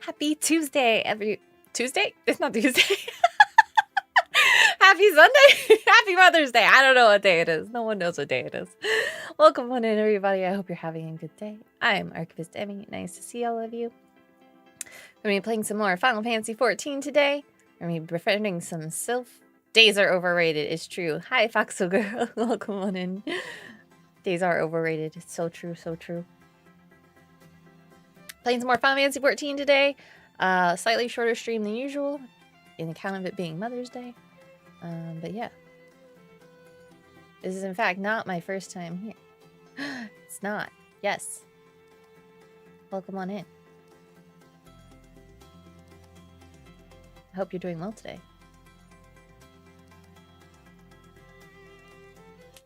Happy Tuesday, Tuesday? It's not Tuesday. Happy Sunday. Happy Mother's Day. I don't know what day it is. No one knows what day it is. Welcome on in, everybody. I hope you're having a good day. I'm Archivist Emmi. Nice to see all of you. We're going to be playing some more Final Fantasy XIV today. We're going to be befriending some Sylphs. Days are overrated. It's true. Hi, Foxo Girl. Welcome on in. Days are overrated. It's so true, so true. Playing some more Final Fantasy XIV today. Slightly shorter stream than usual, in account of it being Mother's Day. But yeah. This is in fact not my first time here. It's not. Yes. Welcome on in. I hope you're doing well today.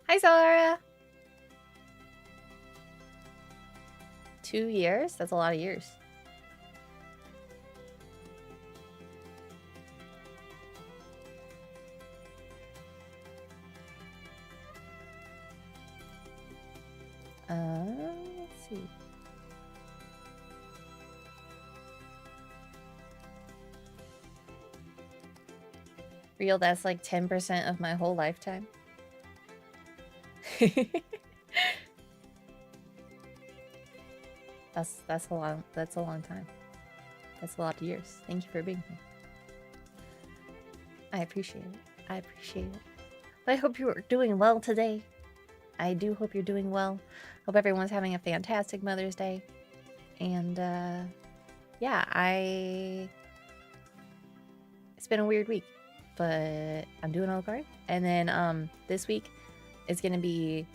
Hi, Zara. 2 years? That's a lot of years. Let's see. Real, that's like 10% of my whole lifetime. That's a long time. That's a lot of years. Thank you for being here. I appreciate it. I appreciate it. But I hope you are doing well today. I do hope you're doing well. Hope everyone's having a fantastic Mother's Day. And yeah, it's been a weird week, but I'm doing okay. And then this week is going to be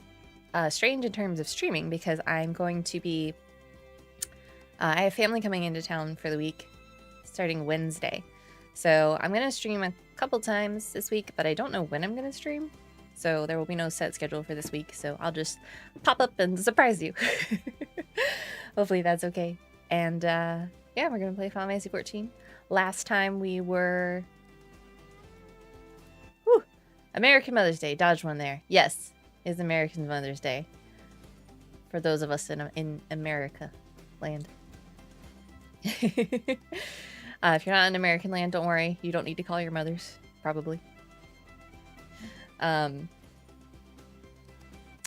strange in terms of streaming because I'm going to be I have family coming into town for the week starting Wednesday. So I'm going to stream a couple times this week, but I don't know when I'm going to stream. So there will be no set schedule for this week. So I'll just pop up and surprise you. Hopefully that's okay. And yeah, we're going to play Final Fantasy XIV. Last time we were... Whew, American Mother's Day. Dodge one there. Yes, it's American Mother's Day. For those of us in America land. If you're not in American land, don't worry. You don't need to call your mothers, probably. Yeah,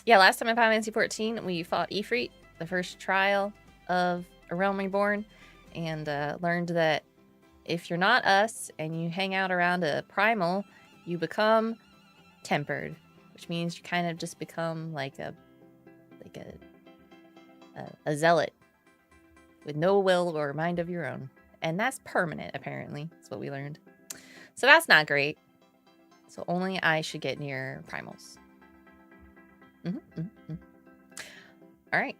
last time in Final Fantasy XIV, we fought Ifrit, the first trial of A Realm Reborn, and learned that if you're not us and you hang out around a primal, you become tempered, which means you kind of just become like a zealot with no will or mind of your own. And that's permanent, apparently. That's what we learned. So that's not great. So only I should get near primals. All right.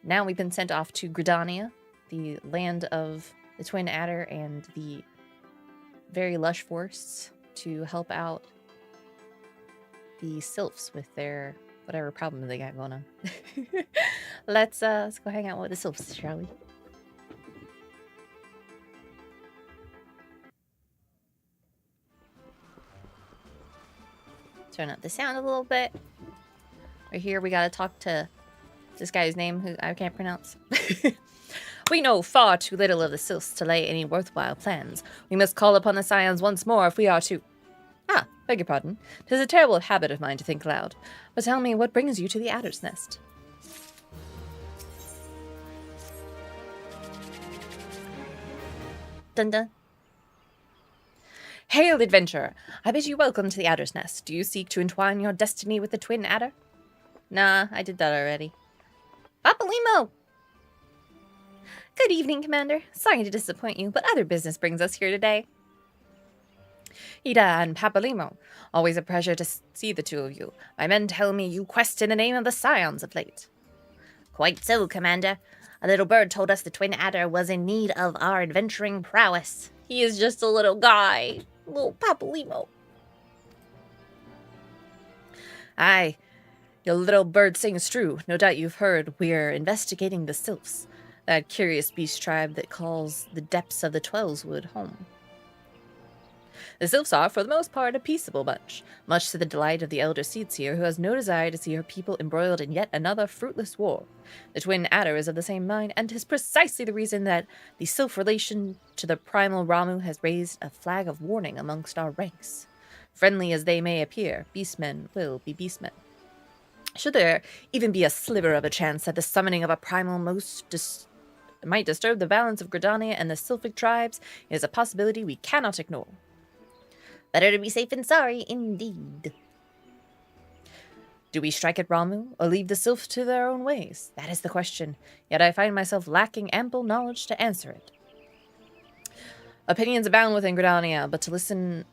Now we've been sent off to Gridania, the land of the Twin Adder and the very lush forests, to help out the Sylphs with their whatever problem they got going on. Let's go hang out with the Sylphs, shall we? Turn up the sound a little bit. Right here, we gotta talk to this guy's name, who I can't pronounce. We know far too little of the Sylphs to lay any worthwhile plans. We must call upon the Scions once more if we are to... Ah, beg your pardon. 'Tis a terrible habit of mine to think loud. But tell me, what brings you to the Adder's Nest? Dun dun. Hail, adventurer! I bid you welcome to the Adder's Nest. Do you seek to entwine your destiny with the Twin Adder? Nah, I did that already. Papalimo! Good evening, Commander. Sorry to disappoint you, but other business brings us here today. Ida and Papalimo. Always a pleasure to see the two of you. My men tell me you quest in the name of the Scions of late. Quite so, Commander. A little bird told us the Twin Adder was in need of our adventuring prowess. He is just a little guy. Little Papalimo. Aye, your little bird sings true. No doubt you've heard we're investigating the Sylphs, that curious beast tribe that calls the depths of the Twellswood home. The Sylphs are, for the most part, a peaceable bunch, much to the delight of the elder Seedseer, who has no desire to see her people embroiled in yet another fruitless war. The twin Adder is of the same mind, and 'tis precisely the reason that the Sylph relation to the primal Ramu has raised a flag of warning amongst our ranks. Friendly as they may appear, beastmen will be beastmen. Should there even be a sliver of a chance that the summoning of a primal might disturb the balance of Gridania and the Sylphic tribes, it is a possibility we cannot ignore. Better to be safe than sorry, indeed. Do we strike at Ramu, or leave the Sylphs to their own ways? That is the question, yet I find myself lacking ample knowledge to answer it. Opinions abound within Gridania, but to listen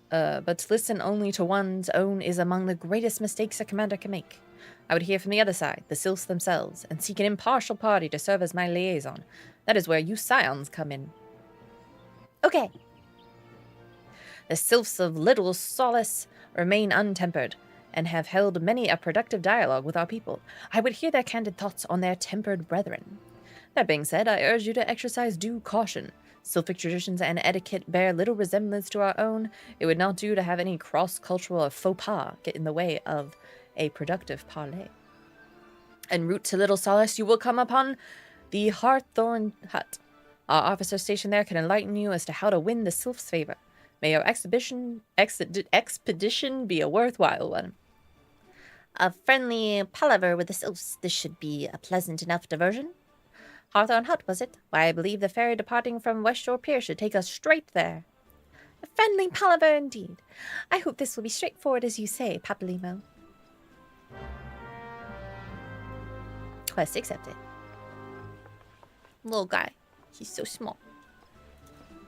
only to one's own is among the greatest mistakes a commander can make. I would hear from the other side, the Sylphs themselves, and seek an impartial party to serve as my liaison. That is where you scions come in. Okay. The Sylphs of Little Solace remain untempered, and have held many a productive dialogue with our people. I would hear their candid thoughts on their tempered brethren. That being said, I urge you to exercise due caution. Sylphic traditions and etiquette bear little resemblance to our own. It would not do to have any cross-cultural or faux pas get in the way of a productive parley. En route to Little Solace, you will come upon the Hawthorn Hut. Our officer stationed there can enlighten you as to how to win the Sylph's favor. May your expedition be a worthwhile one. A friendly palaver with the Sylphs. This should be a pleasant enough diversion. Hawthorn Hut, was it? Why, I believe the ferry departing from West Shore Pier should take us straight there. A friendly palaver indeed. I hope this will be straightforward as you say, Papalimo. Quest accepted. Little guy. He's so small.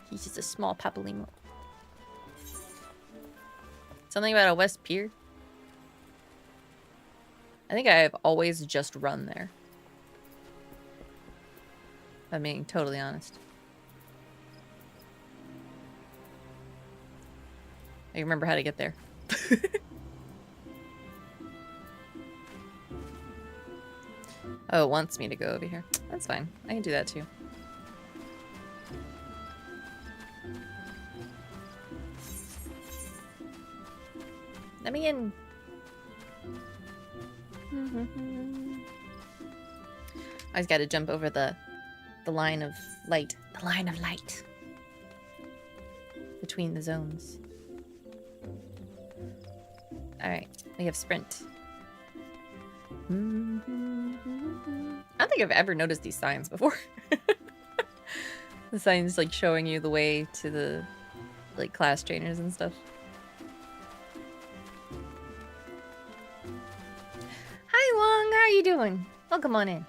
He's just a small Papalimo. Something about a West Pier? I think I've always just run there. If I'm being totally honest. I remember how to get there. Oh, it wants me to go over here. That's fine. I can do that too. Let me in. I just gotta jump over the line of light. The line of light. Between the zones. Alright, we have sprint. I don't think I've ever noticed these signs before. The signs like showing you the way to the like class trainers and stuff. Hi Wong, how are you doing? Welcome on in.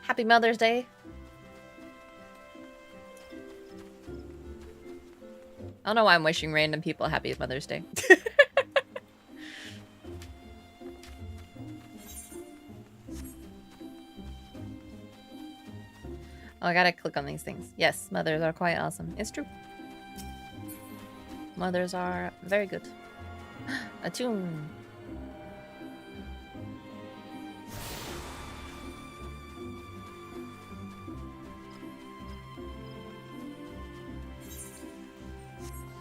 Happy Mother's Day. I don't know why I'm wishing random people happy Mother's Day. Oh, I gotta click on these things. Yes, mothers are quite awesome. It's true. Mothers are very good. A tune.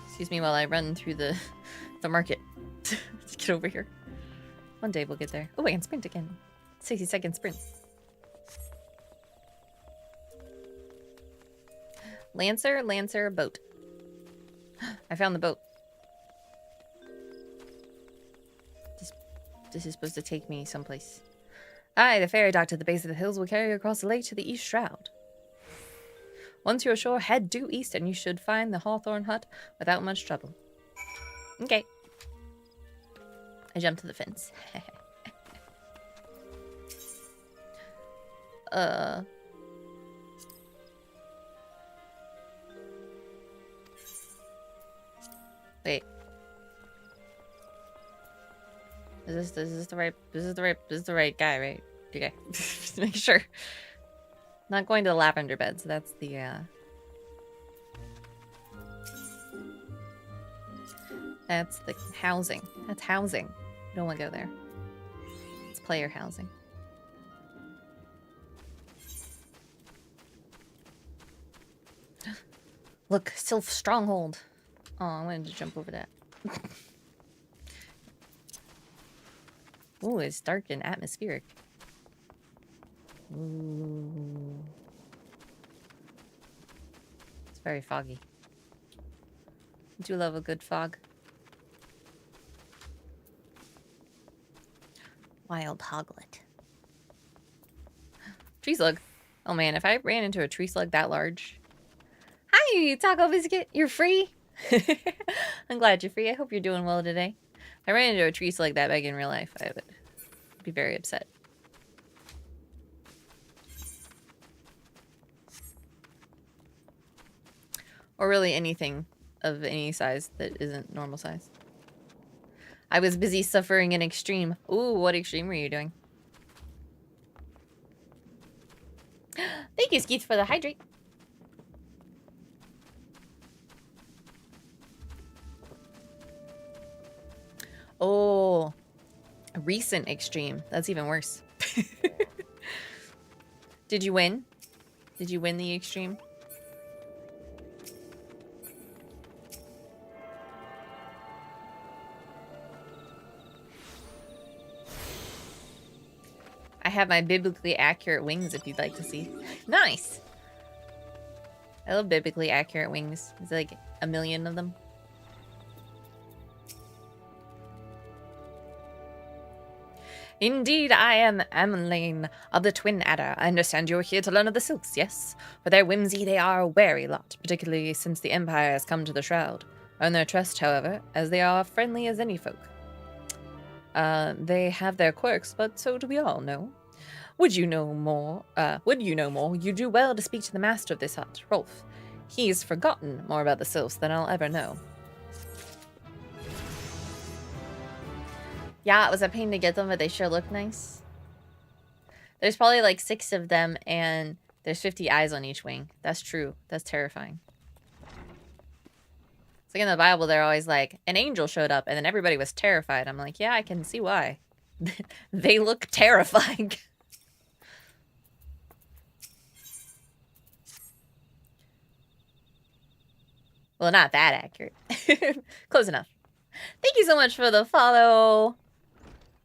Excuse me while I run through the market. Let's get over here. One day we'll get there. Oh, I can sprint again. 60-second sprint. Lancer, boat. I found the boat. This is supposed to take me someplace. Aye, the ferry dock at the base of the hills will carry you across the lake to the East Shroud. Once you're ashore, head due east and you should find the Hawthorn Hut without much trouble. Okay. I jumped to the fence. Wait. Is this the right guy, right? Okay. Just make sure. Not going to the lavender bed, so that's the that's the housing. That's housing. Don't want to go there. It's player housing. Look, Sylph stronghold. Oh, I wanted to jump over that. Ooh, it's dark and atmospheric. Ooh. It's very foggy. I do love a good fog. Wild hoglet. Tree slug. Oh man, if I ran into a tree slug that large. Hi, Taco Biscuit. You're free? I'm glad you're free. I hope you're doing well today. If I ran into a tree slug that big in real life, I would be very upset. Or really anything of any size that isn't normal size. I was busy suffering an extreme. Ooh, what extreme were you doing? Thank you, Skeets, for the hydrate. Oh, a recent extreme. That's even worse. Did you win? Did you win the extreme? I have my biblically accurate wings if you'd like to see. Nice! I love biblically accurate wings. There's like a million of them. Indeed, I am Amlane of the Twin Adder. I understand you're here to learn of the Sylphs, yes? For their whimsy, they are a wary lot, particularly since the Empire has come to the Shroud. Earn their trust, however, as they are friendly as any folk. They have their quirks, but so do we all, no? Would you know more? You do well to speak to the master of this hut, Rolf. He's forgotten more about the Sylphs than I'll ever know. Yeah, it was a pain to get them, but they sure look nice. There's probably like 6 of them, and there's 50 eyes on each wing. That's true. That's terrifying. It's like in the Bible, they're always like, an angel showed up, and then everybody was terrified. I'm like, yeah, I can see why. They look terrifying. Well, not that accurate. Close enough. Thank you so much for the follow,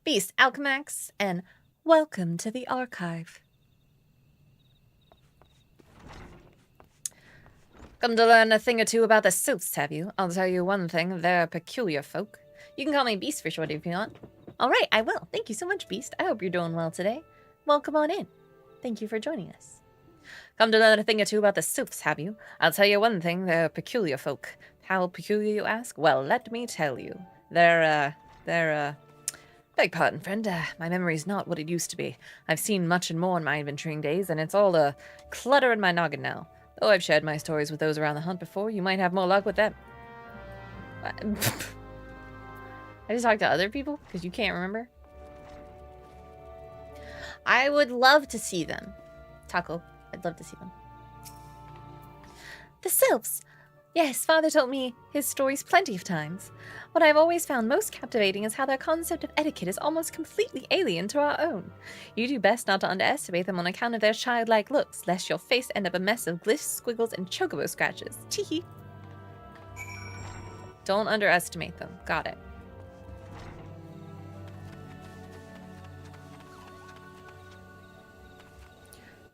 Beast Alchemax, and welcome to the archive. Come to learn a thing or two about the Sylphs, have you? I'll tell you one thing, they're a peculiar folk. You can call me Beast for short if you want. All right, I will. Thank you so much, Beast. I hope you're doing well today. Welcome on in. Thank you for joining us. Come to learn a thing or two about the Sylphs, have you? I'll tell you one thing, they're peculiar folk. How peculiar, you ask? Well, let me tell you. Beg pardon, friend. My memory's not what it used to be. I've seen much and more in my adventuring days, and it's all a clutter in my noggin now. Though I've shared my stories with those around the hunt before, you might have more luck with them. I just talked to other people? Because you can't remember? I would love to see them. Taco, I'd love to see them. The Sylphs! Yes, Father told me his stories plenty of times. What I've always found most captivating is how their concept of etiquette is almost completely alien to our own. You do best not to underestimate them on account of their childlike looks, lest your face end up a mess of glyphs, squiggles, and chocobo scratches. Teehee. Don't underestimate them. Got it.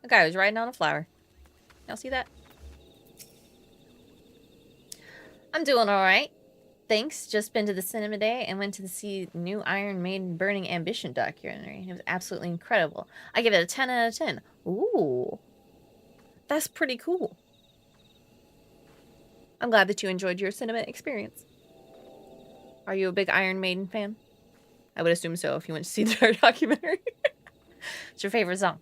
The guy was riding on a flower. Y'all see that? I'm doing alright. Thanks. Just been to the cinema day and went to see new Iron Maiden Burning Ambition documentary. It was absolutely incredible. I give it a 10 out of 10. Ooh. That's pretty cool. I'm glad that you enjoyed your cinema experience. Are you a big Iron Maiden fan? I would assume so if you went to see their documentary. What's your favorite song?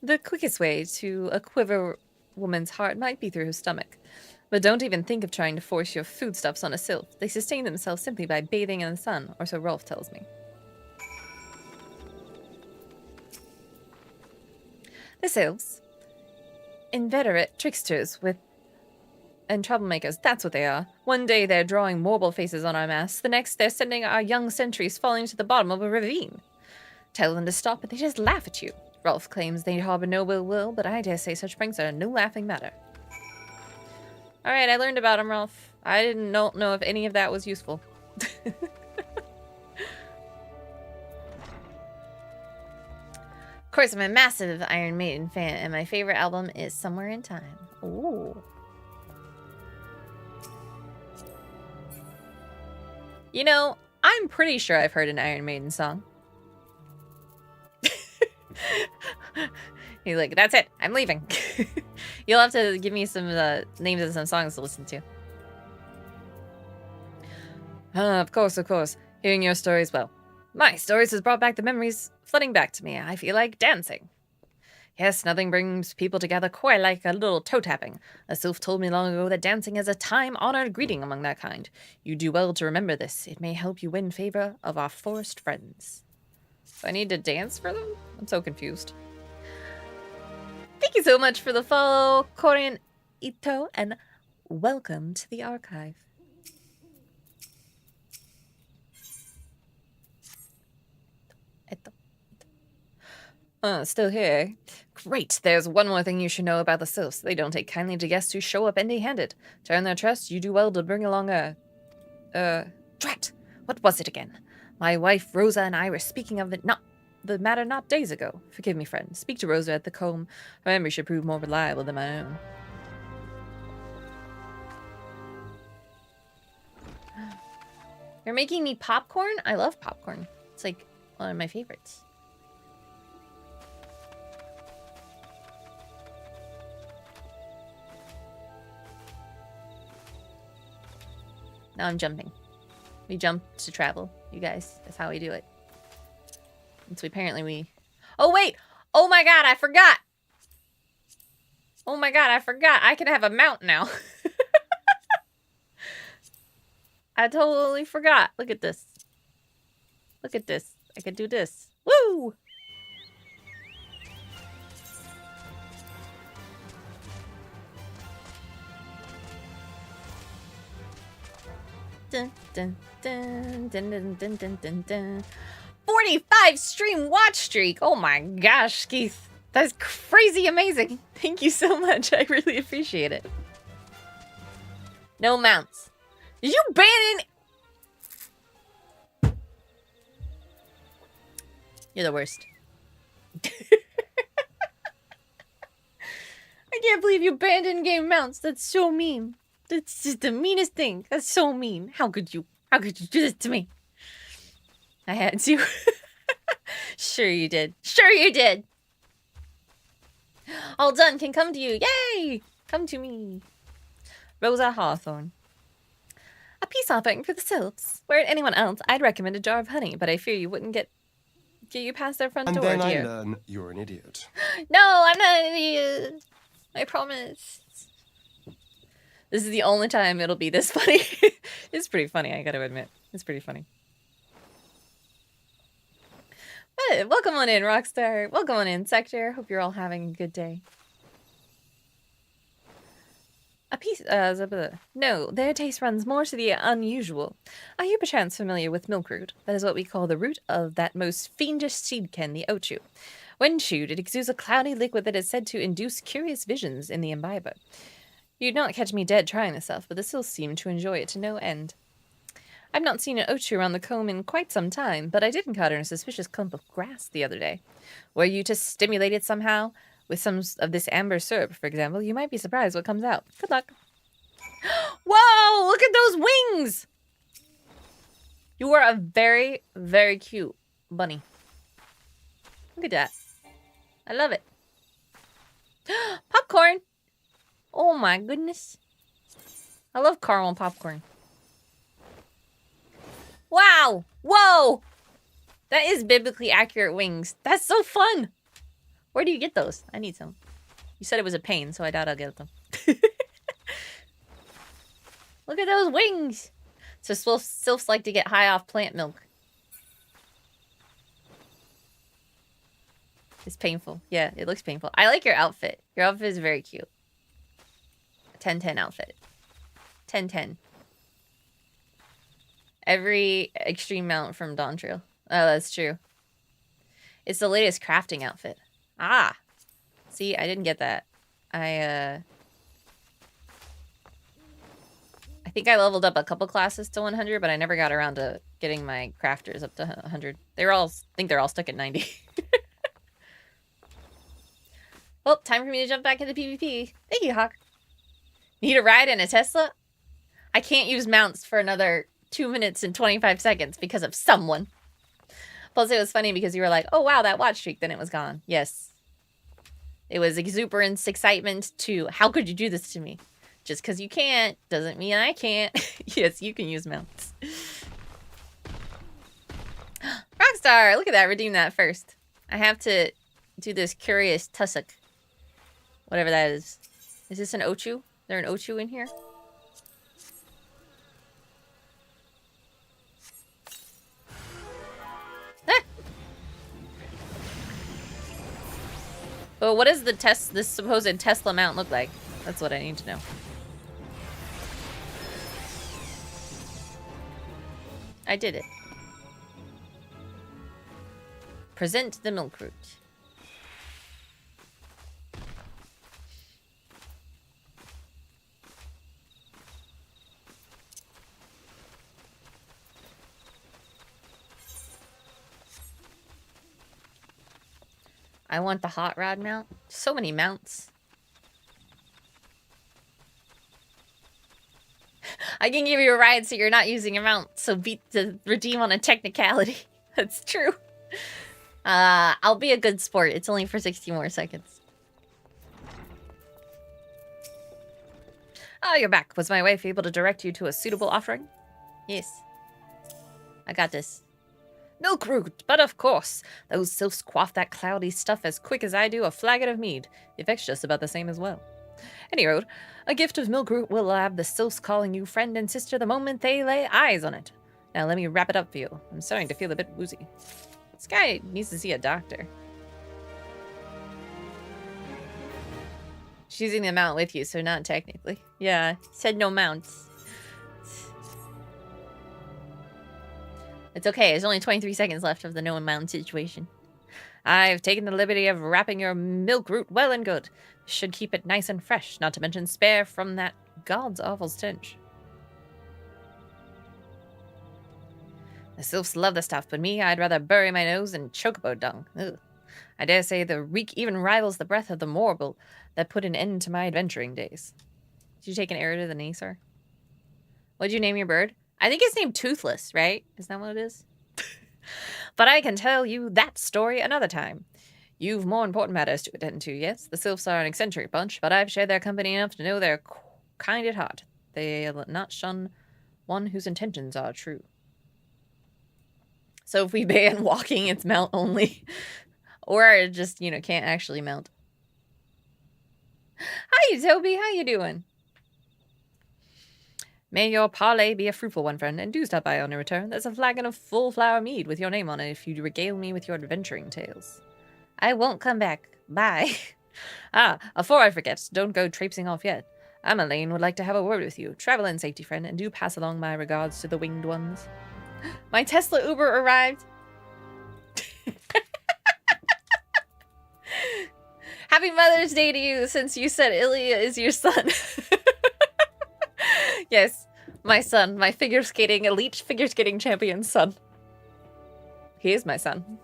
The quickest way to a quiver woman's heart might be through her stomach. But don't even think of trying to force your foodstuffs on a sylph. They sustain themselves simply by bathing in the sun, or so Rolf tells me. The sylphs, inveterate tricksters and troublemakers, that's what they are. One day they're drawing marble faces on our masts, the next they're sending our young sentries falling to the bottom of a ravine. Tell them to stop and they just laugh at you. Rolf claims they harbor no ill will, but I dare say such pranks are no laughing matter. Alright, I learned about him, Rolf. I didn't know if any of that was useful. Of course, I'm a massive Iron Maiden fan, and my favorite album is Somewhere in Time. Ooh. You know, I'm pretty sure I've heard an Iron Maiden song. He's like, that's it. I'm leaving. You'll have to give me some names of some songs to listen to. Of course. Hearing your stories, well, my stories has brought back the memories flooding back to me. I feel like dancing. Yes, nothing brings people together quite like a little toe tapping. A sylph told me long ago that dancing is a time-honored greeting among that kind. You do well to remember this. It may help you win favor of our forest friends. Do I need to dance for them? I'm so confused. Thank you so much for the follow, Korean Ito, and welcome to the archive. Still here. Great. There's one more thing you should know about the Sylphs. They don't take kindly to guests who show up empty-handed. To earn their trust, you do well to bring along a... Drat! What was it again? My wife, Rosa, and I were speaking of the matter not days ago. Forgive me, friend. Speak to Rosa at the comb. Her memory should prove more reliable than my own. You're making me popcorn? I love popcorn. It's like one of my favorites. Now I'm jumping. We jump to travel, you guys. That's how we do it. And so apparently we... Oh, wait! Oh my god, I forgot! Oh my god, I forgot. I can have a mount now. I totally forgot. Look at this. Look at this. I can do this. Woo! Dun, dun, dun, dun, dun, dun, dun, dun, dun. 45 stream watch streak. Oh my gosh, Keith. That's crazy amazing. Thank you so much. I really appreciate it. No mounts. Did you ban in? You're the worst. I can't believe you banned in-game mounts. That's so mean. That's just the meanest thing. That's so mean. How could you do this to me? I had to. Sure you did. Sure you did. All done can come to you. Yay! Come to me. Rosa Hawthorne. A peace offering for the Sylphs. Were it anyone else, I'd recommend a jar of honey, but I fear you wouldn't get you past their front door, And then dear. I learn you're an idiot. No, I'm not an idiot. I promise. This is the only time it'll be this funny. It's pretty funny, I gotta admit. It's pretty funny. But welcome on in, Rockstar. Welcome on in, Sector. Hope you're all having a good day. A piece, no, their taste runs more to the unusual. Are you perchance familiar with milkroot? That is what we call the root of that most fiendish seedkin, the ochu. When chewed, it exudes a cloudy liquid that is said to induce curious visions in the imbiber. You'd not catch me dead trying this stuff, but the Sylphs seem to enjoy it to no end. I've not seen an ochu around the comb in quite some time, but I did encounter a suspicious clump of grass the other day. Were you to stimulate it somehow, with some of this amber syrup, for example, you might be surprised what comes out. Good luck. Whoa! Look at those wings! You are a very, very cute bunny. Look at that. I love it. Popcorn! Oh my goodness. I love caramel popcorn. Wow! Whoa! That is biblically accurate wings. That's so fun! Where do you get those? I need some. You said it was a pain, so I doubt I'll get them. Look at those wings! So sylphs like to get high off plant milk. It's painful. Yeah, it looks painful. I like your outfit. Your outfit is very cute. 10-10 outfit. 10-10. Every extreme mount from Dawn Trail. Oh, that's true. It's the latest crafting outfit. Ah. See, I didn't get that. I think I leveled up a couple classes to 100, but I never got around to getting my crafters up to 100. I think they're all stuck at 90. Well, time for me to jump back into PvP. Thank you, Hawk. Need a ride in a Tesla? I can't use mounts for another 2 minutes and 25 seconds because of someone. Plus, it was funny because you were like, oh, wow, that watch streak. Then it was gone. Yes. It was exuberance, excitement to, how could you do this to me? Just because you can't doesn't mean I can't. Yes, you can use mounts. Rockstar! Look at that. Redeem that first. I have to do this curious tussock. Whatever that is. Is this an Ochu? Is there an Ochu in here? But what does this supposed Tesla mount look like? That's what I need to know. I did it. Present the milk root. I want the hot rod mount. So many mounts. I can give you a ride so you're not using a mount, so beat the redeem on a technicality. That's true. I'll be a good sport. It's only for 60 more seconds. Oh, you're back. Was my wife able to direct you to a suitable offering? Yes. I got this. Milk root, but of course. Those sylphs quaff that cloudy stuff as quick as I do a flagon of mead. The effect's just about the same as well. Any road, a gift of milk root will have the sylphs calling you friend and sister the moment they lay eyes on it. Now let me wrap it up for you. I'm starting to feel a bit woozy. This guy needs to see a doctor. She's using the mount with you, so not technically. Yeah, said no mounts. It's okay, there's only 23 seconds left of the no mount situation. I've taken the liberty of wrapping your milk root well and good. Should keep it nice and fresh, not to mention spare from that god's awful stench. The sylphs love the stuff, but me, I'd rather bury my nose in chocobo dung. Ugh. I dare say the reek even rivals the breath of the morble that put an end to my adventuring days. Did you take an arrow to the knee, sir? What'd you name your bird? I think it's named Toothless, right? Is that what it is? But I can tell you that story another time. You've more important matters to attend to, yes? The sylphs are an eccentric bunch, but I've shared their company enough to know they're kind at heart. They'll not shun one whose intentions are true. So if we ban walking, it's mount only. Or just, you know, can't actually mount. Hi, Toby. How you doing? May your parley be a fruitful one, friend, and do stop by on your return. There's a flagon of full flower mead with your name on it if you regale me with your adventuring tales. I won't come back. Bye. Before I forget, don't go traipsing off yet. Emmeline would like to have a word with you. Travel in safety, friend, and do pass along my regards to the winged ones. My Tesla Uber arrived. Happy Mother's Day to you, since you said Ilya is your son. Yes, my son, my elite figure skating champion's son. He is my son.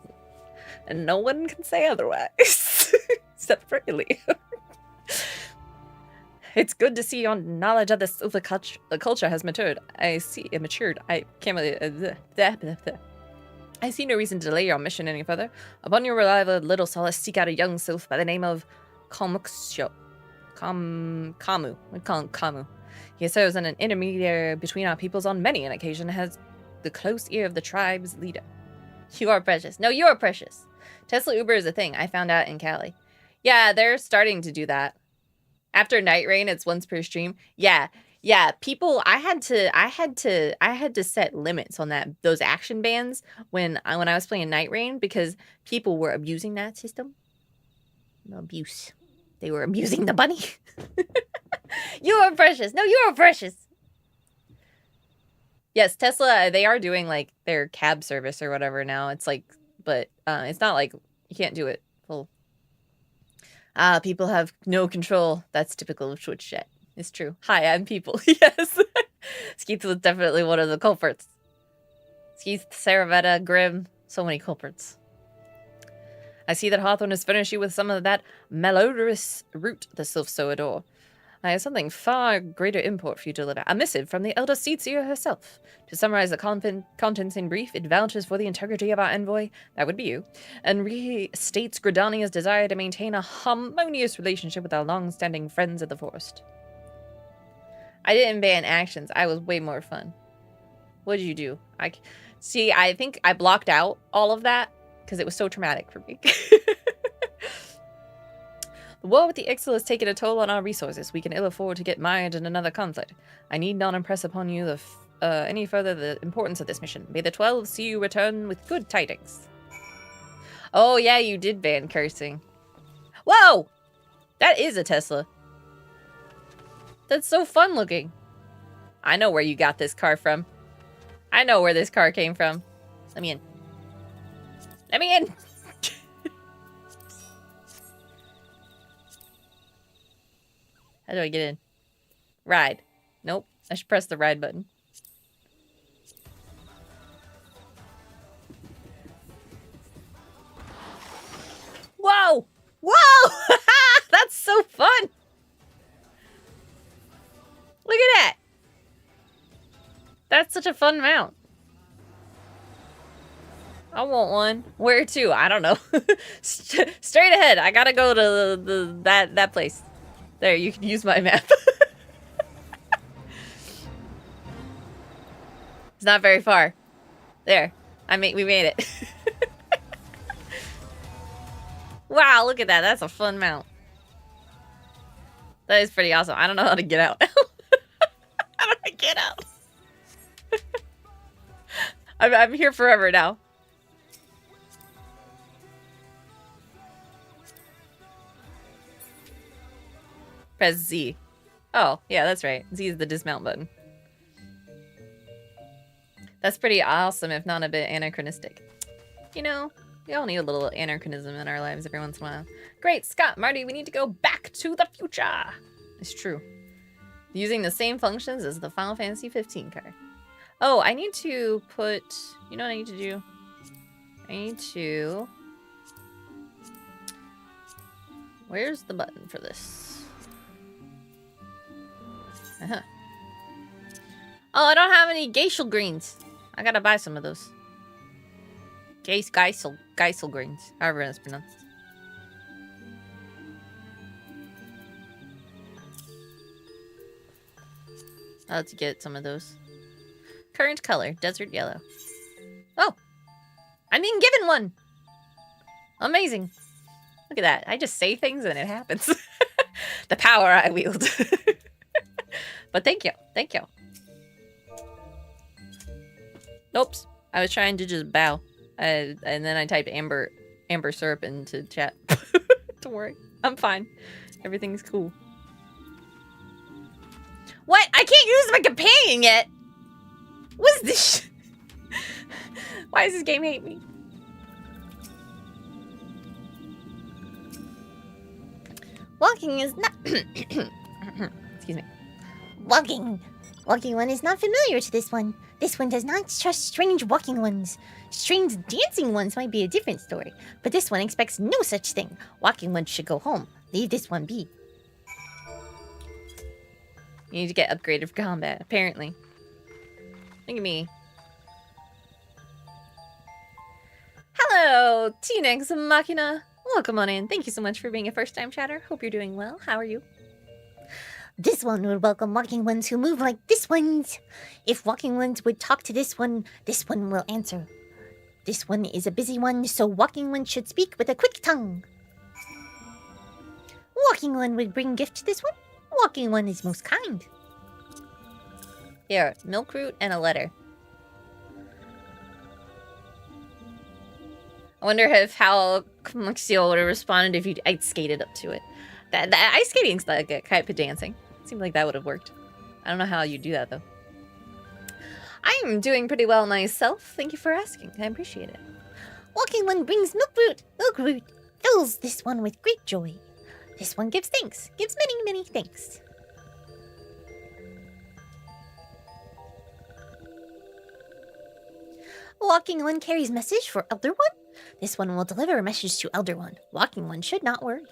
And no one can say otherwise. Except for Ilya. It's good to see your knowledge of the culture has matured. I see it matured. I can't really... I see no reason to delay your mission any further. Upon your arrival, little solace, seek out a young sylph by the name of Kamuksho. Kamu. We call him Kamu. He serves as an intermediary between our peoples on many an occasion, has the close ear of the tribe's leader. You are precious. No, you're precious. Tesla Uber is a thing. I found out in Cali. Yeah, they're starting to do that. After Night Rain, it's once per stream. Yeah. People, I had to set limits on those action bans when I was playing Night Rain because people were abusing that system. Abuse. They were abusing the bunny. You are precious. No, you are precious. Yes, Tesla, they are doing like their cab service or whatever now. It's like, but it's not like you can't do it full. Ah, people have no control. That's typical of Twitch chat. It's true. Hi, I'm people. Yes. Skeeth was definitely one of the culprits. Skeeth, Saravetta, Grim, so many culprits. I see that Hawthorne has furnished you with some of that malodorous root the Sylphs so adore. I have something far greater import for you to deliver. A missive from the Elder Seatseer herself. To summarize the contents in brief, it vouches for the integrity of our envoy, that would be you, and restates Gridania's desire to maintain a harmonious relationship with our long-standing friends of the forest. I didn't ban actions. I was way more fun. What did you do? I think I blocked out all of that because it was so traumatic for me. The war with the Ixal has taken a toll on our resources. We can ill afford to get mired in another conflict. I need not impress upon you any further the importance of this mission. May the 12 see you return with good tidings. Oh yeah, you did ban cursing. Whoa! That is a Tesla. That's so fun looking. I know where you got this car from. I know where this car came from. Let me in. Let me in! How do I get in? Ride. Nope. I should press the ride button. Whoa! Whoa! That's so fun! Look at that! That's such a fun mount. I want one. Where to? I don't know. Straight ahead. I gotta go to that place. There, you can use my map. It's not very far. There. We made it. Wow, look at that. That's a fun mount. That is pretty awesome. I don't know how to get out. How do I get out? I'm here forever now. Press Z. Oh, yeah, that's right. Z is the dismount button. That's pretty awesome, if not a bit anachronistic. You know, we all need a little anachronism in our lives every once in a while. Great, Scott, Marty, we need to go back to the future. It's true. Using the same functions as the Final Fantasy 15 card. Oh, I need to put... You know what I need to do? I need to... Where's the button for this? Uh-huh. Oh, I don't have any Geisel greens. I gotta buy some of those. Geisel greens. However it's pronounced. I'll have to get some of those. Current color, desert yellow. Oh! I'm being given one! Amazing. Look at that. I just say things and it happens. The power I wield. But thank you. Thank you. Nope. I was trying to just bow. And then I typed amber syrup into chat. Don't worry. I'm fine. Everything's cool. What? I can't use my companion yet! What's this? Why does this game hate me? Walking is not... Excuse me. Walking one is not familiar to this one. This one does not trust strange walking ones. Strange dancing ones might be a different story, but this one expects no such thing. Walking one should go home. Leave this one be. You need to get upgraded for combat, apparently. Look at me. Hello, T-Nex Machina. Welcome on in. Thank you so much for being a first-time chatter. Hope you're doing well. How are you? This one would welcome walking ones who move like this ones. If walking ones would talk to this one will answer. This one is a busy one, so walking one should speak with a quick tongue. Walking one would bring gift to this one. Walking one is most kind. Here, milk root and a letter. I wonder how Cmuxiel would have responded if you'd ice skated up to it. That ice skating's like a type of dancing. Seemed like that would have worked. I don't know how you do that though. I'm doing pretty well myself. Thank you for asking. I appreciate it. Walking one brings milk root. Milk root fills this one with great joy. This one gives thanks. Gives many, many thanks. Walking One carries message for Elder One. This one will deliver a message to Elder One. Walking One should not worry.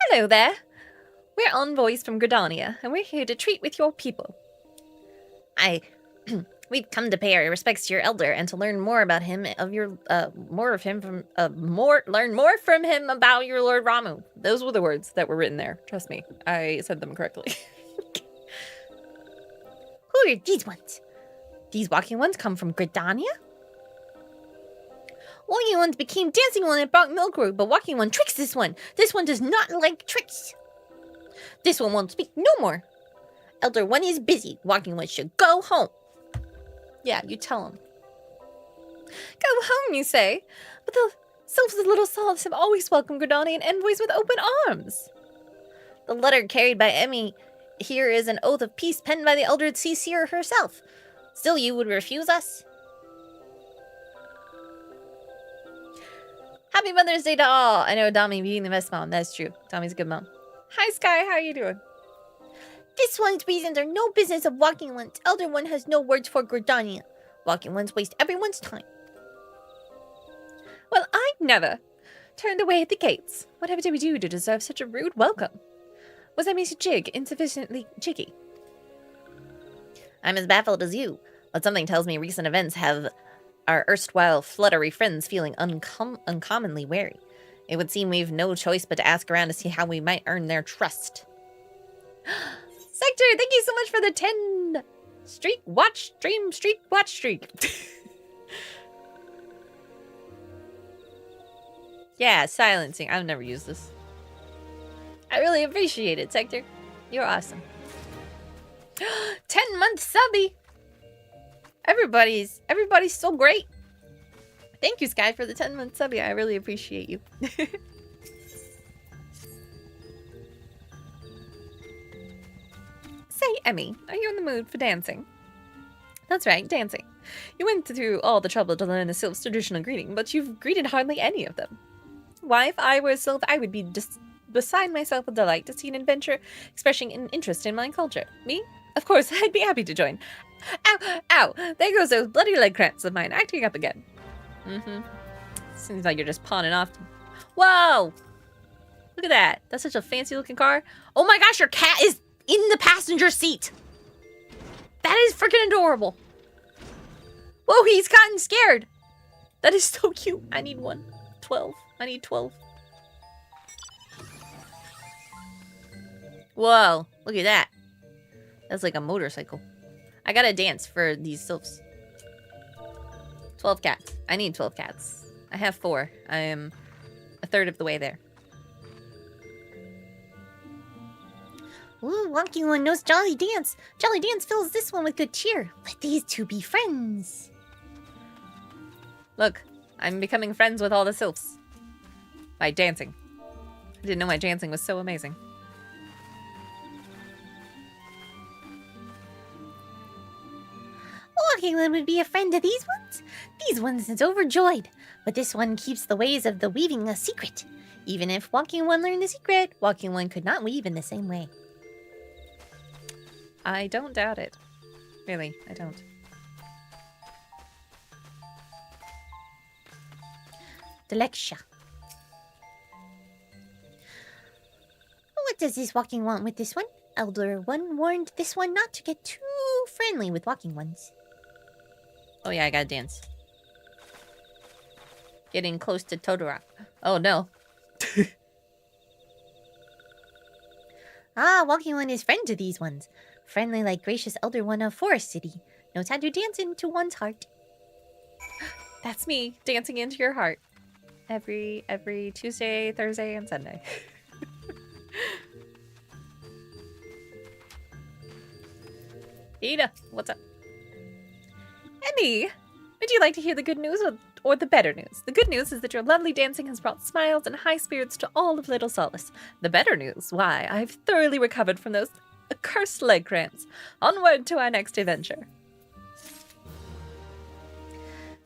Hello there. We're envoys from Gridania, and we're here to treat with your people. We've come to pay our respects to your elder and to learn more about him, learn more from him about your Lord Ramu. Those were the words that were written there. Trust me, I said them correctly. Who are these ones? These walking ones come from Gridania? Walking Ones became Dancing One and brought Milkroad, but Walking One tricks this one. This one does not like tricks. This one won't speak no more. Elder One is busy. Walking One should go home. Yeah, you tell him. Go home, you say? But the Sylphs of Little Sylphs have always welcomed Gridanian envoys with open arms. The letter carried by Emmi here is an oath of peace penned by the Elder Seer herself. Still, you would refuse us? Happy Mother's Day to all. I know Dami being the best mom. That's true. Dami's a good mom. Hi, Sky. How are you doing? This one's reasons are no business of Walking One's. Elder One has no words for Gridania. Walking Ones waste everyone's time. Well, I never turned away at the gates. Whatever did we do to deserve such a rude welcome? Was Emmy's jig insufficiently jiggy? I'm as baffled as you, but something tells me recent events have our erstwhile fluttery friends feeling uncommonly wary. It would seem we've no choice but to ask around to see how we might earn their trust. Sector, thank you so much for the 10 streak watch streak. Yeah, silencing. I've never used this. I really appreciate it, Sector. You're awesome. 10-month subby. Everybody's so great. Thank you, Sky, for the 10-month subby. I really appreciate you. Say, Emmy, are you in the mood for dancing? That's right, dancing. You went through all the trouble to learn the Sylph's traditional greeting, but you've greeted hardly any of them. Why, if I were a Sylph, I would be beside myself with delight to see an adventure expressing an interest in my culture. Me? Of course, I'd be happy to join. Ow! Ow! There goes those bloody leg cramps of mine acting up again. Seems like you're just pawning off. Whoa! Look at that. That's such a fancy looking car. Oh my gosh, your cat is in the passenger seat. That is freaking adorable. Whoa, he's gotten scared. That is so cute. I need one. 12. I need 12. Whoa, look at that. That's like a motorcycle. I gotta dance for these sylphs. 12 cats. I need 12 cats. I have 4. I am a third of the way there. Ooh, Walking One knows Jolly Dance. Jolly Dance fills this one with good cheer. Let these two be friends. Look, I'm becoming friends with all the sylphs. By dancing. I didn't know my dancing was so amazing. Walking One would be a friend to these ones? These ones is overjoyed. But this one keeps the ways of the weaving a secret. Even if Walking One learned the secret, Walking One could not weave in the same way. I don't doubt it. Really, I don't. Delexia. What does this Walking want with this one? Elder One warned this one not to get too friendly with Walking Ones. Oh yeah, I gotta dance. Getting close to Totoro. Oh no. Ah, Walking One is friend to these ones. Friendly like gracious Elder One of Forest City. Knows how to dance into one's heart. That's me, dancing into your heart. Every Tuesday, Thursday, and Sunday. Ida, what's up? Emmy, would you like to hear the good news or the better news? The good news is that your lovely dancing has brought smiles and high spirits to all of Little Solace. The better news, why, I've thoroughly recovered from those accursed leg cramps. Onward to our next adventure.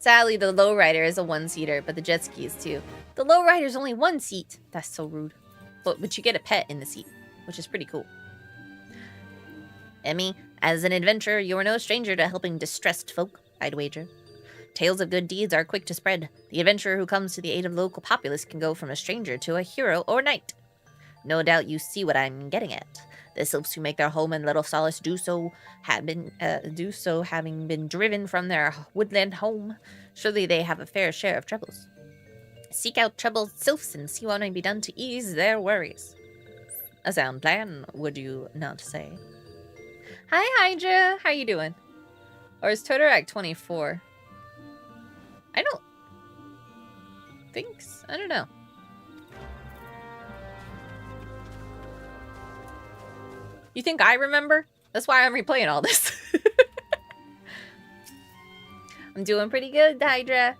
Sadly, the lowrider is a one-seater, but the jet ski is too. The lowrider's only one seat. That's so rude. But you get a pet in the seat, which is pretty cool. Emmy, as an adventurer, you are no stranger to helping distressed folk, I'd wager. Tales of good deeds are quick to spread. The adventurer who comes to the aid of the local populace can go from a stranger to a hero or knight. No doubt you see what I'm getting at. The Sylphs who make their home in Little Solace do so having been driven from their woodland home. Surely they have a fair share of troubles. Seek out troubled Sylphs and see what may be done to ease their worries. A sound plan, would you not say? Hi, Hydra. How you doing? Or is Totorak 24? I don't think so. I don't know. You think I remember? That's why I'm replaying all this. I'm doing pretty good, Hydra.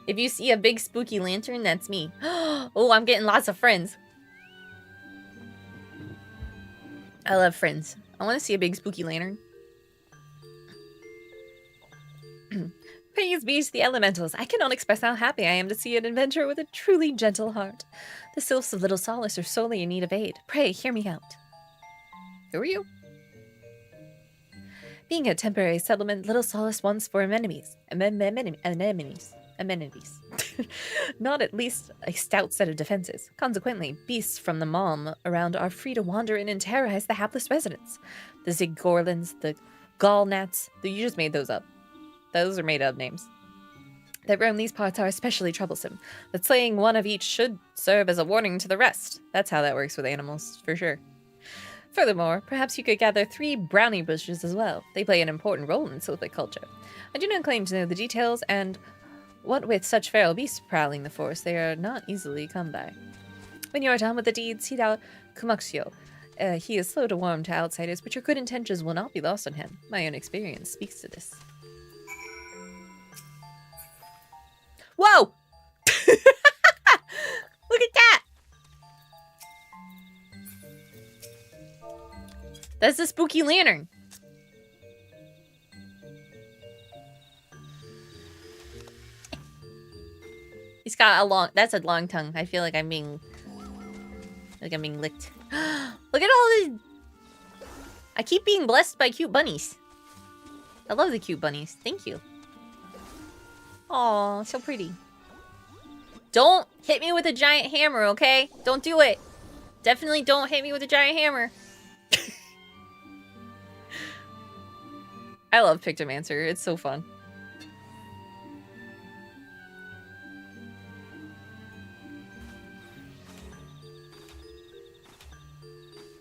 If you see a big spooky lantern, that's me. Oh, I'm getting lots of friends. I love friends. I want to see a big spooky lantern. Praise be to the elementals. I cannot express how happy I am to see an adventurer with a truly gentle heart. The Sylphs of Little Solace are sorely in need of aid. Pray, hear me out. Who are you? Being a temporary settlement, Little Solace wants for amenities. Amenities. Not at least a stout set of defenses. Consequently, beasts from the Malm around are free to wander in and terrorize the hapless residents. The Zigorlins, the Gallnats, you just made those up. Those are made up names. That roam these parts are especially troublesome, but slaying one of each should serve as a warning to the rest. That's how that works with animals, for sure. Furthermore, perhaps you could gather 3 brownie bushes as well. They play an important role in Sylphic culture. I do not claim to know the details, and what with such feral beasts prowling the forest, they are not easily come by. When you are done with the deed, seek out Kumaxio. He is slow to warm to outsiders, but your good intentions will not be lost on him. My own experience speaks to this. Whoa! Look at that! That's the spooky lantern. He's got that's a long tongue. I feel like I'm being licked. Look at all the... I keep being blessed by cute bunnies. I love the cute bunnies. Thank you. Aw, so pretty. Don't hit me with a giant hammer, okay? Don't do it. Definitely don't hit me with a giant hammer. I love Pictomancer. It's so fun.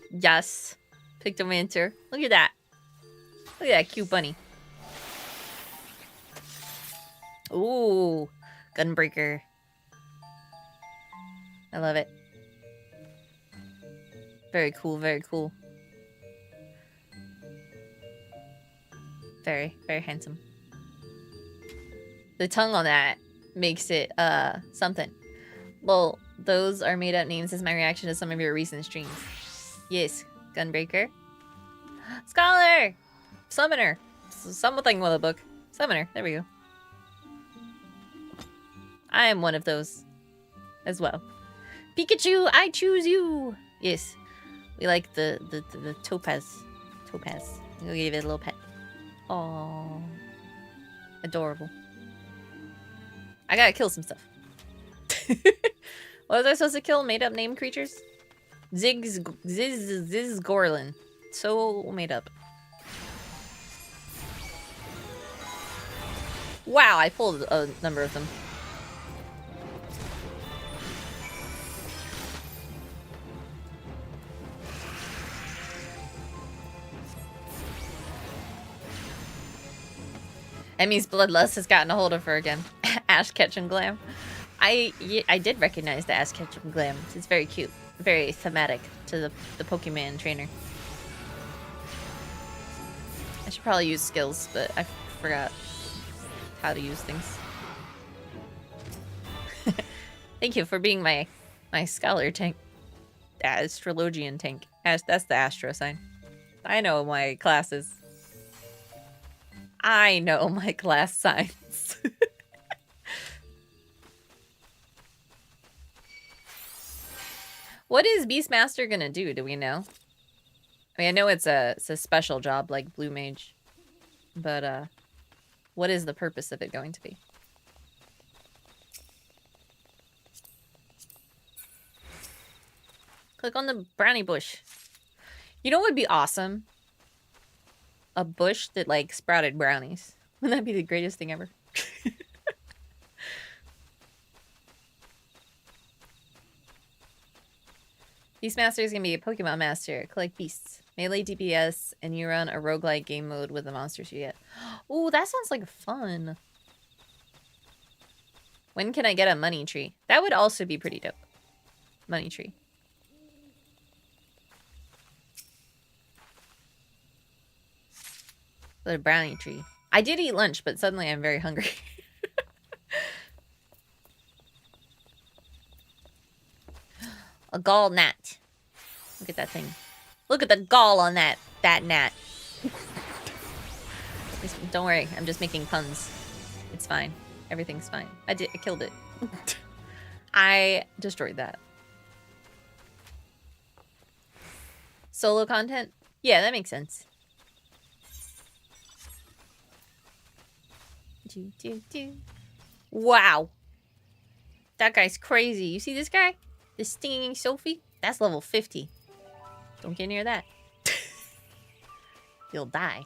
Yes. Pictomancer. Look at that. Look at that cute bunny. Ooh. Gunbreaker. I love it. Very cool, very cool. Very, very handsome. The tongue on that makes it, something. Well, those are made up names as my reaction to some of your recent streams. Yes, Gunbreaker. Scholar! Summoner. Something with a book. Summoner. There we go. I am one of those as well. Pikachu, I choose you! Yes. We like the topaz. Topaz. We'll give it a little pet. Aww. Adorable. I gotta kill some stuff. What was I supposed to kill? Made up name creatures? Zizgorlin. So made up. Wow, I pulled a number of them. Emmy's bloodlust has gotten a hold of her again. Ash Ketchum Glam. I did recognize the Ash Ketchum Glam. It's very cute. Very thematic to the Pokemon trainer. I should probably use skills, but I forgot how to use things. Thank you for being my scholar tank. Astrologian tank. That's the Astro sign. I know my classes. I know my class signs. What is Beastmaster gonna do? Do we know? I mean, I know it's a special job like Blue Mage, but what is the purpose of it going to be? Click on the brownie bush. You know what would be awesome? A bush that like sprouted brownies. Wouldn't that be the greatest thing ever? Beastmaster is gonna be a Pokemon master. Collect beasts. Melee DPS, and you run a roguelike game mode with the monsters you get. Ooh, that sounds like fun. When can I get a money tree? That would also be pretty dope. Money tree. The brownie tree. I did eat lunch, but suddenly I'm very hungry. A gall gnat. Look at that thing. Look at the gall on that gnat. Don't worry, I'm just making puns. It's fine. Everything's fine. I killed it. I destroyed that. Solo content? Yeah, that makes sense. Wow. That guy's crazy. You see this guy? The stinging Sophie? That's level 50. Don't get near that. You'll die.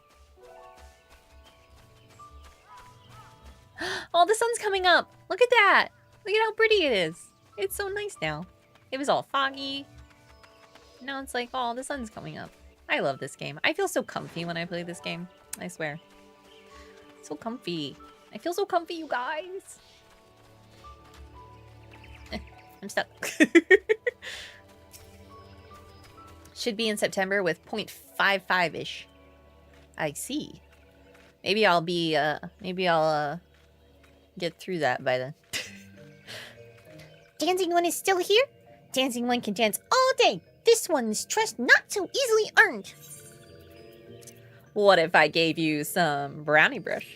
Oh, the sun's coming up. Look at that. Look at how pretty it is. It's so nice now. It was all foggy. Now it's like, oh, the sun's coming up. I love this game. I feel so comfy when I play this game. I swear. So comfy. I feel so comfy, you guys. I'm stuck. Should be in September with 0.55-ish. I see. Maybe I'll be, get through that by then. Dancing one is still here? Dancing one can dance all day. This one's trust not so easily earned. What if I gave you some brownie brush?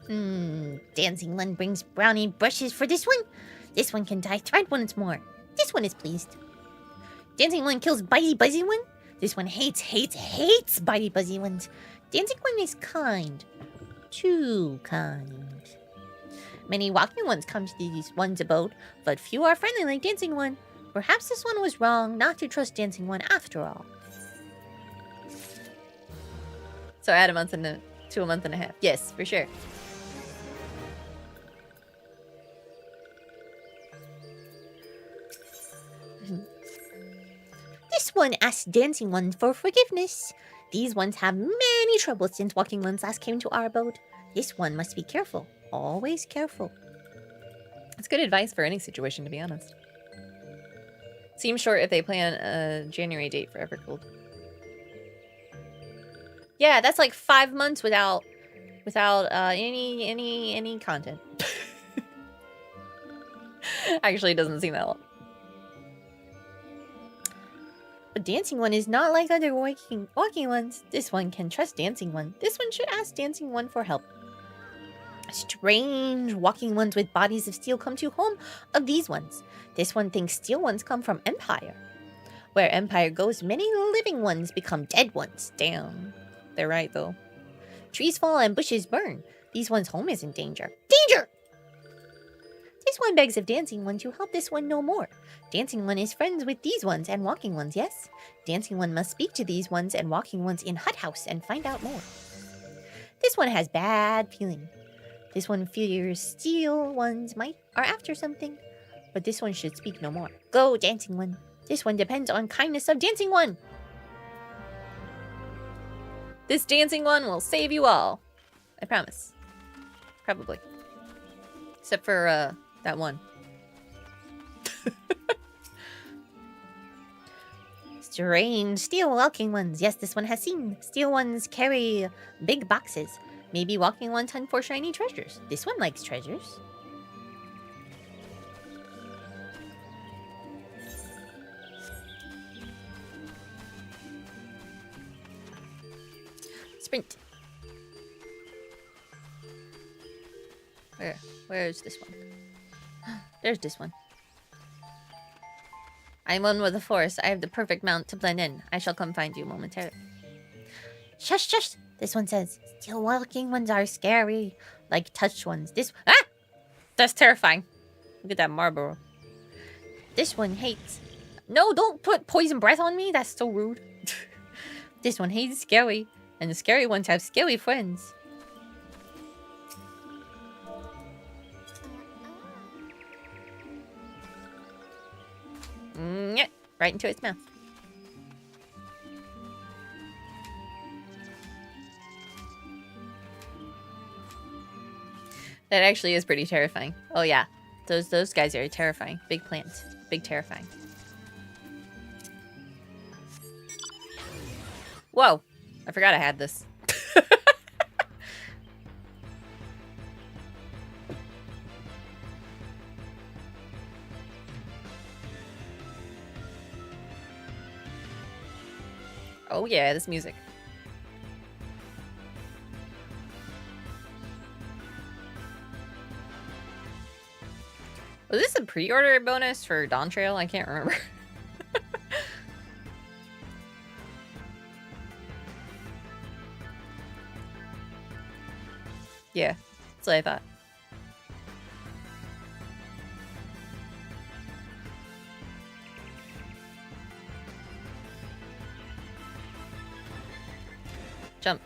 Dancing one brings brownie brushes for this one. This one can tie thread once more. This one is pleased. Dancing one kills bitey buzzy one. This one hates bitey buzzy ones. Dancing one is kind. Too kind. Many walking ones come to these one's abode, but few are friendly like Dancing one. Perhaps this one was wrong not to trust Dancing one after all. So add a month to a month and a half. Yes, for sure. This one asks Dancing one for forgiveness. These ones have many troubles since walking ones last came to our abode. This one must be careful. Always careful. It's good advice for any situation, to be honest. Seems short if they plan a January date for Evercold. Yeah, that's like 5 months without any content. Actually, it doesn't seem that long. But Dancing one is not like other walking ones. This one can trust Dancing one. This one should ask Dancing one for help. Strange walking ones with bodies of steel come to home of these ones. This one thinks steel ones come from Empire. Where Empire goes, many living ones become dead ones. Damn. They're right, though. Trees fall and bushes burn. These ones' home is in danger. Danger! This one begs of Dancing one to help this one no more. Dancing one is friends with these ones and walking ones, yes? Dancing one must speak to these ones and walking ones in Hut House and find out more. This one has bad feeling. This one fears steel ones are after something. But this one should speak no more. Go, Dancing one. This one depends on kindness of Dancing one. This Dancing one will save you all. I promise. Probably. Except for, that one. Strange steel walking ones. Yes, this one has seen. Steel ones carry big boxes. Maybe walking ones hunt for shiny treasures. This one likes treasures. Sprint. Where's this one? There's this one. I'm one with the forest. I have the perfect mount to blend in. I shall come find you momentarily. Shush, shush. This one says, still walking ones are scary. Like touched ones. That's terrifying. Look at that Marlboro. This one hates. No, don't put poison breath on me. That's so rude. This one hates scary. And the scary ones have scary friends. Yeah, right into its mouth. That actually is pretty terrifying. Oh yeah, those guys are terrifying. Big plants, big terrifying. Whoa, I forgot I had this. Oh yeah, this music. Was this a pre-order bonus for Dawn Trail? I can't remember. Yeah, that's what I thought. Jump.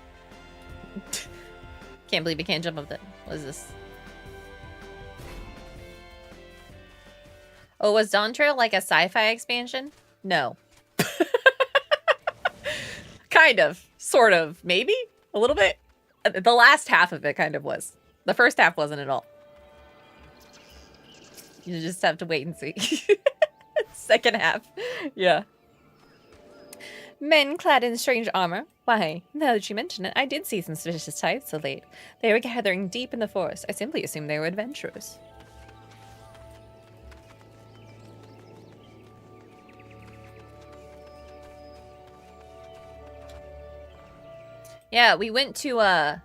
Can't believe you can't jump up that. What is this? Oh, was Dawn Trail like a sci-fi expansion? No. Kind of. Sort of. Maybe? A little bit? The last half of it kind of was. The first half wasn't at all. You just have to wait and see. Second half. Yeah. Men clad in strange armor. Why, now that you mention it, I did see some suspicious types so late. They were gathering deep in the forest. I simply assumed they were adventurers. Yeah, we went to,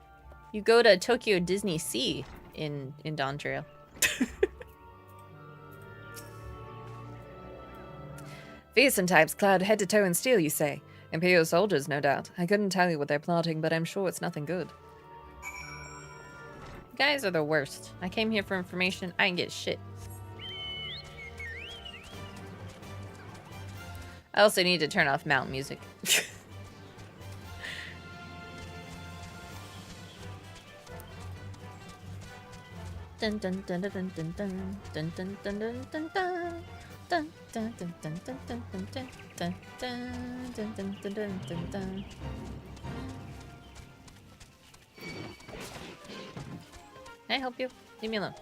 you go to Tokyo Disney Sea in Dawn Trail. Fearsome types clad head to toe in steel, you say? Imperial soldiers, no doubt. I couldn't tell you what they're plotting, but I'm sure it's nothing good. You guys are the worst. I came here for information. I didn't get shit. I also need to turn off mountain music. Dun dun dun dun dun dun dun dun dun dun dun dun. Dun dun dun dun dun dun dun dun dun dun dun dun dun dun dun. Can I help you? Leave me alone.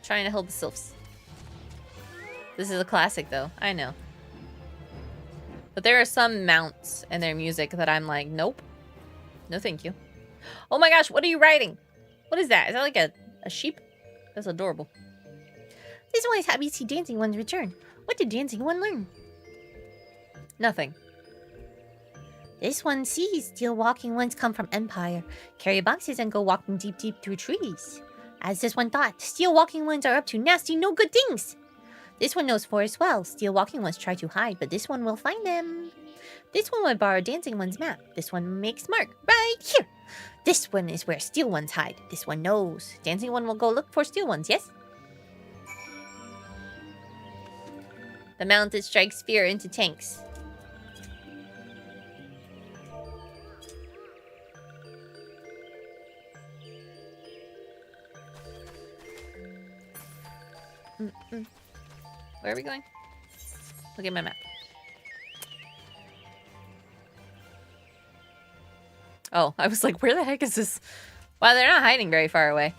Trying to help the Sylphs. This is a classic though, I know. But there are some mounts and their music that I'm like, nope. No thank you. Oh my gosh, what are you riding? What is that? Is that like a sheep? That's adorable. This one is happy to see Dancing One's return. What did Dancing One learn? Nothing. This one sees steel walking ones come from Empire, carry boxes and go walking deep through trees. As this one thought, steel walking ones are up to nasty no good things. This one knows forest well. Steel walking ones try to hide, but this one will find them. This one would borrow Dancing One's map. This one makes mark right here. This one is where steel ones hide. This one knows. Dancing One will go look for steel ones, yes? The mounted strikes fear into tanks. Where are we going? Look at my map. Oh, I was like, where the heck is this? Wow, they're not hiding very far away.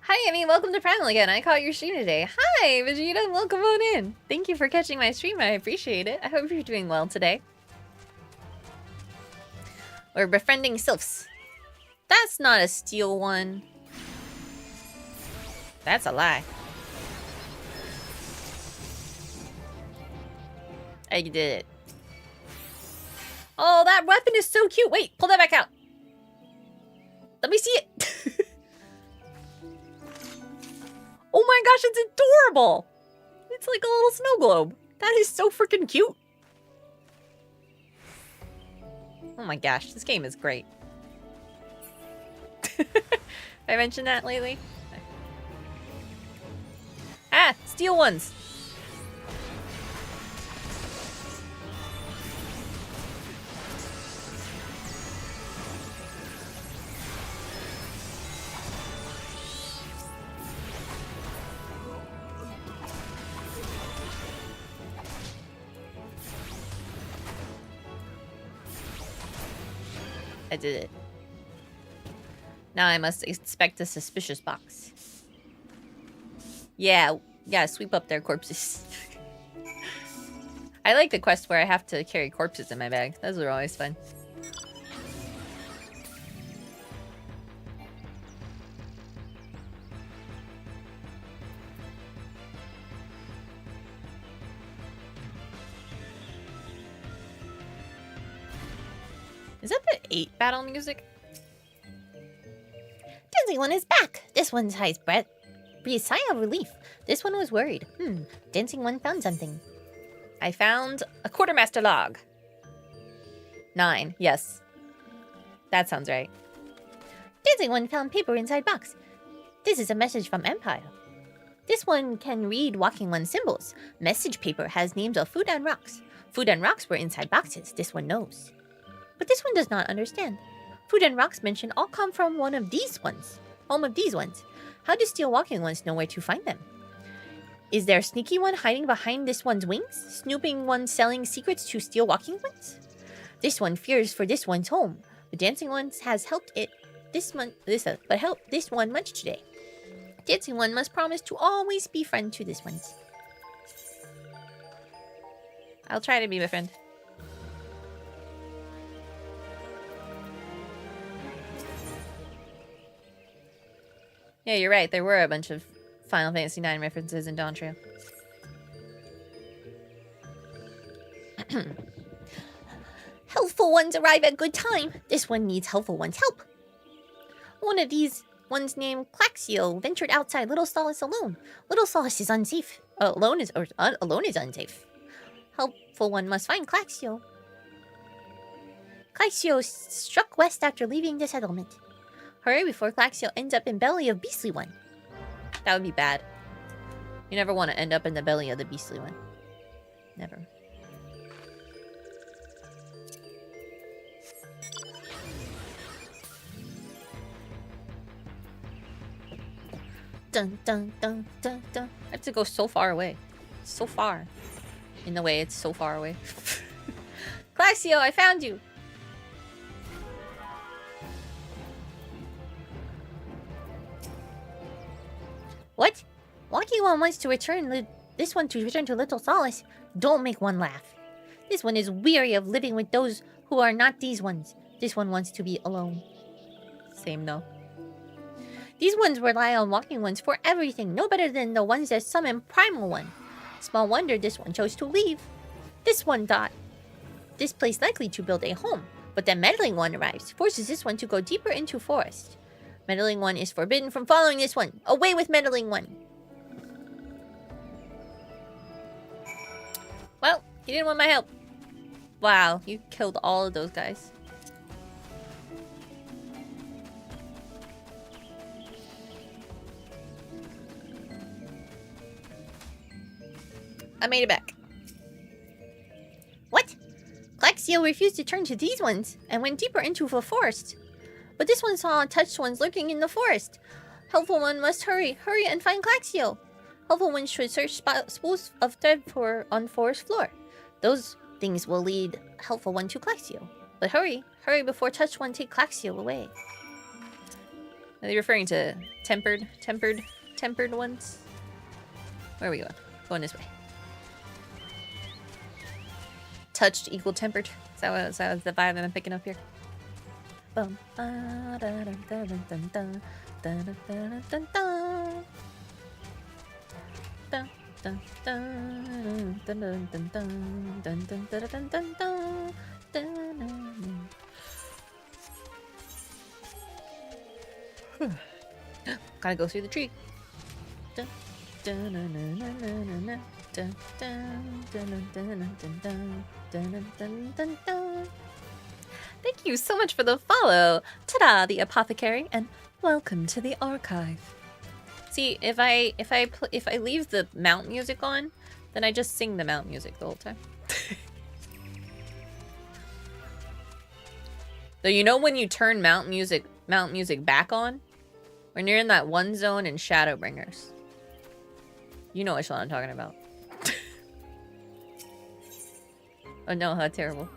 Hi, Emmy. Welcome to Primal again. I caught your stream today. Hi, Vegeta. Welcome on in. Thank you for catching my stream. I appreciate it. I hope you're doing well today. We're befriending Sylphs. That's not a steel one. That's a lie. I did it. Oh, that weapon is so cute. Wait, pull that back out. Let me see it. Oh my gosh, it's adorable! It's like a little snow globe. That is so freaking cute. Oh my gosh, this game is great. Have I mentioned that lately? Ah, steel ones! I did it. Now I must expect a suspicious box. Yeah, sweep up their corpses. I like the quest where I have to carry corpses in my bag. Those are always fun. Is that the 8 battle music? Dancing one is back. This one's highest breath. Breathe sigh of relief. This one was worried. Dancing one found something. I found a quartermaster log. 9, yes. That sounds right. Dancing one found paper inside box. This is a message from Empire. This one can read walking one symbols. Message paper has names of food and rocks. Food and rocks were inside boxes. This one knows. But this one does not understand. Food and rocks mentioned all come from one of these ones. Home of these ones. How do steel walking ones know where to find them? Is there a sneaky one hiding behind this one's wings? Snooping one selling secrets to steel walking ones? This one fears for this one's home. The dancing ones has helped it but helped this one much today. Dancing one must promise to always be friend to this one's. I'll try to be a friend. Yeah, you're right. There were a bunch of Final Fantasy IX references in Dawn Trail. Helpful ones arrive at good time. This one needs helpful one's help. One of these ones named Claxio ventured outside Little Solace alone. Little Solace is unsafe. Alone is unsafe. Helpful one must find Claxio. Claxio struck west after leaving the settlement. Hurry before Claxio ends up in belly of Beastly One. That would be bad. You never want to end up in the belly of the Beastly One. Never. Dun dun dun dun dun. I have to go so far away. So far. In the way, it's so far away. Claxio, I found you! What? Walking one wants to return this one to return to Little Solace. Don't make one laugh. This one is weary of living with those who are not these ones. This one wants to be alone. Same though. These ones rely on walking ones for everything, no better than the ones that summon Primal One. Small wonder this one chose to leave. This one thought this place likely to build a home, but the meddling one arrives, forces this one to go deeper into forest. Meddling one is forbidden from following this one. Away with meddling one. Well, you didn't want my help. Wow, you killed all of those guys. I made it back. What? Claxio refused to turn to these ones and went deeper into the forest. But this one saw touched ones lurking in the forest. Helpful one must hurry and find Claxio. Helpful one should search spools of thread on forest floor. Those things will lead helpful one to Claxio. But hurry before touched one take Claxio away. Are they referring to tempered ones? Where are we going? Going this way. Touched equal tempered. Is that the vibe I'm picking up here? Bum. Dun, dun, dun, dun, dun, dun, dun, dun, dun, dun. Dun, dun, dun, dun, dun, dun, dun, dun, dun, dun, dun, dun, dun, dun. Gotta go through the tree. Thank you so much for the follow. Ta-da, the apothecary, and welcome to the archive. See, if I leave the mount music on, then I just sing the mount music the whole time. So you know when you turn mount music back on? When you're in that one zone in Shadowbringers. You know which one I'm talking about. Oh no, how terrible.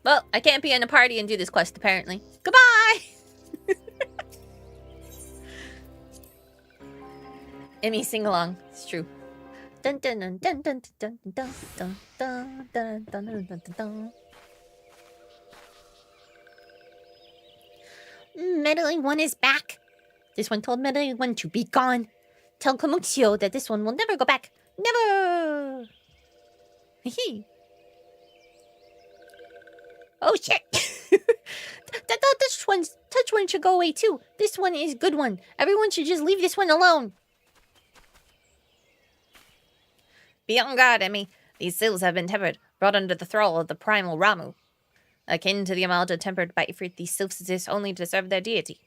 Well, I can't be in a party and do this quest, apparently. Goodbye! Emmy, sing along. It's true. Dun dun dun dun dun dun dun dun dun dun dun dun dun dun. Meddling one is back. This one told Meddling one to be gone. Tell Komutsio that this one will never go back. Never! Hee. Oh shit! Touch one should go away too. This one is good one. Everyone should just leave this one alone. Be on guard, Emmy. These Sylphs have been tempered, brought under the thrall of the primal Ramu. Akin to the Amalda tempered by Ifrit, these Sylphs exist only to serve their deity.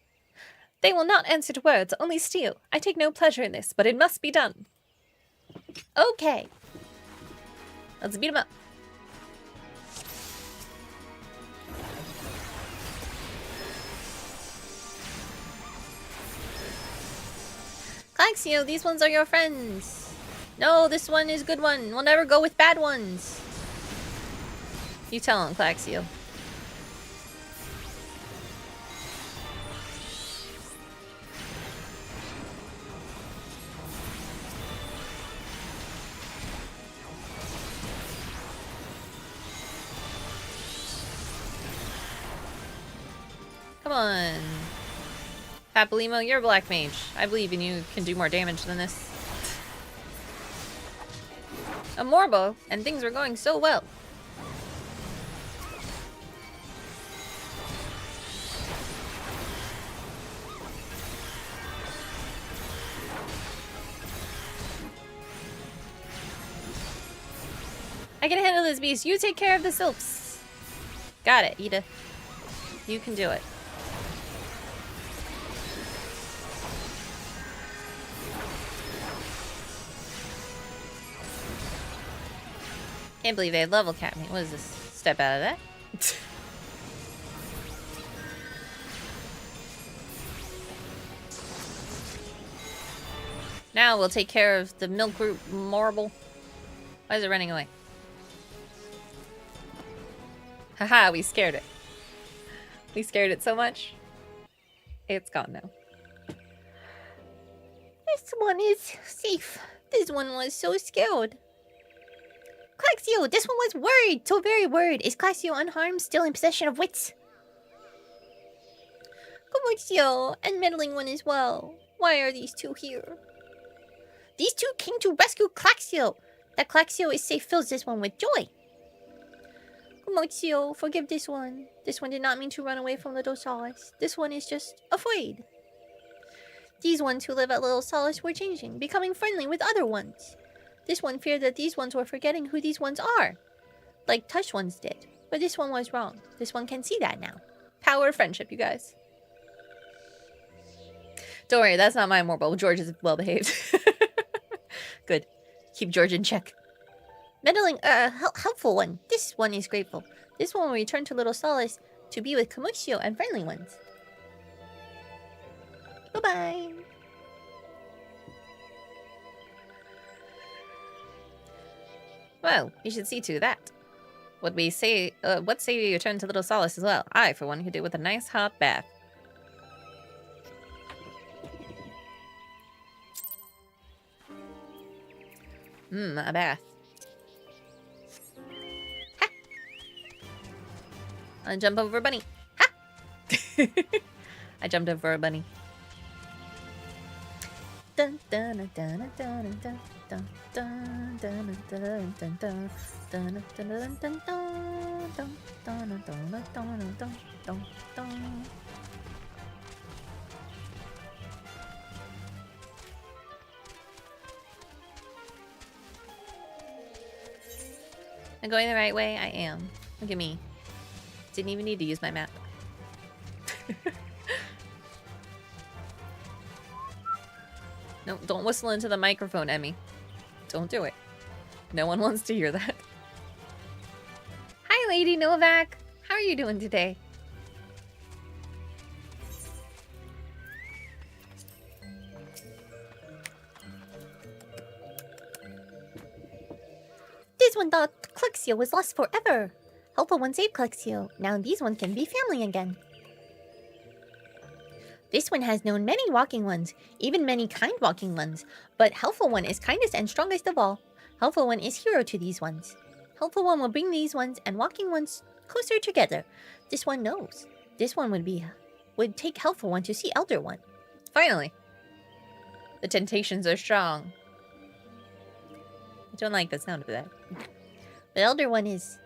They will not answer to words, only steal. I take no pleasure in this, but it must be done. Okay. Let's beat him up. Claxio, these ones are your friends. No, this one is good one. We'll never go with bad ones. You tell him, Claxio. Come on. Papalimo, you're a black mage. I believe in you can do more damage than this. A Morbo, and things were going so well. I can handle this beast. You take care of the Sylphs. Got it, Ida. You can do it. Can't believe they level capped me. What is this? Step out of that. Now we'll take care of the milk root marble. Why is it running away? Haha, we scared it. We scared it so much. It's gone now. This one is safe. This one was so scared. Claxio, this one was worried. So very worried. Is Claxio unharmed, still in possession of wits? Komutsio, and meddling one as well. Why are these two here? These two came to rescue Claxio. That Claxio is safe fills this one with joy. Komutsio, forgive this one. This one did not mean to run away from Little Solace. This one is just afraid. These ones who live at Little Solace were changing, becoming friendly with other ones. This one feared that these ones were forgetting who these ones are. Like Tush ones did. But this one was wrong. This one can see that now. Power of friendship, you guys. Don't worry, that's not my Morbo. George is well behaved. Good. Keep George in check. Meddling, helpful one. This one is grateful. This one will return to Little Solace to be with Komutsio and friendly ones. Bye-bye. Well, you should see to that. What say we return to Little Solace as well? I, for one, could do with a nice hot bath. A bath. Ha! I'll jump over a bunny. Ha! I jumped over a bunny. Dun dun dun dun dun dun. Dun, dun, dun, dun, dun, dun, dun, dun, dun, dun, dun, dun, dun, dun, dun, dun, dun. I'm going the right way? I am. Look at me. Didn't even need to use my map. No, don't whistle into the microphone, Emmi. Don't do it. No one wants to hear that. Hi, Lady Novak. How are you doing today? This one thought Clexio was lost forever. Helpful one saved Clexio. Now these ones can be family again. This one has known many walking ones, even many kind walking ones, but Helpful One is kindest and strongest of all. Helpful One is hero to these ones. Helpful One will bring these ones and walking ones closer together. This one knows. This one would take Helpful One to see Elder One. Finally. The temptations are strong. I don't like the sound of that. But Elder One is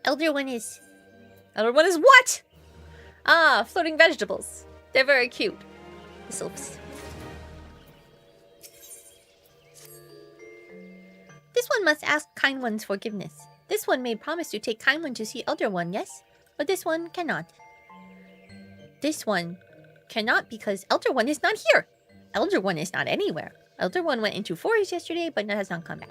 Elder One is what? Ah, floating vegetables. They're very cute. the Sylphs. This one must ask Kind One's forgiveness. This one made promise to take Kind One to see Elder One, yes? But this one cannot. This one cannot because Elder One is not here. Elder One is not anywhere. Elder One went into forest yesterday, but has not come back.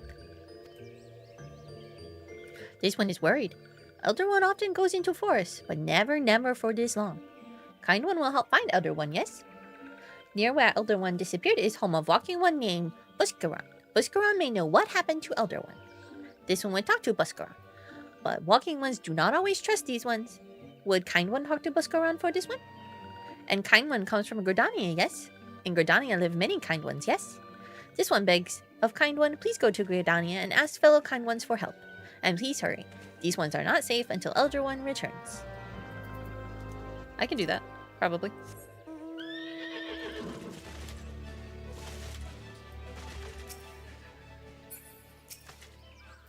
This one is worried. Elder One often goes into forest, but never for this long. Kind One will help find Elder One, yes? Near where Elder One disappeared is home of walking one named Buskaran. Buskaran may know what happened to Elder One. This one would talk to Buskaran, but walking ones do not always trust these ones. Would Kind One talk to Buskaran for this one? And Kind One comes from Gridania, yes? In Gridania live many Kind Ones, yes? This one begs of Kind One, please go to Gridania and ask fellow Kind Ones for help. And please hurry. These ones are not safe until Elder One returns. I can do that, probably.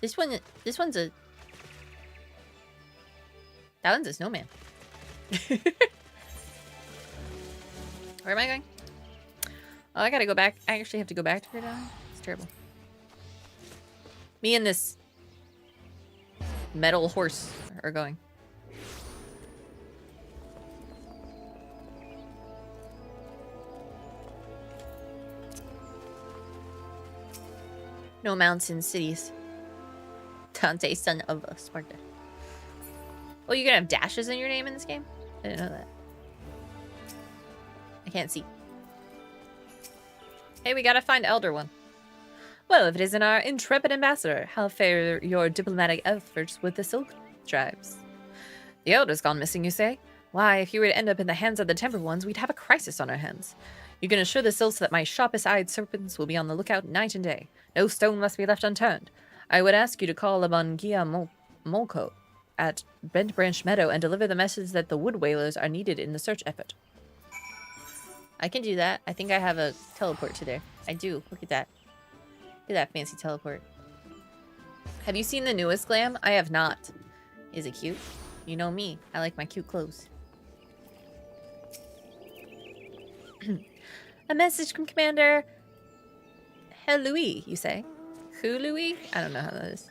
This one's a... That one's a snowman. Where am I going? Oh, I gotta go back. I actually have to go back to Gridania. It's terrible. Me and this metal horse are going. No mounts in cities. Dante, son of Sparta. Oh, you gonna have dashes in your name in this game? I didn't know that. I can't see. Hey, we gotta find Elder One. Well, if it isn't our intrepid ambassador, how fare your diplomatic efforts with the Sylph tribes? The Elder's gone missing, you say? Why, if you were to end up in the hands of the Tempered Ones, we'd have a crisis on our hands. You can assure the Sylphs that my sharpest-eyed serpents will be on the lookout night and day. No stone must be left unturned. I would ask you to call upon Gia Molko at Bent Branch Meadow and deliver the message that the Wood Whalers are needed in the search effort. I can do that. I think I have a teleport to there. I do. Look at that. Look at that fancy teleport. Have you seen the newest glam? I have not. Is it cute? You know me. I like my cute clothes. A message from Commander Louis, you say? Who, Louis? I don't know how that is.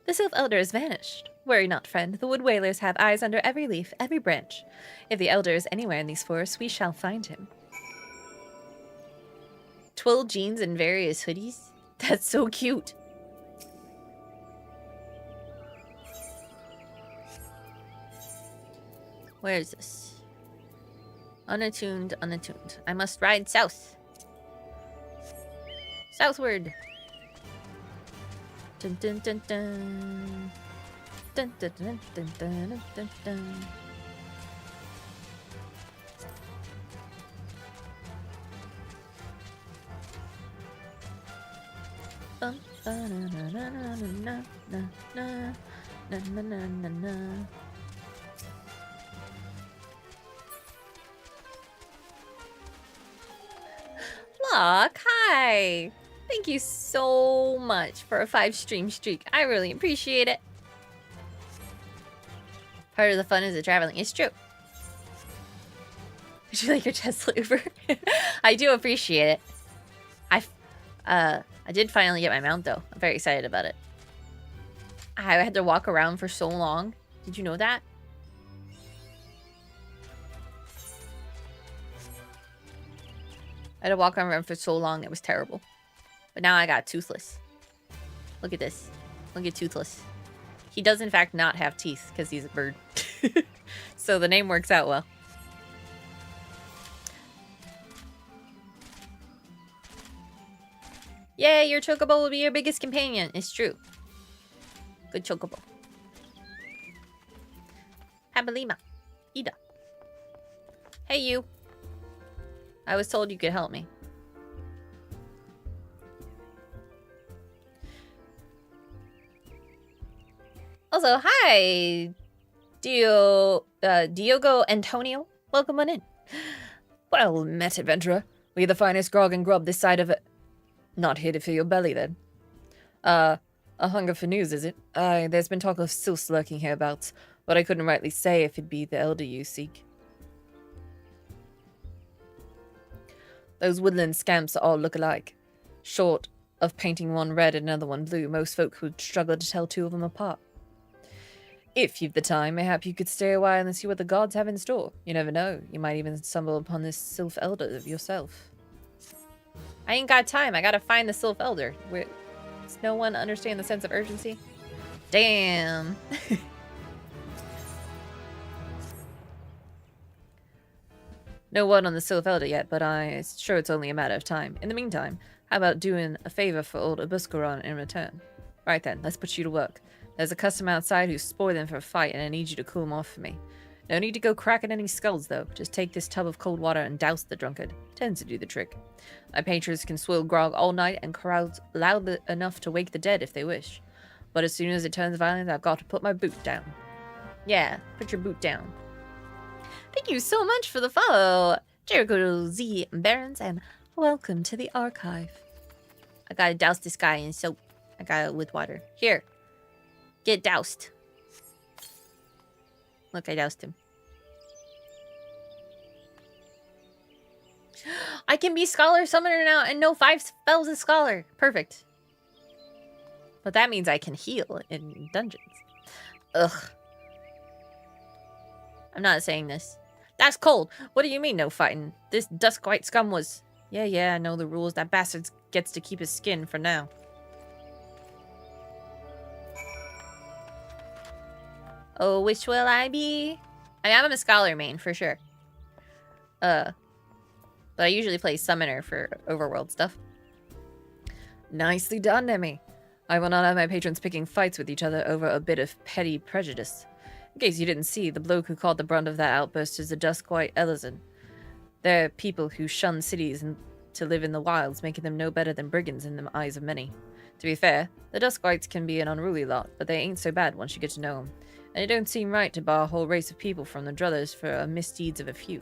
The Sylph Elder has vanished. Worry not, friend. The Wood Whalers have eyes under every leaf, every branch. If the Elder is anywhere in these forests, we shall find him. Twill jeans and various hoodies? That's so cute. Where is this? Unattuned, unattuned. I must ride south. Southward. Dun dun dun dun. Dun dun dun dun dun dun dun. Bum ba na na na na na na na na na na na. Look, hi! Thank you so much for a 5-stream streak. I really appreciate it. Part of the fun is the traveling. It's true. Would you like your Tesla Uber? I do appreciate it. I did finally get my mount though. I'm very excited about it. I had to walk around for so long. Did you know that? I had to walk around for so long. It was terrible. But now I got Toothless. Look at this. Look at Toothless. He does, in fact, not have teeth because he's a bird. So the name works out well. Yeah, your chocobo will be your biggest companion. It's true. Good chocobo. Habalima. Ida. Hey, you. I was told you could help me. Also, hi, Diogo Antonio. Welcome on in. Well met, adventurer. We the finest grog and grub this side of it. Not here to fill your belly, then. A hunger for news, is it? Aye, there's been talk of Sylphs lurking hereabouts, but I couldn't rightly say if it be the elder you seek. Those woodland scamps all look alike. Short of painting one red and another one blue, most folk would struggle to tell two of them apart. If you've the time, mayhap you could stay a while and see what the gods have in store. You never know. You might even stumble upon this Sylph elder yourself. I ain't got time. I gotta find the Sylph elder. Does no one understand the sense of urgency? Damn. No word on the Sylph elder yet, but I'm sure it's only a matter of time. In the meantime, how about doing a favor for old Abuscaron in return? Right then, let's put you to work. There's a customer outside who's spoiling for a fight, and I need you to cool him off for me. No need to go cracking any skulls, though. Just take this tub of cold water and douse the drunkard. Tends to do the trick. My patrons can swill grog all night and carouse loud enough to wake the dead if they wish. But as soon as it turns violent, I've got to put my boot down. Yeah, put your boot down. Thank you so much for the follow, Jericho Z Barons, and welcome to the archive. I gotta douse this guy in soap. I got it with water. Here. Get doused. Look, I doused him. I can be Scholar Summoner now and know 5 spells as Scholar. Perfect. But that means I can heal in dungeons. Ugh. I'm not saying this. That's cold. What do you mean no fighting? This Duskwhite scum was... Yeah, I know the rules. That bastard gets to keep his skin for now. Oh, which will I be? I mean, I'm a Scholar main, for sure. But I usually play Summoner for overworld stuff. Nicely done, Emmi. I will not have my patrons picking fights with each other over a bit of petty prejudice. In case you didn't see, the bloke who caught the brunt of that outburst is the Duskwhite Elizon. They're people who shun cities and to live in the wilds, making them no better than brigands in the eyes of many. To be fair, the Duskwhites can be an unruly lot, but they ain't so bad once you get to know them. And it don't seem right to bar a whole race of people from the druthers for misdeeds of a few.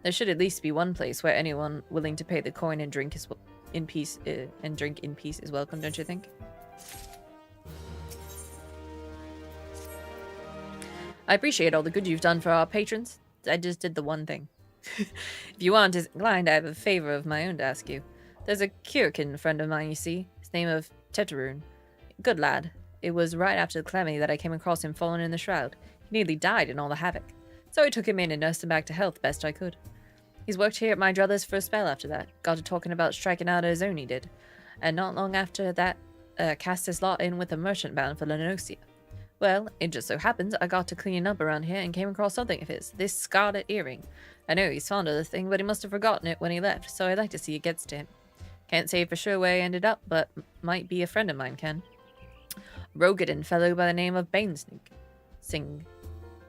There should at least be one place where anyone willing to pay the coin and drink in peace is welcome, don't you think? I appreciate all the good you've done for our patrons. I just did the one thing. If you aren't as inclined, I have a favor of my own to ask you. There's a Kirikin friend of mine, you see. His name of Teteroon. Good lad. It was right after the calamity that I came across him fallen in the shroud. He nearly died in all the havoc. So I took him in and nursed him back to health best I could. He's worked here at my druthers for a spell after that. Got to talking about striking out his own he did. And not long after that, cast his lot in with a merchant bound for Lenosia. Well, it just so happens I got to cleaning up around here and came across something of his, this scarlet earring. I know he's fond of the thing, but he must have forgotten it when he left, so I'd like to see it gets to him. Can't say for sure where he ended up, but might be a friend of mine can. Rogadin fellow by the name of Banesnake. Sing.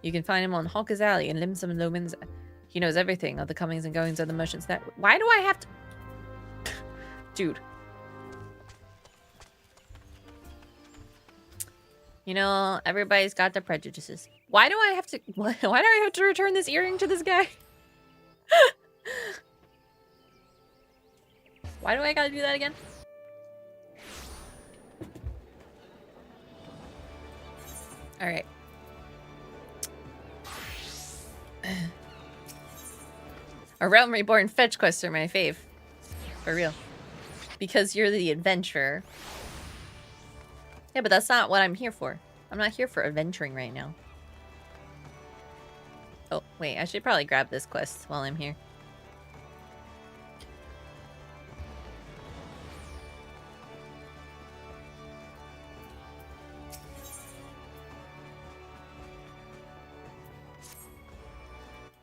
You can find him on Hawker's Alley in Limsum and Lominza. He knows everything of the comings and goings of the merchants network. Why do I have to... Dude. You know, everybody's got their prejudices. Why do I have to... Why do I have to return this earring to this guy? Why do I gotta do that again? Alright. A Realm Reborn fetch quests are my fave. For real. Because you're the adventurer. Yeah, but that's not what I'm here for. I'm not here for adventuring right now. Oh, wait, I should probably grab this quest while I'm here.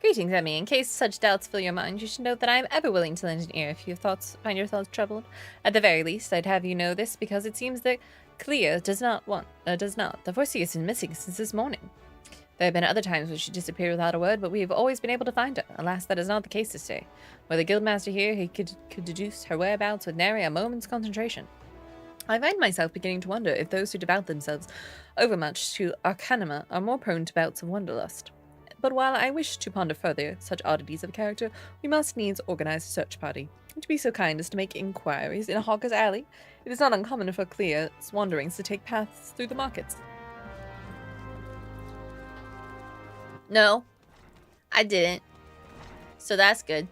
Greetings, Emmy. In case such doubts fill your mind, you should note that I am ever willing to lend an ear if you find your thoughts troubled. At the very least, I'd have you know this because it seems that Clea does not. The Foresee has been missing since this morning. There have been other times when she disappeared without a word, but we have always been able to find her. Alas, that is not the case this day. Were the guildmaster here, he could deduce her whereabouts with nary a moment's concentration. I find myself beginning to wonder if those who devote themselves overmuch to arcanima are more prone to bouts of wanderlust. But while I wish to ponder further such oddities of character, we must needs organize a search party. And to be so kind as to make inquiries in a hawker's alley, it is not uncommon for Clea's wanderings to take paths through the markets. No, I didn't. So that's good.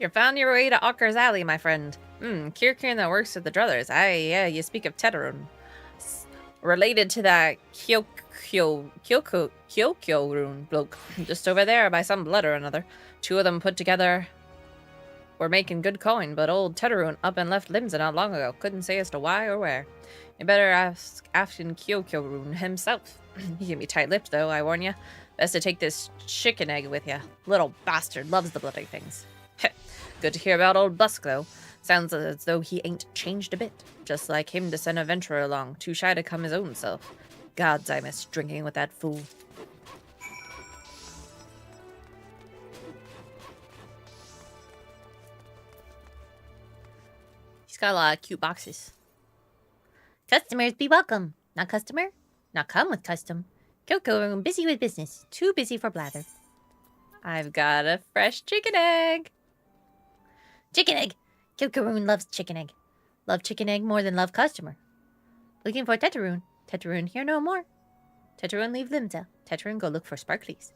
You found your way to Ocker's Alley, my friend. Kirkin that works at the Druthers. Aye, yeah, you speak of Teterun. Related to that Kyokyo rune bloke. Just over there by some blood or another. Two of them put together were making good coin, but old Teterun up and left Limsa not long ago. Couldn't say as to why or where. You better ask Afton Kyokyo rune himself. He can be tight-lipped, though, I warn ya. Best to take this chicken egg with ya. Little bastard loves the bloody things. Good to hear about old Busk, though. Sounds as though he ain't changed a bit. Just like him to send a venturer along, too shy to come his own self. Gods, I miss drinking with that fool. He's got a lot of cute boxes. Customers be welcome. Not customer? Not come with custom. Kyoko busy with business. Too busy for blather. I've got a fresh chicken egg. Chicken egg! Kyoko loves chicken egg. Love chicken egg more than love customer. Looking for Teterun. Teterun here no more. Teterun leave Limsa. Teterun go look for sparklies.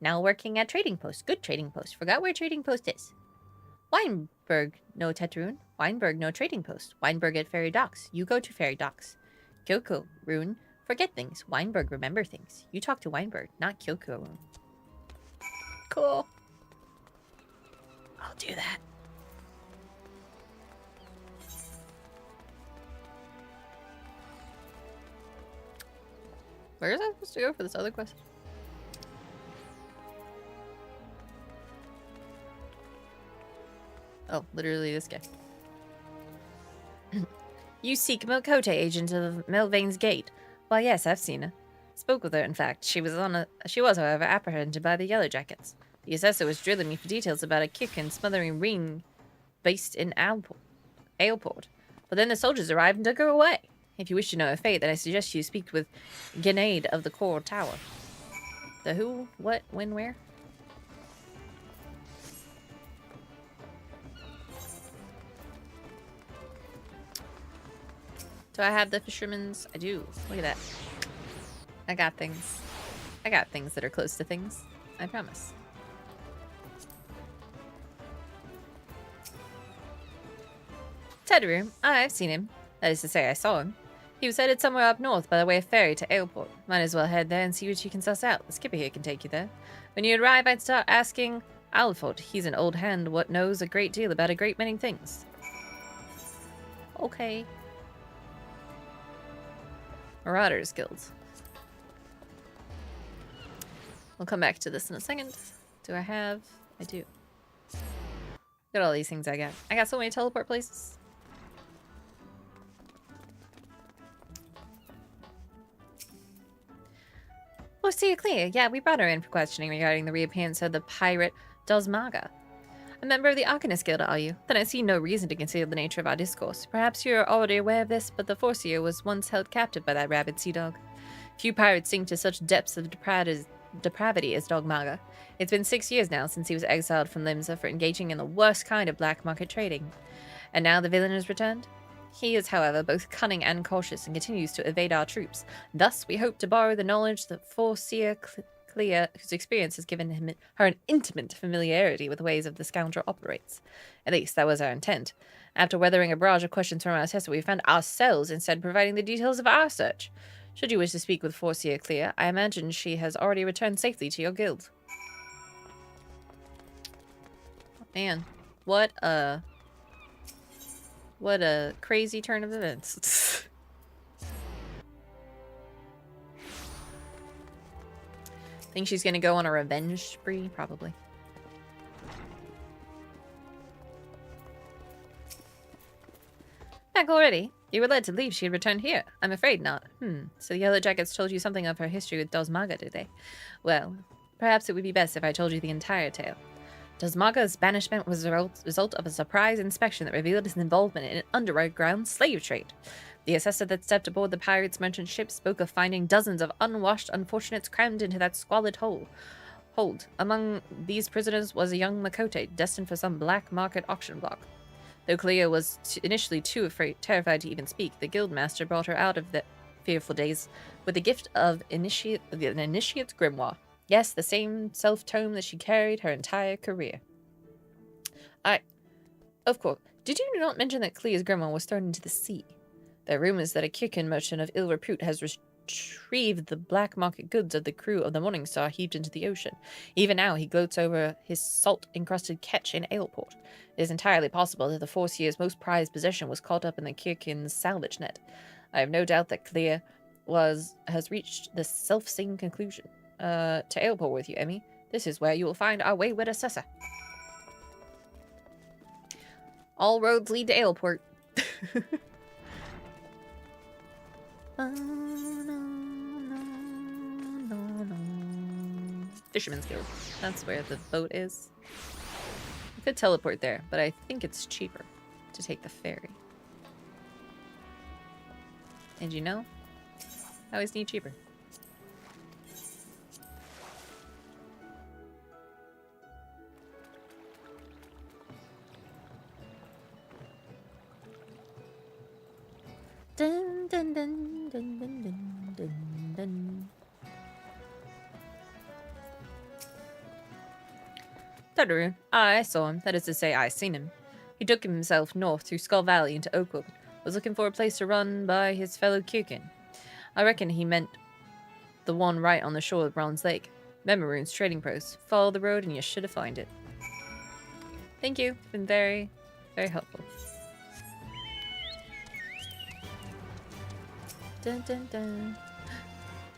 Now working at trading post. Good trading post. Forgot where trading post is. Weinberg no Teterun. Weinberg no trading post. Weinberg at ferry docks. You go to ferry docks. Kyoko Rune forget things. Weinberg remember things. You talk to Weinberg, not Kyoko Rune. Cool. I'll do that. Where is I supposed to go for this other quest? Oh, literally this guy. You seek Milkote, agent of Melvain's Gate. Well, yes, I've seen her. Spoke with her, in fact. She was, however, apprehended by the Yellow Jackets. The assessor was drilling me for details about a kick and smothering ring based in Aleport. But then the soldiers arrived and took her away. If you wish to know her fate, then I suggest you speak with Grenade of the Core Tower. The who, what, when, where? Do I have the fisherman's? I do. Look at that. I got things. I got things that are close to things. I promise. Teterun. I've seen him. That is to say, I saw him. He was headed somewhere up north by the way of ferry to Aleport. Might as well head there and see what you can suss out. The skipper here can take you there. When you arrive, I'd start asking Aleport. He's an old hand what knows a great deal about a great many things. Okay. Marauders Guild. We'll come back to this in a second. Do I have? I do. Look at all these things I got. I got so many teleport places. Oh, see, clear. Yeah, we brought her in for questioning regarding the reappearance of the pirate Dosmaga. A member of the Arcanist Guild, are you? Then I see no reason to conceal the nature of our discourse. Perhaps you're already aware of this, but the Forcier was once held captive by that rabid sea dog. Few pirates sink to such depths of depravity as Dogmaga. It's been 6 years now since he was exiled from Limsa for engaging in the worst kind of black market trading. And now the villain has returned? He is, however, both cunning and cautious and continues to evade our troops. Thus, we hope to borrow the knowledge that Forcia Clea, whose experience has given her an intimate familiarity with the ways of the scoundrel operates. At least, that was our intent. After weathering a barrage of questions from our tester, we found ourselves instead providing the details of our search. Should you wish to speak with Forcia Clea, I imagine she has already returned safely to your guild. Man, what a crazy turn of events. Think she's gonna go on a revenge spree? Probably. Back already? You were led to believe she had returned here. I'm afraid not. So the Yellow Jackets told you something of her history with Dosmaga, did they? Well, perhaps it would be best if I told you the entire tale. Dosmaga's banishment was a result of a surprise inspection that revealed his involvement in an underground slave trade. The assessor that stepped aboard the pirates' merchant ship spoke of finding dozens of unwashed unfortunates crammed into that squalid hold. Among these prisoners was a young Makote, destined for some black market auction block. Though Clea was initially terrified to even speak, the guildmaster brought her out of the fearful days with the gift of an initiate's grimoire. Yes, the same self-tome that she carried her entire career. Of course, did you not mention that Clea's grimoire was thrown into the sea? There are rumors that a Kirkin merchant of ill repute has retrieved the black market goods of the crew of the Morningstar heaved into the ocean. Even now, he gloats over his salt-encrusted ketch in Aleport. It is entirely possible that the Forcier's most prized possession was caught up in the Kirkin's salvage net. I have no doubt that Clea has reached the self-same conclusion. To Aleport with you, Emmi. This is where you will find our wayward assessor. All roads lead to Aleport. Fisherman's Guild. That's where the boat is. You could teleport there, but I think it's cheaper to take the ferry. And you know, I always need cheaper. Dun, dun, dun, dun, dun, dun, dun, dun. Tadaru. I saw him. That is to say, I seen him. He took himself north through Skull Valley into Oakwood. Was looking for a place to run by his fellow Kirkin. I reckon he meant the one right on the shore of Bronze Lake. Memorune's trading post. Follow the road and you should have found it. Thank you. Been very, very helpful. Dun dun dun.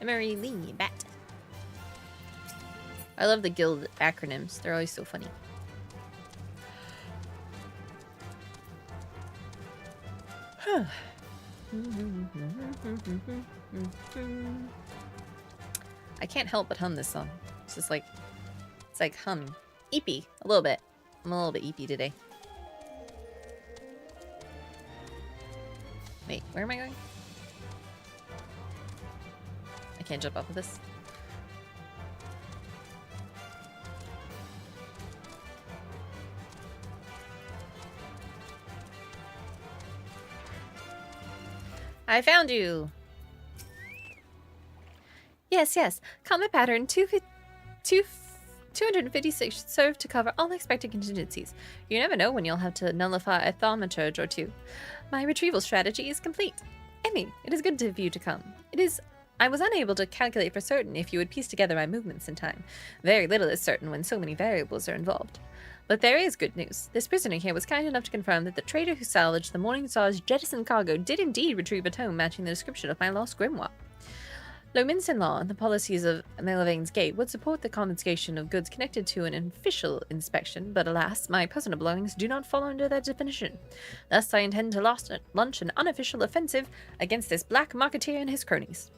Emery Lee Bat. I love the guild acronyms. They're always so funny. I can't help but hum this song. It's just like, it's like humming. Eepy, a little bit. I'm a little bit eepy today. Wait, where am I going? I can't jump off of this. I found you! Yes. Common pattern 256 should serve to cover all expected contingencies. You never know when you'll have to nullify a thaumaturge or two. My retrieval strategy is complete. Emmi, it is good of you to come. I was unable to calculate for certain if you would piece together my movements in time. Very little is certain when so many variables are involved. But there is good news. This prisoner here was kind enough to confirm that the trader who salvaged the Morningstar's jettisoned cargo did indeed retrieve a tome matching the description of my lost grimoire. Lominson law and the policies of Melavain's Gate would support the confiscation of goods connected to an official inspection, but alas, my personal belongings do not fall under that definition. Thus, I intend to launch an unofficial offensive against this black marketeer and his cronies.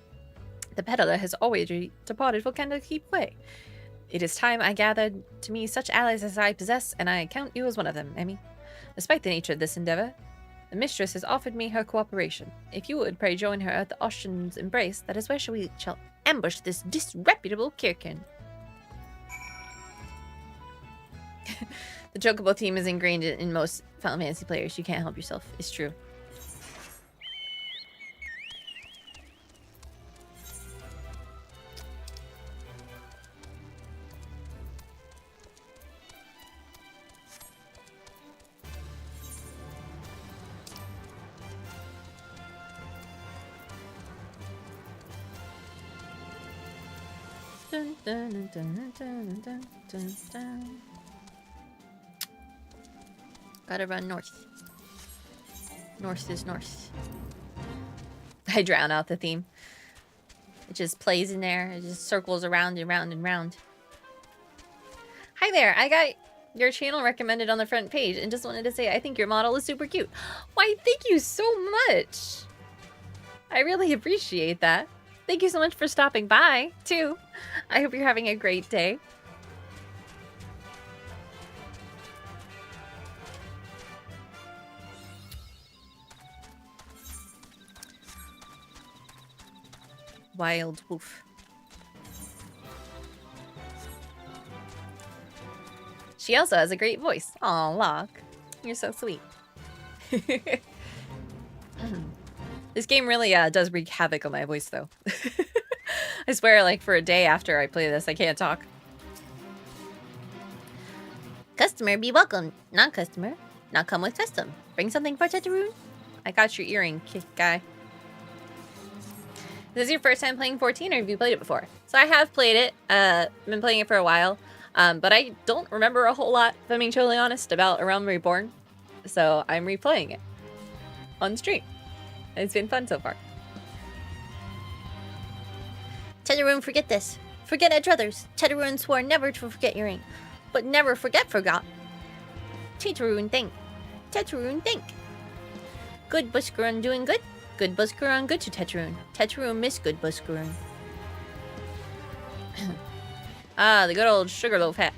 The peddler has already departed for Candlekeep Way. It is time I gathered to me such allies as I possess, and I count you as one of them, Emmi. Despite the nature of this endeavor, the mistress has offered me her cooperation. If you would, pray join her at the Ocean's Embrace. That is where we shall ambush this disreputable Kirkin. The chocobo theme is ingrained in most Final Fantasy players. You can't help yourself. It's true. Dun, dun, dun, dun, dun, dun, dun. Gotta run north. North is north. I drown out the theme. It just plays in there. It just circles around and round and round. Hi there. I got your channel recommended on the front page and just wanted to say I think your model is super cute. Why, thank you so much. I really appreciate that. Thank you so much for stopping by, too. I hope you're having a great day. Wild wolf. She also has a great voice. Aw, Locke. You're so sweet. This game really does wreak havoc on my voice, though. I swear, like, for a day after I play this, I can't talk. Customer, be welcome. Not customer. Not come with custom. Bring something for Teteroon. I got your earring, kick guy. Is this your first time playing 14, or have you played it before? So I have played it. Been playing it for a while. But I don't remember a whole lot, if I'm being totally honest, about A Realm Reborn. So I'm replaying it on stream. It's been fun so far. Teteroon, forget this. Forget Edge Brothers. Teteroon swore never to forget your ring. But never forgot. Teteroon think. Teteroon think. Good Buscarun doing good. Good Buscarun good to Teteroon. Teteroon miss good Buscarun. Ah, the good old sugarloaf hat.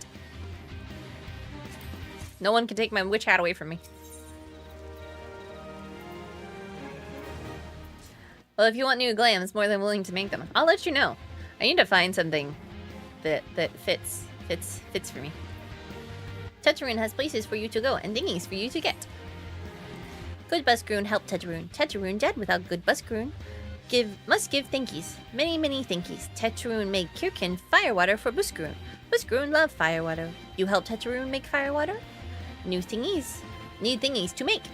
No one can take my witch hat away from me. Well, if you want new glams, more than willing to make them. I'll let you know. I need to find something that fits for me. Teteroon has places for you to go and thingies for you to get. Good Buscarun help Teteroon. Teteroon dead without good Buscarun. Must give thingies. Many thingies. Teteroon make Kirkin firewater for Buscarun. Buscarun love firewater. You help Teteroon make firewater? New thingies. Need thingies to make.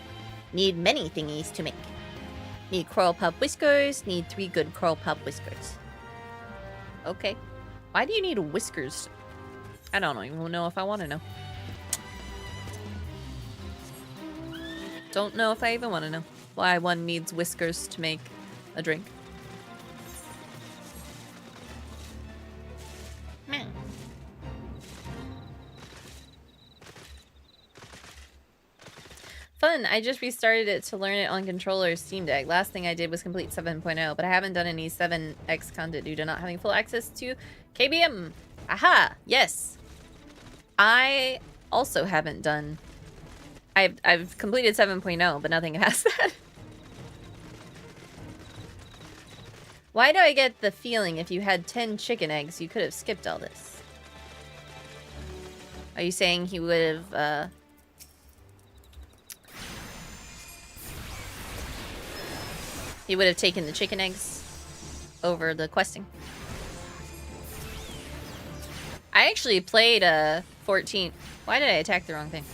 Need many thingies to make. Need coral pup whiskers. Need 3 good coral pup whiskers. Okay. Why do you need whiskers? I don't even know if I want to know. Don't know if I even want to know why one needs whiskers to make a drink. Man. Fun! I just restarted it to learn it on controller Steam Deck. Last thing I did was complete 7.0, but I haven't done any 7x content due to not having full access to KBM. Aha! Yes! I also haven't done... I've completed 7.0, but nothing past that. Why do I get the feeling if you had 10 chicken eggs, you could have skipped all this? Are you saying he would have, he would have taken the chicken eggs over the questing? I actually played 14. Why did I attack the wrong thing?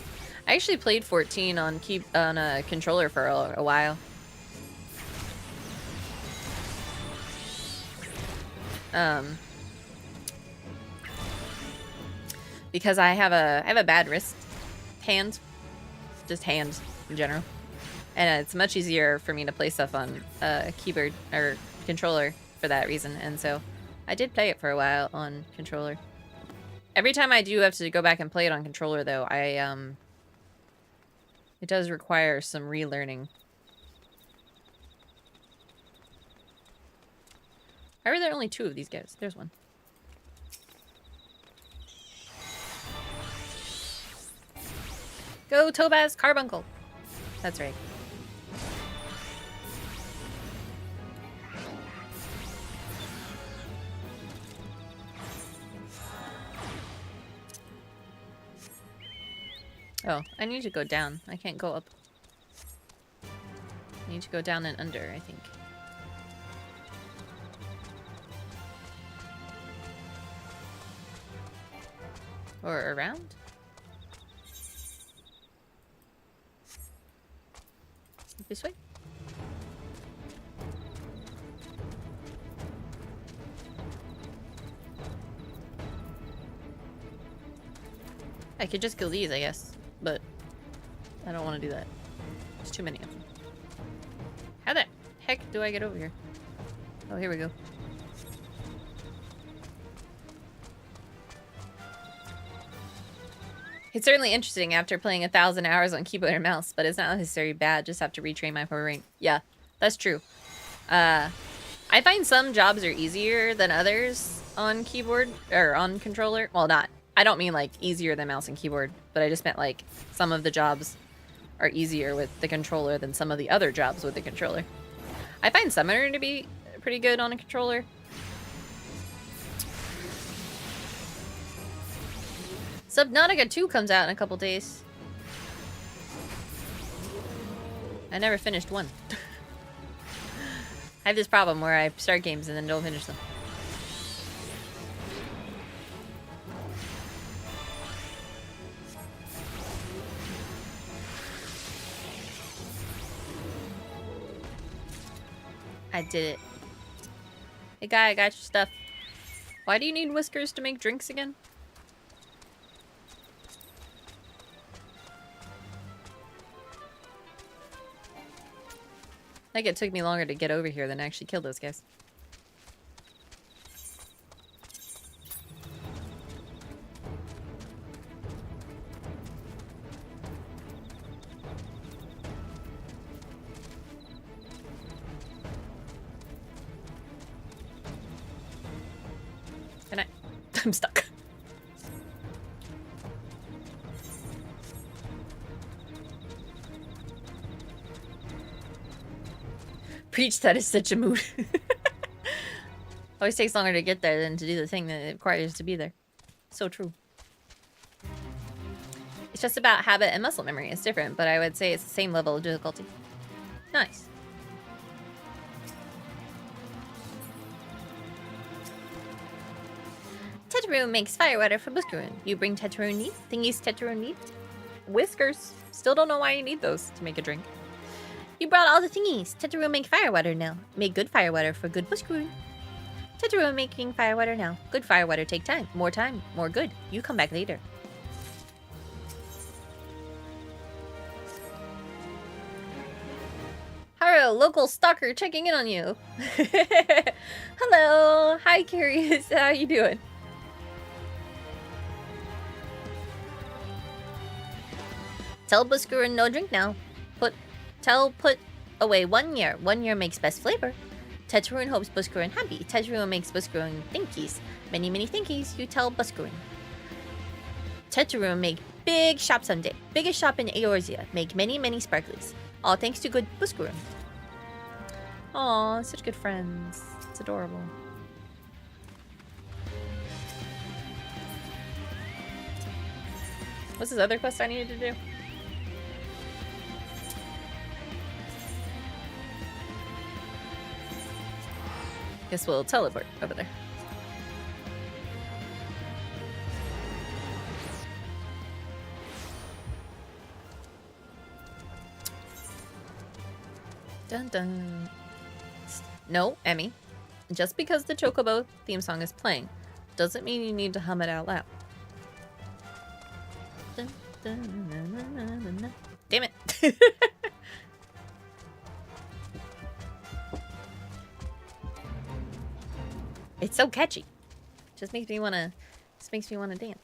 I actually played 14 on a controller for a while. Because I have a bad wrist, just hands in general, and it's much easier for me to play stuff on a keyboard or controller for that reason. And so I did play it for a while on controller. Every time I do have to go back and play it on controller, though, it does require some relearning. Why are there only 2 of these guys? There's one. Go Tobaz Carbuncle. That's right. Oh, I need to go down. I can't go up. I need to go down and under, I think. Or around? This way? I could just kill these, I guess. But I don't want to do that. There's too many of them. How the heck do I get over here? Oh, here we go. It's certainly interesting after playing 1,000 hours on keyboard and mouse, but it's not necessarily bad. Just have to retrain my brain. Yeah, that's true. I find some jobs are easier than others on keyboard or on controller. Well, not. I don't mean like easier than mouse and keyboard, but I just meant like some of the jobs are easier with the controller than some of the other jobs with the controller. I find Summoner to be pretty good on a controller. Subnautica 2 comes out in a couple days. I never finished one. I have this problem where I start games and then don't finish them. I did it. Hey guy, I got your stuff. Why do you need whiskers to make drinks again? Like it took me longer to get over here than actually kill those guys. Can I? I'm stuck. Preach, that is such a mood. Always takes longer to get there than to do the thing that it requires to be there. So true. It's just about habit and muscle memory. It's different, but I would say it's the same level of difficulty. Nice. Tetraroom makes firewater for Buskarun. You bring Tetraroom need? Thingies Tetraroom need? Whiskers. Still don't know why you need those to make a drink. You brought all the thingies. Tetraroom make firewater now. Make good firewater for good Buskarun. Tetraroom making firewater now. Good firewater take time. More good. You come back later. Haru, local stalker checking in on you. Hello. Hi, Curious. How you doing? Tell Buskarun no drink now. Put away 1 year. 1 year makes best flavor. Tetraroom hopes Buskarun happy. Tetraroom makes Buskarun thinkies. Many, many thinkies. You tell Buskarun. Tetraroom make big shop someday. Biggest shop in Eorzea. Make many, many sparklies. All thanks to good Buskarun. Aw, such good friends. It's adorable. What's this other quest I needed to do? Guess we'll teleport over there. Dun dun. No, Emmy. Just because the Chocobo theme song is playing doesn't mean you need to hum it out loud. Dun, dun, na, na, na, na, na. Damn it. It's so catchy. Just makes me wanna dance.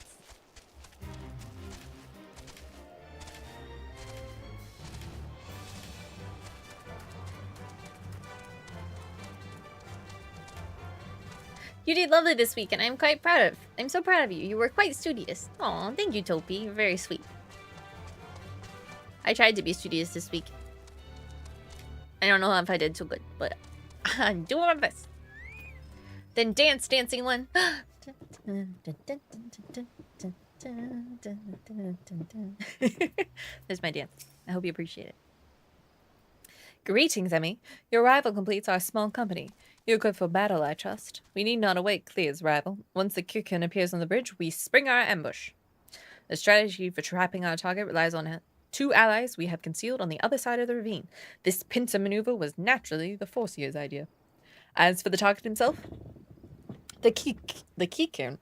You did lovely this week, and I'm so proud of you. You were quite studious. Aw, thank you, Topi. You're very sweet. I tried to be studious this week. I don't know if I did too good, but I'm doing my best. Then dance, dancing one. There's my dance. I hope you appreciate it. Greetings, Emmy. Your arrival completes our small company. You're good for battle, I trust. We need not await Clear's arrival. Once the Kirkin appears on the bridge, we spring our ambush. The strategy for trapping our target relies on 2 allies we have concealed on the other side of the ravine. This pincer maneuver was naturally the Forcier's idea. As for the target himself, The Kikern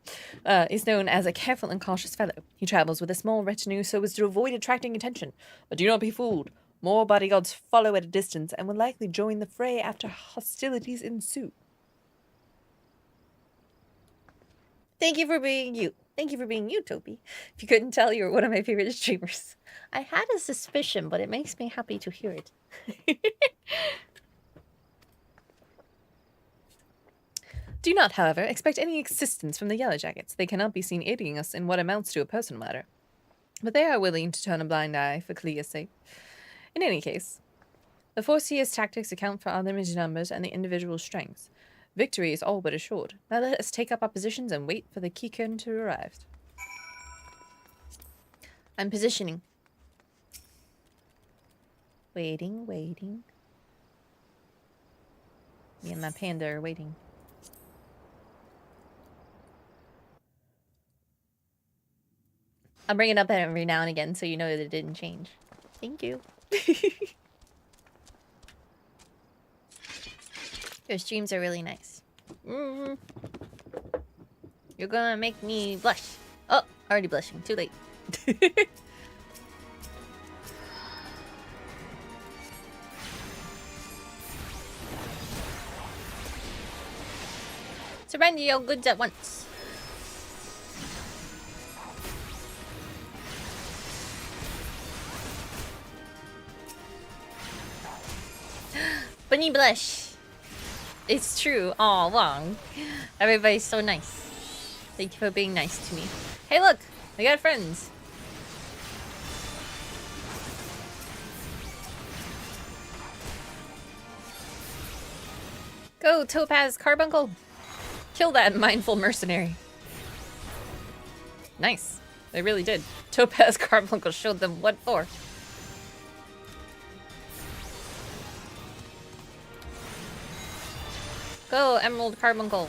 is known as a careful and cautious fellow. He travels with a small retinue so as to avoid attracting attention. But do not be fooled. More bodyguards follow at a distance and will likely join the fray after hostilities ensue. Thank you for being you. Thank you for being you, Toby. If you couldn't tell, you're one of my favorite streamers. I had a suspicion, but it makes me happy to hear it. Do not, however, expect any assistance from the Yellow Jackets. They cannot be seen aiding us in what amounts to a personal matter. But they are willing to turn a blind eye for Klea's sake. In any case, the Forcia's tactics account for our limited numbers and the individual strengths. Victory is all but assured. Now let us take up our positions and wait for the Kikern to arrive. I'm positioning. Waiting. Me and my panda are waiting. I'll bring it up every now and again so you know that it didn't change. Thank you. Your streams are really nice. You're gonna make me blush. Oh, already blushing. Too late. Surrender your goods at once. Bunny blush. It's true all along. Everybody's so nice. Thank you for being nice to me. Hey, look! I got friends. Go, Topaz Carbuncle! Kill that mindful mercenary. Nice. They really did. Topaz Carbuncle showed them what for. Go, Emerald Carbuncle.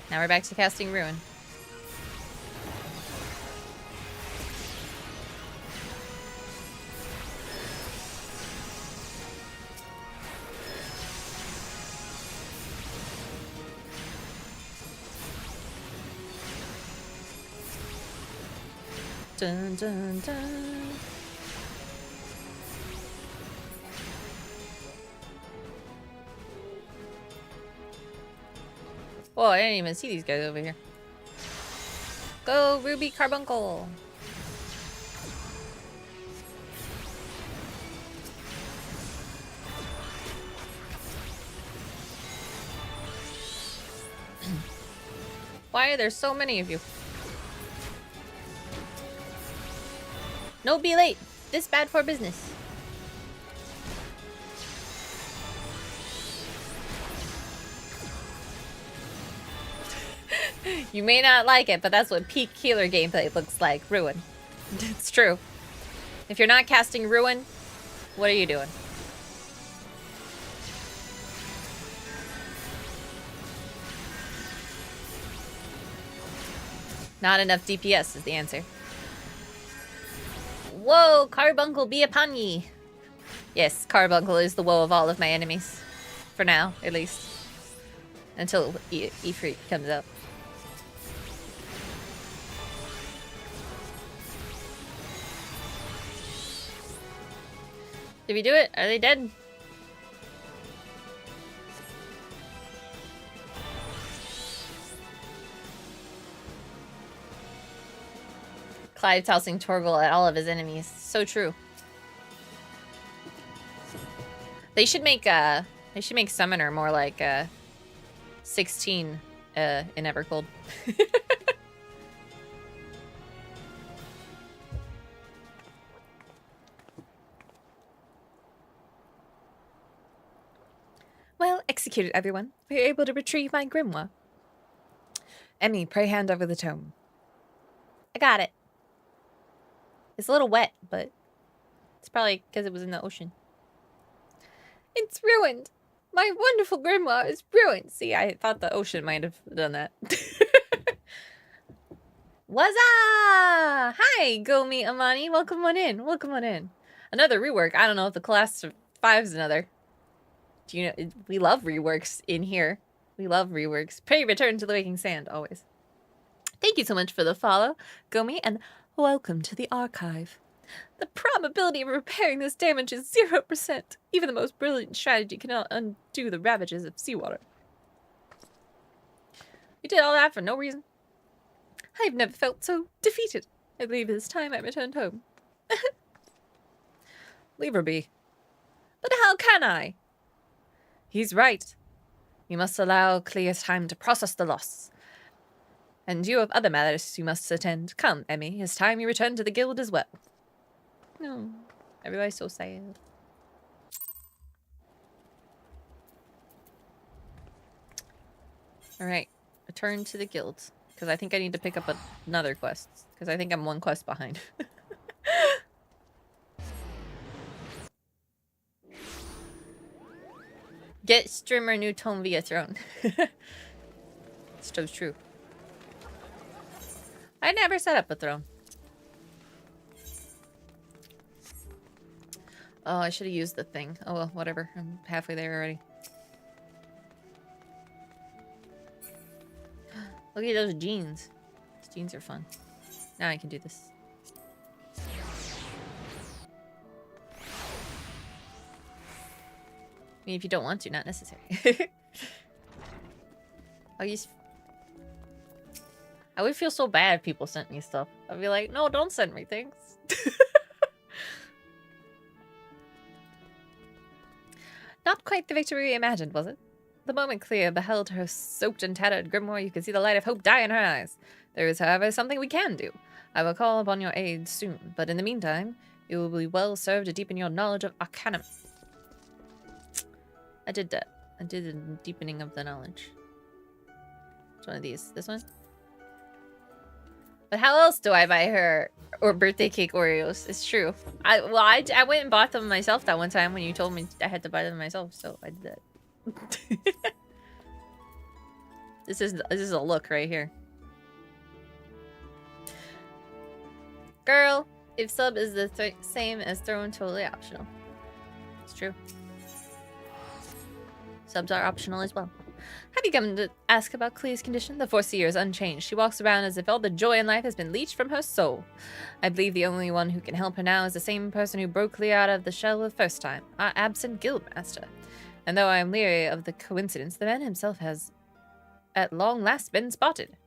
Now we're back to casting Ruin. Dun, dun, dun. Oh, I didn't even see these guys over here. Go, Ruby Carbuncle! Why are there so many of you? No, be late. This bad for business. You may not like it, but that's what peak healer gameplay looks like. Ruin. It's true. If you're not casting Ruin, what are you doing? Not enough DPS is the answer. Whoa, Carbuncle be upon ye. Yes, Carbuncle is the woe of all of my enemies. For now, at least. Until Ifrit comes up. Did we do it? Are they dead? Clive tossing Torgal at all of his enemies. So true. They should make Summoner more like 16 in Evercold. Well executed, everyone. We are able to retrieve my grimoire. Emmi, pray hand over the tome. I got it. It's a little wet, but it's probably because it was in the ocean. It's ruined. My wonderful grimoire is ruined. See, I thought the ocean might have done that. What's up? Hi, Gomi Amani. Welcome on in. Welcome on in. Another rework. I don't know if the class 5's another. Do you know? We love reworks in here. We love reworks. Pray return to the waking sand always. Thank you so much for the follow, Gomi, and welcome to the archive. The probability of repairing this damage is 0%. Even the most brilliant strategy cannot undo the ravages of seawater. We did all that for no reason. I've never felt so defeated. I believe it is time I returned home. Leave her be. But how can I? He's right. You must allow clear time to process the loss. And you have other matters you must attend. Come, Emmy, it's time you return to the guild as well. No, everybody's so sad. Alright, return to the guild. Because I think I need to pick up another quest. Because I think I'm one quest behind. Get streamer new tone via throne. It's so true. I never set up a throne. Oh, I should have used the thing. Oh well, whatever. I'm halfway there already. Look at those jeans. Those jeans are fun. Now I can do this. I mean, if you don't want to, not necessary. I would feel so bad if people sent me stuff. I'd be like, no, don't send me things. Not quite the victory we imagined, was it? The moment Clea beheld her soaked and tattered grimoire, you could see the light of hope die in her eyes. There is, however, something we can do. I will call upon your aid soon, but in the meantime, you will be well served to deepen your knowledge of Arcanum. I did that. I did the deepening of the knowledge. Which one of these? This one? But how else do I buy her or birthday cake Oreos? It's true. I went and bought them myself that one time when you told me I had to buy them myself, so I did that. This is a look right here. Girl, if sub is the same as throne, totally optional. It's true. Subs are optional as well. Have you come to ask about Clea's condition? The Foreseer is unchanged. She walks around as if all the joy in life has been leached from her soul. I believe the only one who can help her now is the same person who broke Clea out of the shell the first time, our absent guildmaster. And though I am leery of the coincidence, the man himself has at long last been spotted.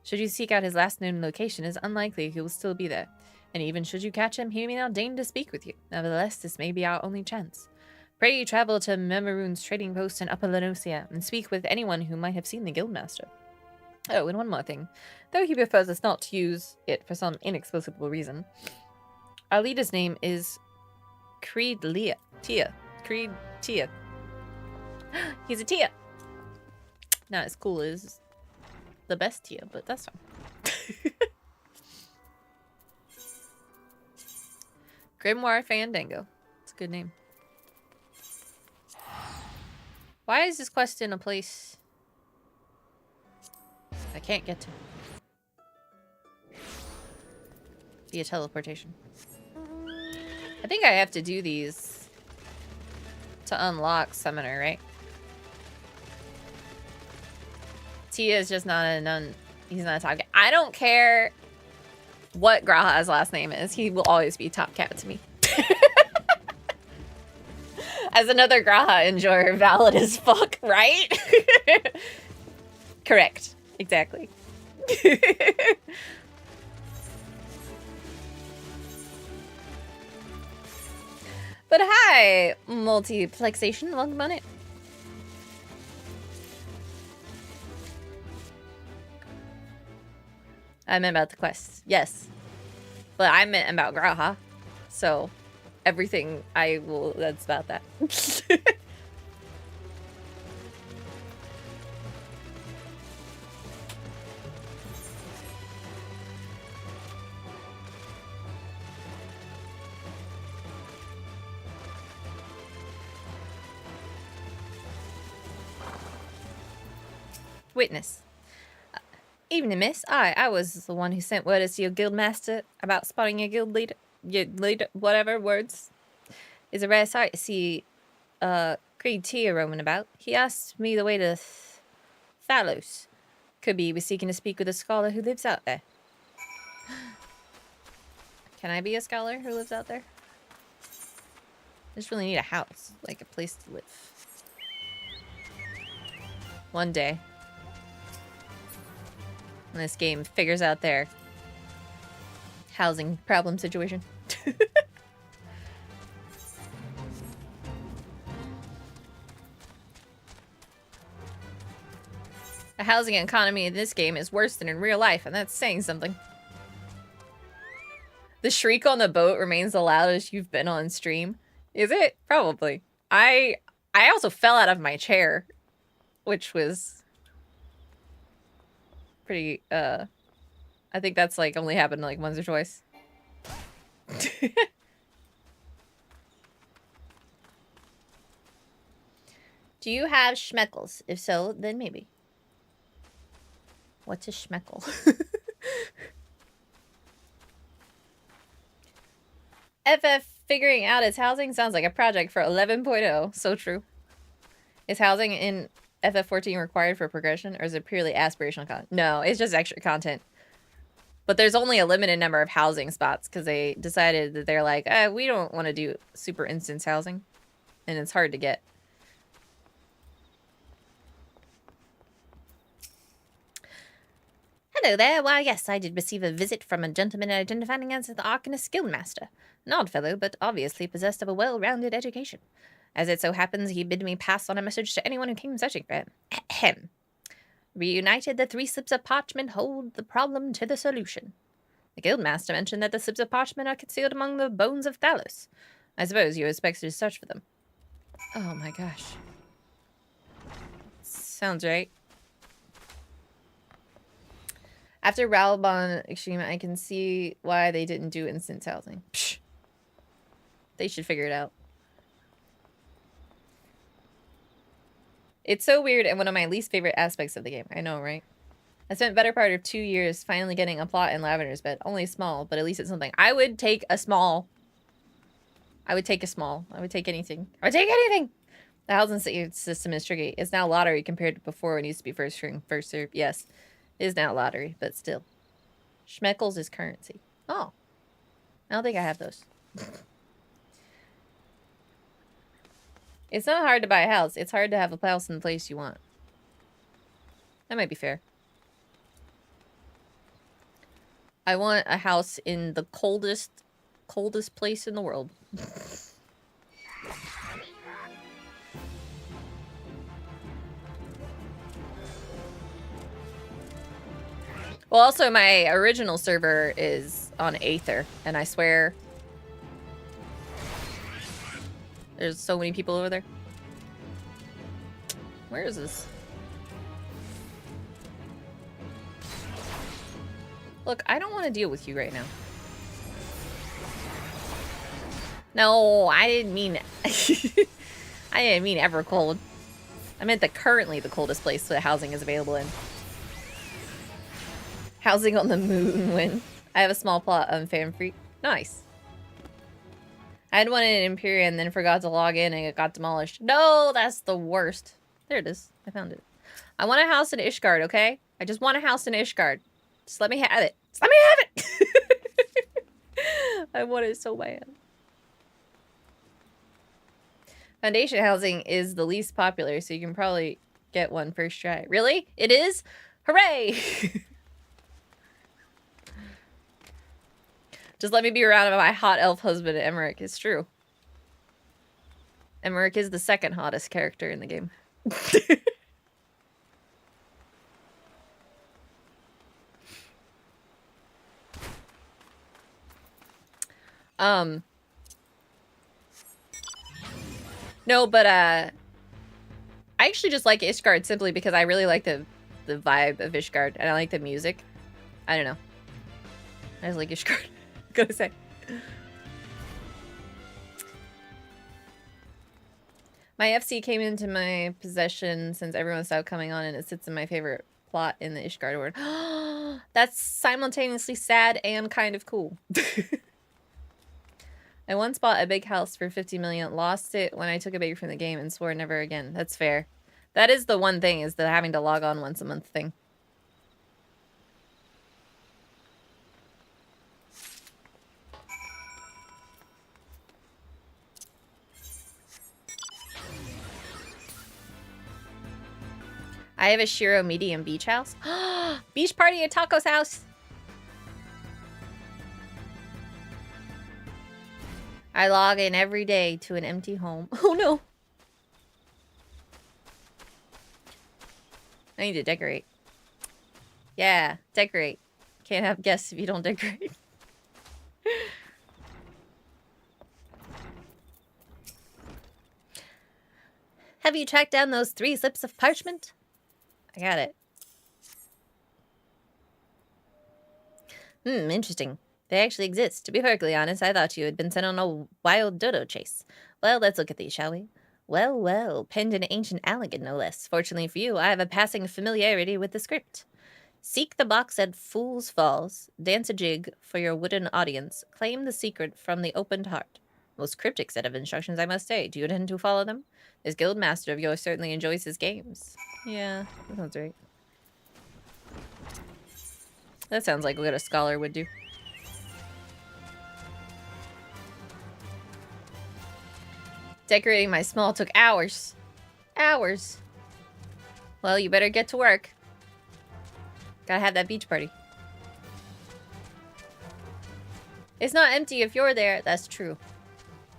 Should you seek out his last known location, it is unlikely he will still be there. And even should you catch him, he may not deign to speak with you. Nevertheless, this may be our only chance. Pray you travel to Memorune's trading post in Upper Lenosia and speak with anyone who might have seen the guildmaster. Oh, and one more thing. Though he prefers us not to use it for some inexplicable reason, our leader's name is Creed Tia. Creed Tia. He's a Tia. Not as cool as the best Tia, but that's fine. Grimoire Fandango. It's a good name. Why is this quest in a place I can't get to? Via teleportation. I think I have to do these to unlock Summoner, right? Tia is just not a he's not a top cat. I don't care what Graha's last name is. He will always be top cat to me. As another Graha enjoyer, valid as fuck, right? Correct. Exactly. But hi, multiplexation. Welcome on it. I meant about the quest. Yes. But I meant about Graha. So everything I will, that's about that. Witness. Evening, miss. I was the one who sent word to your guild master about spotting your guild leader. Your leader, whatever words. It's a rare sight to see Creed Tia roaming about. He asked me the way to Thalos. Could be he was seeking to speak with a scholar who lives out there. Can I be a scholar who lives out there? I just really need a house, like a place to live. One day. When this game figures out their housing problem situation. The housing economy in this game is worse than in real life, and that's saying something. The shriek on the boat remains the loudest you've been on stream. Is it? Probably. I also fell out of my chair, which was pretty, I think that's like only happened like once or twice. Do you have schmeckles? If so, then maybe. What's a schmeckle? FF figuring out its housing sounds like a project for 11.0. So true. Is housing in FF14 required for progression, or is it purely aspirational content? No, it's just extra content. But there's only a limited number of housing spots because they decided that they're like, we don't want to do super instance housing. And it's hard to get. Hello there. Why, yes, I did receive a visit from a gentleman identifying as the Arcanist Guildmaster. An odd fellow, but obviously possessed of a well-rounded education. As it so happens, he bid me pass on a message to anyone who came searching for him. Ahem. Reunited, the 3 slips of parchment hold the problem to the solution. The Guildmaster mentioned that the slips of parchment are concealed among the bones of Thalos. I suppose you expect to search for them. Oh my gosh. Sounds right. After Ralbon Extreme, I can see why they didn't do instant housing. Psh. They should figure it out. It's so weird and one of my least favorite aspects of the game. I know, right? I spent better part of 2 years finally getting a plot in Lavender's Bed. Only small, but at least it's something. I would take a small. I would take a small. I would take anything. I would take anything! The housing system is tricky. It's now lottery compared to before when it used to be first string, first serve. Yes, it is now lottery, but still. Schmeckles is currency. Oh. I don't think I have those. It's not hard to buy a house. It's hard to have a house in the place you want. That might be fair. I want a house in the coldest place in the world. Well, also my original server is on Aether, and I swear there's so many people over there. Where is this? Look, I don't want to deal with you right now. No, I didn't mean I didn't mean ever cold. I meant that currently the coldest place that housing is available in. Housing on the moon when I have a small plot on Fan Freak. Nice. I had one in Imperia and then forgot to log in and it got demolished. No, that's the worst. There it is. I found it. I want a house in Ishgard, okay? I just want a house in Ishgard. Just let me have it. Just let me have it! I want it so bad. Foundation housing is the least popular, so you can probably get one first try. Really? It is? Hooray! Just let me be around my hot elf husband, Emmerich. It's true. Emmerich is the second hottest character in the game. No, but I actually just like Ishgard simply because I really like the vibe of Ishgard and I like the music. I don't know. I just like Ishgard. Gotta say. My FC came into my possession since everyone stopped coming on and it sits in my favorite plot in the Ishgard Ward. That's simultaneously sad and kind of cool. I once bought a big house for 50 million, lost it when I took a break from the game and swore never again. That's fair. That is the one thing, is the having to log on once a month thing. I have a Shiro medium beach house. Beach party at Taco's house. I log in every day to an empty home. Oh no. I need to decorate. Yeah, decorate. Can't have guests if you don't decorate. Have you tracked down those 3 slips of parchment? I got it. Interesting. They actually exist. To be perfectly honest, I thought you had been sent on a wild dodo chase. Well, let's look at these, shall we? Well, well, penned in ancient Allegan, no less. Fortunately for you, I have a passing familiarity with the script. Seek the box at Fool's Falls, dance a jig for your wooden audience, claim the secret from the opened heart. Most cryptic set of instructions, I must say. Do you intend to follow them? This guild master of yours certainly enjoys his games. Yeah, that sounds right. That sounds like what a scholar would do. Decorating my small took hours. Hours. Well, you better get to work. Gotta have that beach party. It's not empty if you're there. That's true.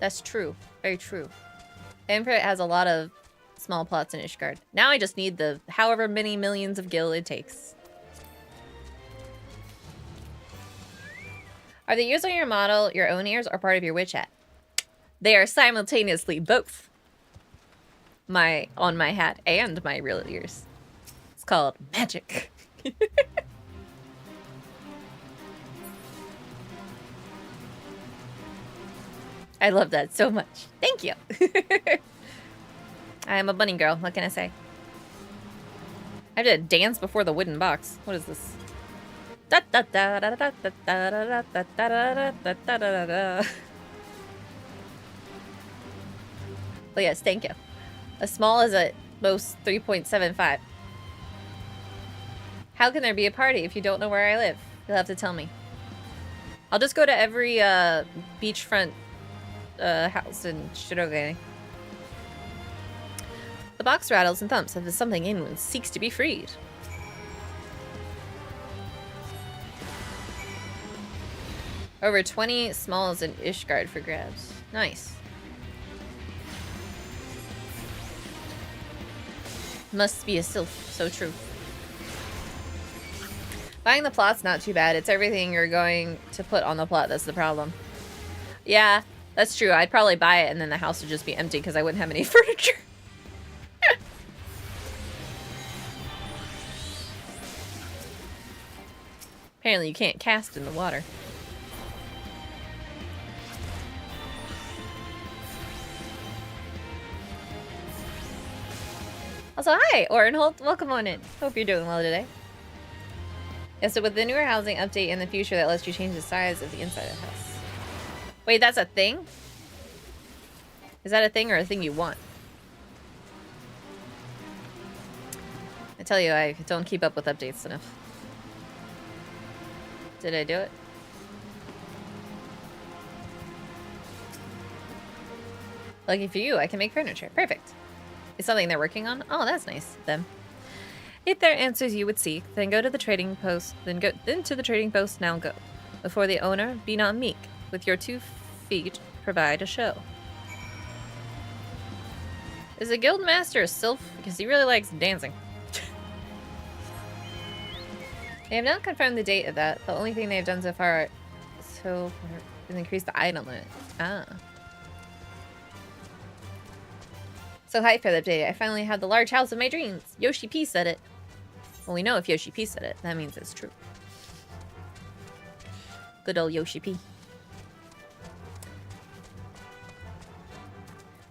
That's true. Very true. Emperor has a lot of small plots in Ishgard. Now I just need the however many millions of gil it takes. Are the ears on your model your own ears or part of your witch hat? They are simultaneously both. On my hat and my real ears. It's called magic. I love that so much. Thank you. I am a bunny girl. What can I say? I have to dance before the wooden box. What is this? Da da da da da da da da da da da da da da. Oh yes, thank you. As small as at most 3.75. How can there be a party if you don't know where I live? You'll have to tell me. I'll just go to every beachfront house in Shirogane. The box rattles and thumps as if something in it seeks to be freed. Over 20 smalls in Ishgard for grabs. Nice. Must be a sylph. So true. Buying the plot's not too bad. It's everything you're going to put on the plot that's the problem. Yeah, that's true. I'd probably buy it and then the house would just be empty because I wouldn't have any furniture. Apparently you can't cast in the water. Also, hi, Orenholt. Welcome on in. Hope you're doing well today. Yeah, so with the newer housing update in the future that lets you change the size of the inside of the house. Wait, that's a thing? Is that a thing or a thing you want? I tell you, I don't keep up with updates enough. Did I do it? Lucky for you, I can make furniture. Perfect. It's something they're working on? Oh, that's nice of them. If there are answers you would seek, then go to the trading post. Then to the trading post. Now go. Before the owner, be not meek. With your 2 feet, provide a show. Is the guild master a sylph? Because he really likes dancing. They have not confirmed the date of that. The only thing they have done so far is increase the item limit. Ah. So hyped for the update. I finally have the large house of my dreams. Yoshi P said it. Well, we know if Yoshi P said it, that means it's true. Good old Yoshi P.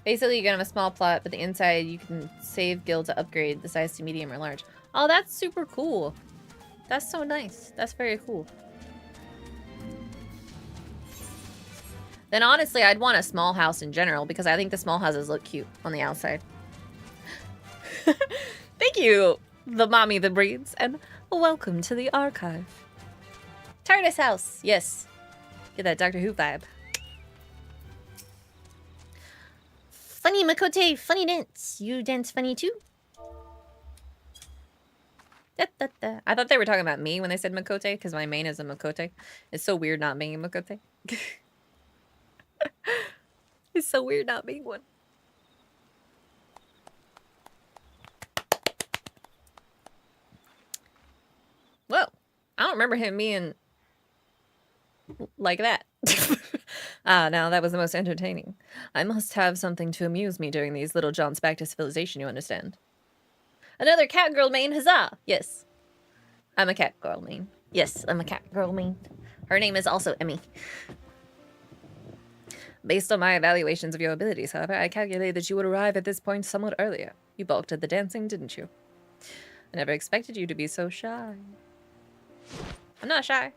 Basically, you're gonna have a small plot, but the inside you can save gil to upgrade the size to medium or large. Oh, that's super cool. That's so nice. That's very cool. Then honestly, I'd want a small house in general because I think the small houses look cute on the outside. Thank you, the mommy that breeds, and welcome to the archive. TARDIS house, yes. Get that Doctor Who vibe. Funny Makote, funny dance. You dance funny too? Da, da, da. I thought they were talking about me when they said Makote because my main is a Makote. It's so weird not being a Makote. It's so weird not being one. Whoa. I don't remember him being like that. Now that was the most entertaining. I must have something to amuse me during these little jaunts back to civilization, you understand. Another cat girl main, huzzah! Yes. I'm a cat girl main. Yes, I'm a cat girl main. Her name is also Emmi. Based on my evaluations of your abilities, however, I calculated that you would arrive at this point somewhat earlier. You balked at the dancing, didn't you? I never expected you to be so shy. I'm not shy.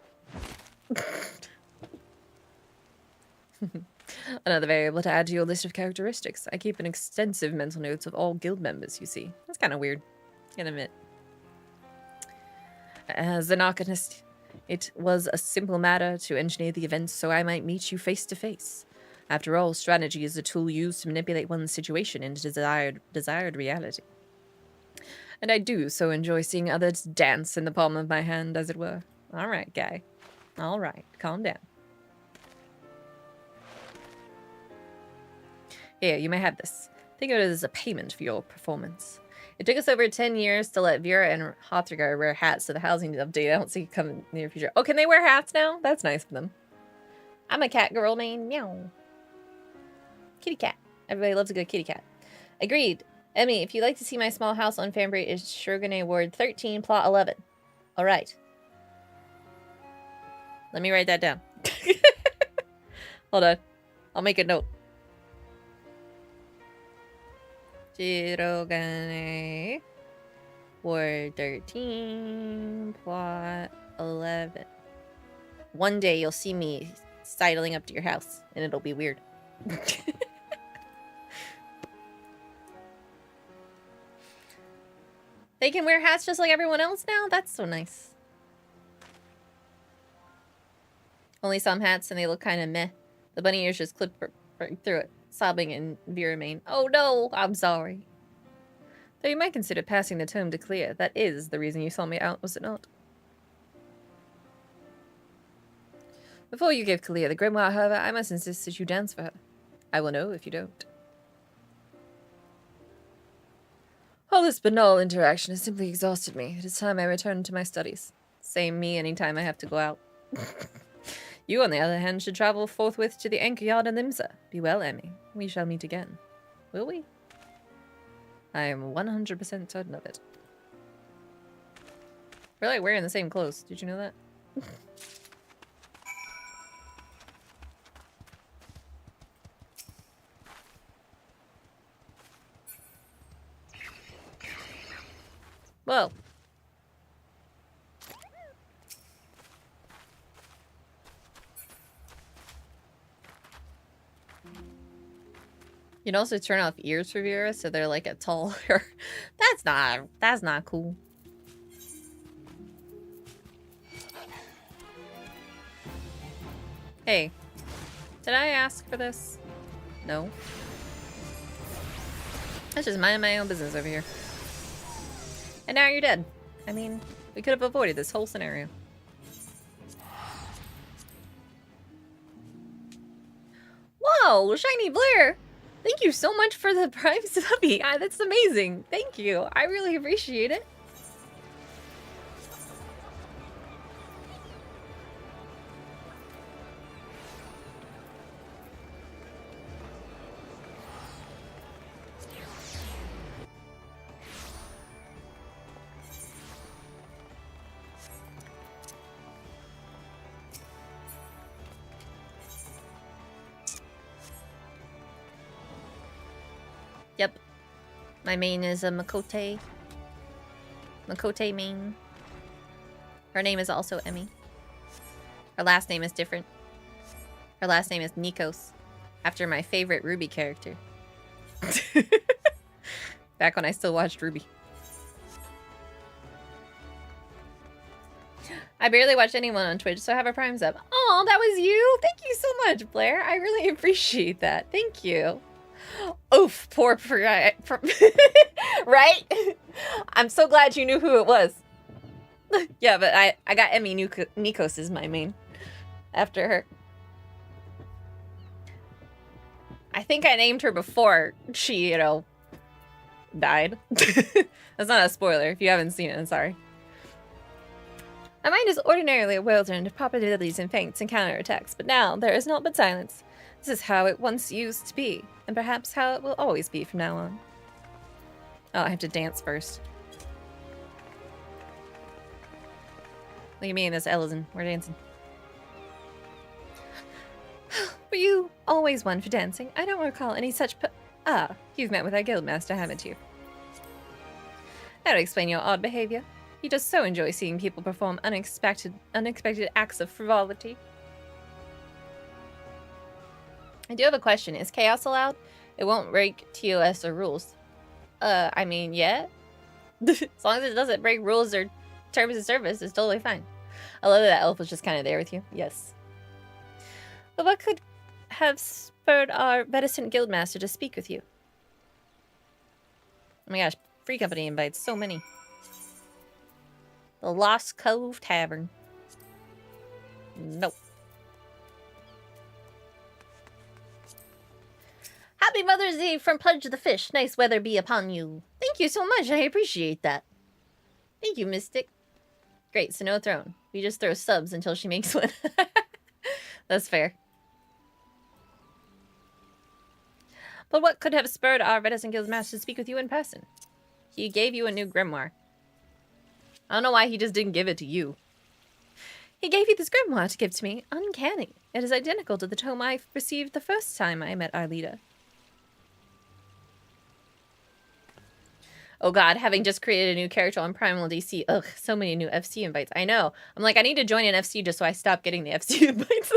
Another variable to add to your list of characteristics. I keep an extensive mental notes of all guild members, you see. That's kind of weird. I can admit. As an arcanist, it was a simple matter to engineer the events so I might meet you face to face. After all, strategy is a tool used to manipulate one's situation into desired reality. And I do so enjoy seeing others dance in the palm of my hand, as it were. All right, guy. All right, calm down. Here, you may have this. Think of it as a payment for your performance. It took us over 10 years to let Vera and Hothrigar wear hats, so the housing update I don't see coming in the near future. Oh, can they wear hats now? That's nice of them. I'm a cat girl, main. Meow. Kitty cat. Everybody loves a good kitty cat. Agreed. Emmi, if you'd like to see my small house on Fanbury, it's Shurgane Ward 13, plot 11. All right. Let me write that down. Hold on. I'll make a note. Shirogane Ward 13, plot 11. One day you'll see me sidling up to your house, and it'll be weird. They can wear hats just like everyone else now? That's so nice. Only some hats, and they look kind of meh. The bunny ears just clip right through it, sobbing in Vera main. Oh no, I'm sorry. Though you might consider passing the tome to Clea. That is the reason you saw me out, was it not? Before you give Clea the grimoire, however, I must insist that you dance for her. I will know if you don't. All this banal interaction has simply exhausted me. It is time I return to my studies. Same me anytime I have to go out. You, on the other hand, should travel forthwith to the anchor yard in Limsa. Be well, Emmi. We shall meet again. Will we? I am 100% certain of it. We're like wearing the same clothes. Did you know that? Whoa. You can also turn off ears for Vera so they're like a taller. That's not cool. Hey, did I ask for this? No. That's just minding my own business over here. And now you're dead. I mean, we could have avoided this whole scenario. Whoa, Shiny Blair! Thank you so much for the Prime Subby. That's amazing. Thank you. I really appreciate it. Yep. My main is a Makote. Makote main. Her name is also Emmi. Her last name is different. Her last name is Nikos, after my favorite Ruby character. Back when I still watched Ruby. I barely watch anyone on Twitch, so I have a Prime sub. Oh, that was you? Thank you so much, Blair. I really appreciate that. Thank you. Oof, poor right? I'm so glad you knew who it was. Yeah, but I got Emmi Nikos as my main after her. I think I named her before she, you know, died. That's not a spoiler. If you haven't seen it, I'm sorry. My mind is ordinarily a whirlwind of probabilities and feints and counterattacks, but now there is naught but silence. This is how it once used to be, and perhaps how it will always be from now on. Oh, I have to dance first. Look at me and this Ellison. We're dancing. Were you always one for dancing? I don't recall any such you've met with our guildmaster, haven't you? That would explain your odd behavior. He does so enjoy seeing people perform unexpected acts of frivolity. I do have a question. Is chaos allowed? It won't break TOS or rules. I mean, yeah. As long as it doesn't break rules or terms of service, it's totally fine. I love that elf was just kind of there with you. Yes. But what could have spurred our reticent guildmaster to speak with you? Oh my gosh, free company invites, so many. The Lost Cove Tavern. Nope. Happy Mother's Eve from Pudge the Fish. Nice weather be upon you. Thank you so much. I appreciate that. Thank you, Mystic. Great, so no throne. We just throw subs until she makes one. That's fair. But what could have spurred our reticent guildmaster to speak with you in person? He gave you a new grimoire. I don't know why he just didn't give it to you. He gave you this grimoire to give to me. Uncanny. It is identical to the tome I received the first time I met our leader. Oh god, having just created a new character on Primal DC. Ugh, so many new FC invites. I know. I'm like, I need to join an FC just so I stop getting the FC invites.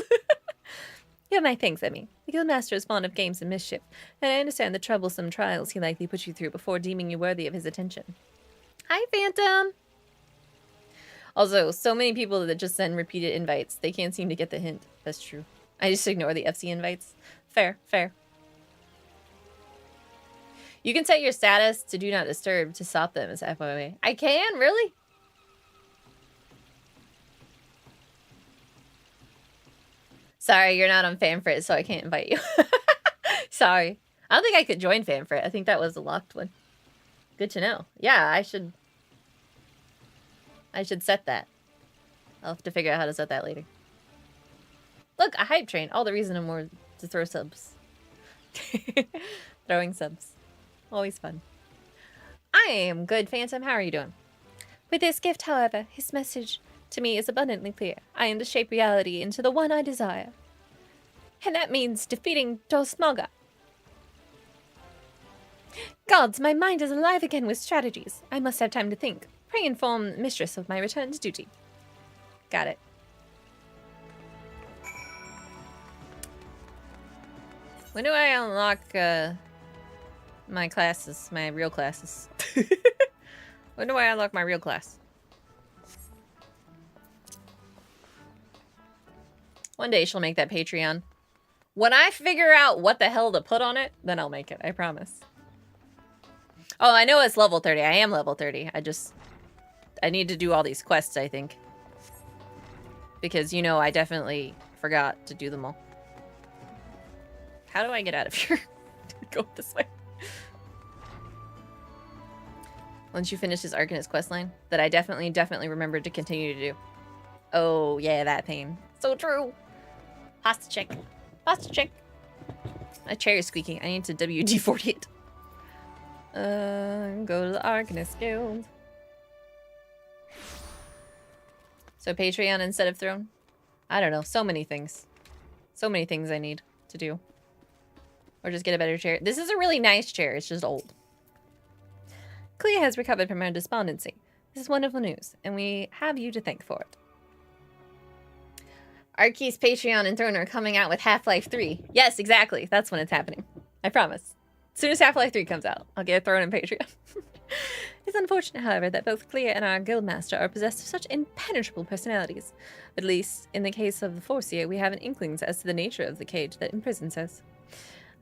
You have my thanks, Emmi. The guildmaster is fond of games and mischief, and I understand the troublesome trials he likely put you through before deeming you worthy of his attention. Hi, Phantom! Also, so many people that just send repeated invites. They can't seem to get the hint. That's true. I just ignore the FC invites. Fair, fair. You can set your status to do not disturb to stop them as FOA. I can? Really? Sorry, you're not on Fanfrit, so I can't invite you. Sorry. I don't think I could join Fanfrit. I think that was a locked one. Good to know. Yeah, I should set that. I'll have to figure out how to set that later. Look, a hype train. All the reason more to throw subs. Throwing subs. Always fun. I am good, Phantom. How are you doing? With this gift, however, his message to me is abundantly clear. I am to shape reality into the one I desire. And that means defeating Dosmaga. Gods, my mind is alive again with strategies. I must have time to think. Pray inform mistress of my return to duty. Got it. When do I unlock my classes, my real classes? When do I unlock my real class? One day she'll make that Patreon. When I figure out what the hell to put on it, then I'll make it, I promise. Oh, I know it's level 30. I am level 30. I need to do all these quests, I think. Because, you know, I definitely forgot to do them all. How do I get out of here? Go this way. Once you finish this arc in his questline, that I definitely remembered to continue to do. Oh, yeah, that pain. So true. Pasta check. Pasta check. My chair is squeaking. I need to WD-40 it. Go to the Arcanist Guild. So Patreon instead of Throne? I don't know. So many things. So many things I need to do. Or just get a better chair. This is a really nice chair. It's just old. Clea has recovered from her despondency. This is wonderful news, and we have you to thank for it. Archie's Patreon and Throne are coming out with Half-Life 3. Yes, exactly. That's when it's happening. I promise. As soon as Half-Life 3 comes out, I'll get Throne and Patreon. It's unfortunate, however, that both Clea and our guildmaster are possessed of such impenetrable personalities. At least, in the case of the Forcia, we have an inklings as to the nature of the cage that imprisons us.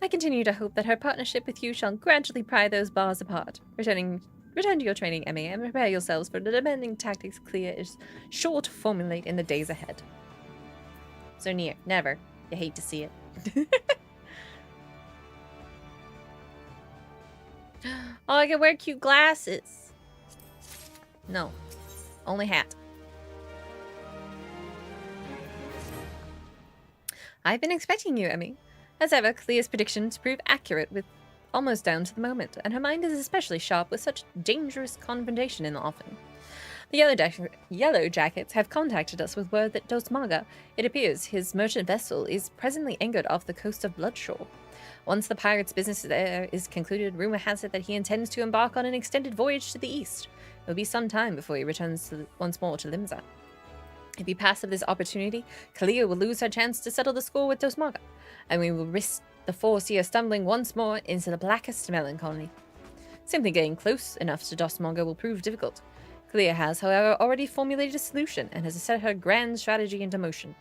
I continue to hope that her partnership with you shall gradually pry those bars apart. Return to your training, Emmi, and prepare yourselves for the demanding tactics Clea is sure to formulate in the days ahead. So near, never. You hate to see it. Oh, I can wear cute glasses. No. Only hat. I've been expecting you, Emmi. As ever, Clea's predictions prove accurate with almost down to the moment, and her mind is especially sharp with such dangerous confrontation in the offing. The Yellow Jackets have contacted us with word that Dosmaga, it appears his merchant vessel, is presently anchored off the coast of Bloodshore. Once the pirate's business there is concluded, rumor has it that he intends to embark on an extended voyage to the east. It will be some time before he returns once more to Limsa. If he passes this opportunity, Clea will lose her chance to settle the score with Dosmaga, and we will risk the Forcia stumbling once more into the blackest melancholy. Simply getting close enough to Dosmaga will prove difficult. Clea has, however, already formulated a solution and has set her grand strategy into motion.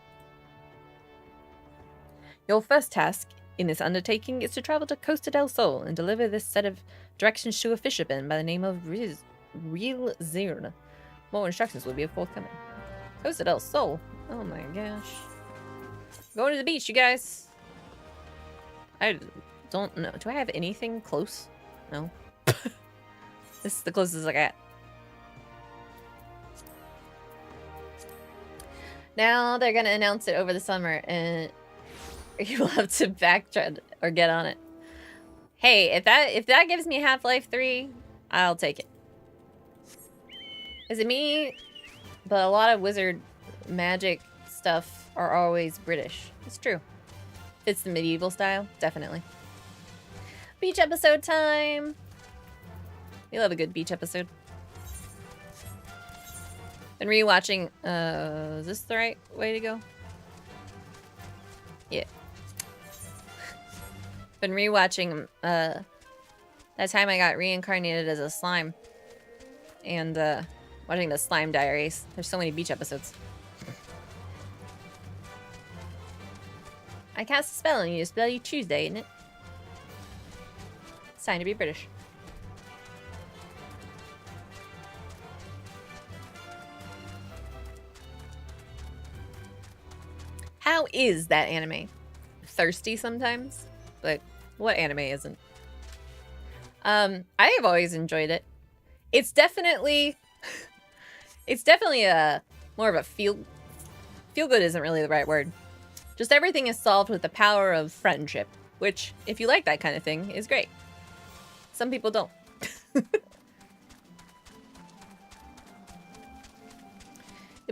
Your first task in this undertaking is to travel to Costa del Sol and deliver this set of directions to a fisherman by the name of Real Zirn. More instructions will be forthcoming. Costa del Sol? Oh my gosh. Going to the beach, you guys. I don't know. Do I have anything close? No. This is the closest I got. Now they're gonna announce it over the summer, and you will have to backtrack or get on it. Hey, if that gives me Half-Life 3, I'll take it. Is it me? But a lot of wizard magic stuff are always British. It's true. It's the medieval style, definitely. Beach episode time. We love a good beach episode. Been rewatching, is this the right way to go? Yeah. Been rewatching, that time I got reincarnated as a slime. And, watching the Slime Diaries. There's so many beach episodes. I cast a spell on you to spell you Tuesday, isn't it? It's time to be British. How is that anime? Thirsty sometimes, but what anime isn't? I have always enjoyed it. It's definitely a more of a feel good isn't really the right word. Just everything is solved with the power of friendship, which, if you like that kind of thing, is great. Some people don't. You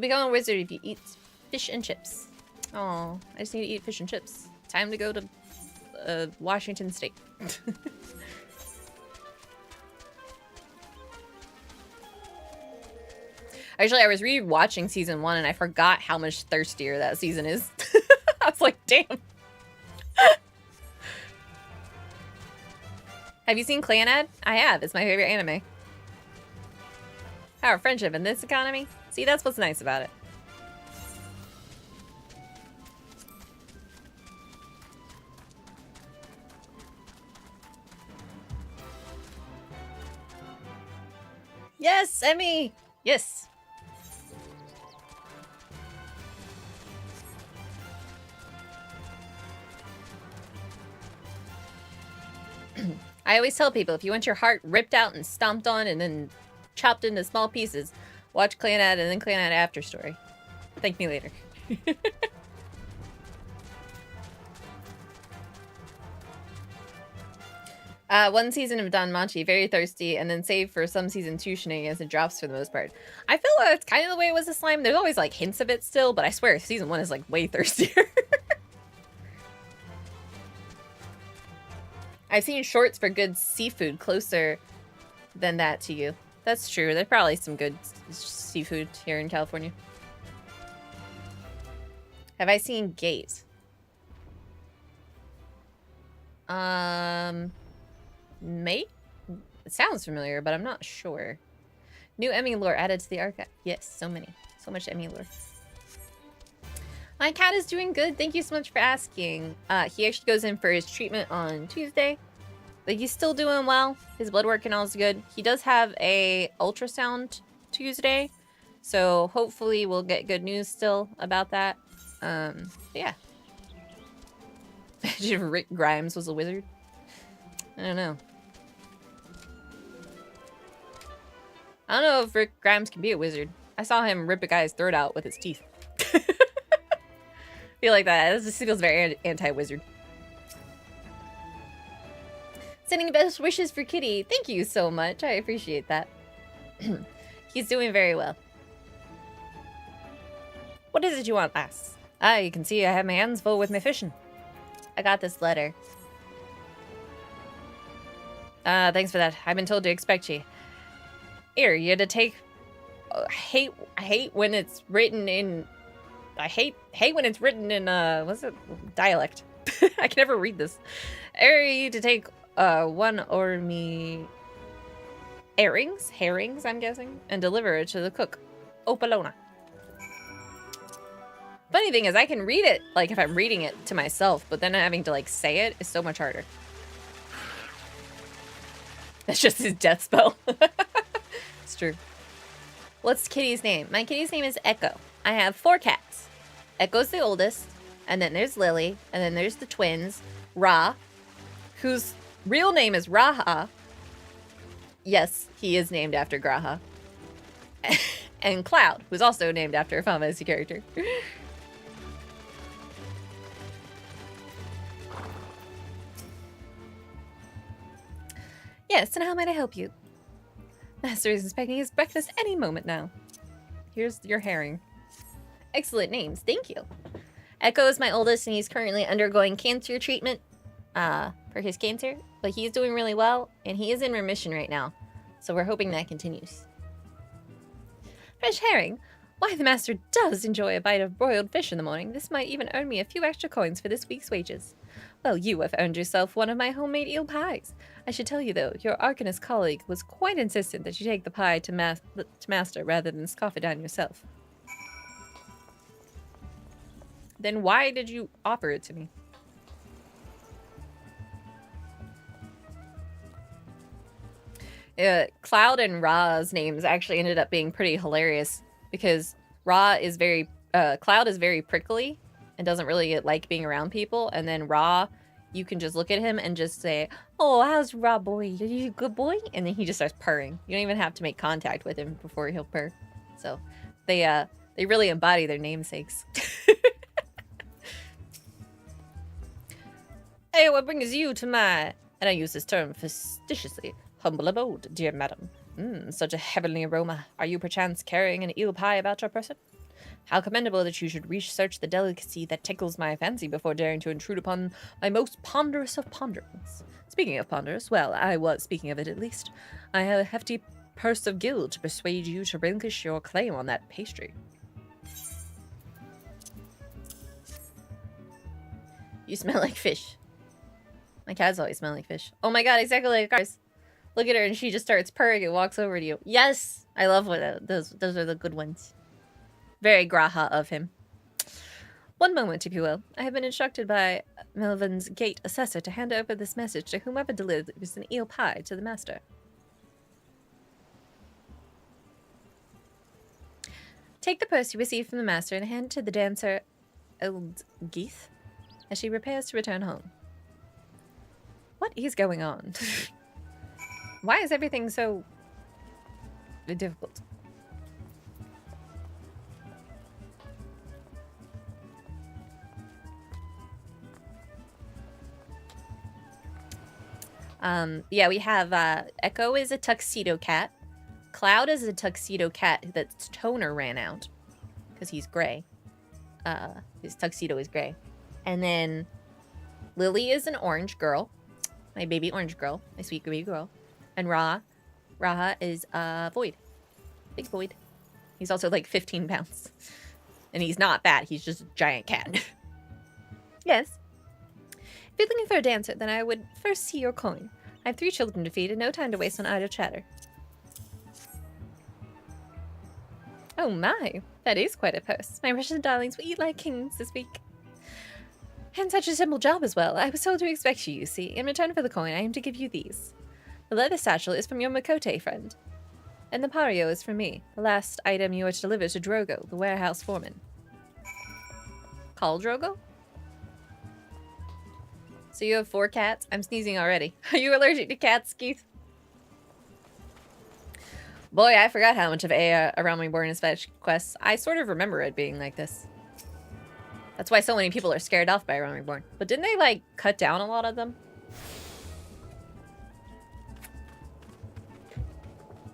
become a wizard if you eat fish and chips. Oh, I just need to eat fish and chips. Time to go to Washington State. Actually, I was re-watching season 1 and I forgot how much thirstier that season is. I was like, damn. Have you seen Clanad? I have. It's my favorite anime. Power of friendship in this economy? See, that's what's nice about it. Yes, Emmi! Yes. I always tell people, if you want your heart ripped out and stomped on and then chopped into small pieces, watch Clanad and then Clanad After Story. Thank me later. One season of Don Machi, very thirsty, and then save for some season 2 shenanigans and drops for the most part. I feel like that's kind of the way it was with slime. There's always like hints of it still, but I swear season 1 is like way thirstier. I've seen shorts for good seafood closer than that to you. That's true. There's probably some good seafood here in California. Have I seen Gate? Mate? It sounds familiar, but I'm not sure. New Emmy lore added to the archive. Yes, so many. So much Emmy lore. My cat is doing good. Thank you so much for asking. He actually goes in for his treatment on Tuesday. But he's still doing well. His blood work and all is good. He does have a ultrasound Tuesday. So hopefully we'll get good news still about that. Yeah. Imagine if Rick Grimes was a wizard. I don't know. I don't know if Rick Grimes can be a wizard. I saw him rip a guy's throat out with his teeth. Feel like that. This just feels very anti-wizard. Sending best wishes for Kitty. Thank you so much. I appreciate that. He's doing very well. What is it you want, lass? Ah, you can see I have my hands full with my fishing. I got this letter. Thanks for that. I've been told to expect you. Here, you had to take... I hate when it's written in... I hate when it's written in, what's it? Dialect. I can never read this. Here, you to take, one or me... herrings, I'm guessing, and deliver it to the cook. Opalona. Funny thing is, I can read it, like, if I'm reading it to myself, but then having to, like, say it is so much harder. That's just his death spell. It's true. What's Kitty's name? My kitty's name is Echo. I have 4 cats. Echo's the oldest, and then there's Lily, and then there's the twins, Ra, whose real name is Raha. Yes, he is named after Graha. And Cloud, who's also named after a Final Fantasy character. Yes, and how might I help you? Master is expecting his breakfast any moment now. Here's your herring. Excellent names, thank you. Echo is my oldest, and he's currently undergoing cancer treatment for his cancer. But he's doing really well, and he is in remission right now. So we're hoping that continues. Fresh herring? Why, the master does enjoy a bite of broiled fish in the morning. This might even earn me a few extra coins for this week's wages. Well, you have earned yourself one of my homemade eel pies. I should tell you, though, your Arcanist colleague was quite insistent that you take the pie to master rather than scoff it down yourself. Then why did you offer it to me? Cloud and Ra's names actually ended up being pretty hilarious because Cloud is very prickly and doesn't really like being around people, and then Ra, you can just look at him and just say, "Oh, how's Ra boy? Are you a good boy?" And then he just starts purring. You don't even have to make contact with him before he'll purr. So they really embody their namesakes. Hey, what brings you to my, and I use this term facetiously, humble abode, dear madam? Such a heavenly aroma. Are you perchance carrying an eel pie about your person? How commendable that you should research the delicacy that tickles my fancy before daring to intrude upon my most ponderous of ponderings. Speaking of ponderous, well, I was speaking of it at least. I have a hefty purse of gild to persuade you to relinquish your claim on that pastry. You smell like fish. My cats always smell like fish. Oh my god, exactly like ours. Look at her and she just starts purring and walks over to you. Yes! I love those are the good ones. Very Graha of him. One moment, if you will. I have been instructed by Melvin's Gate Assessor to hand over this message to whomever delivers an eel pie to the master. Take the purse you received from the master and hand it to the dancer Eldgeith as she prepares to return home. What is going on? Why is everything so difficult? Yeah, we have Echo is a tuxedo cat. Cloud is a tuxedo cat that's toner ran out because he's gray. His tuxedo is gray. And then Lily is an orange girl. My baby orange girl. My sweet baby girl. And Ra Raha is Void. Big Void. He's also like 15 pounds. And he's not fat, he's just a giant cat. Yes. If you're looking for a dancer, then I would first see your coin. I have 3 children to feed and no time to waste on idle chatter. Oh my, that is quite a purse. My precious darlings will eat like kings this week. And such a simple job as well. I was told to expect you, you see. In return for the coin, I am to give you these. The leather satchel is from your Makote friend. And the pario is from me, the last item you are to deliver to Drogo, the warehouse foreman. Call Drogo? So you have 4 cats? I'm sneezing already. Are you allergic to cats, Keith? Boy, I forgot how much of A Around Me Born is fetch quests. I sort of remember it being like this. That's why so many people are scared off by Around Reborn. But didn't they, like, cut down a lot of them?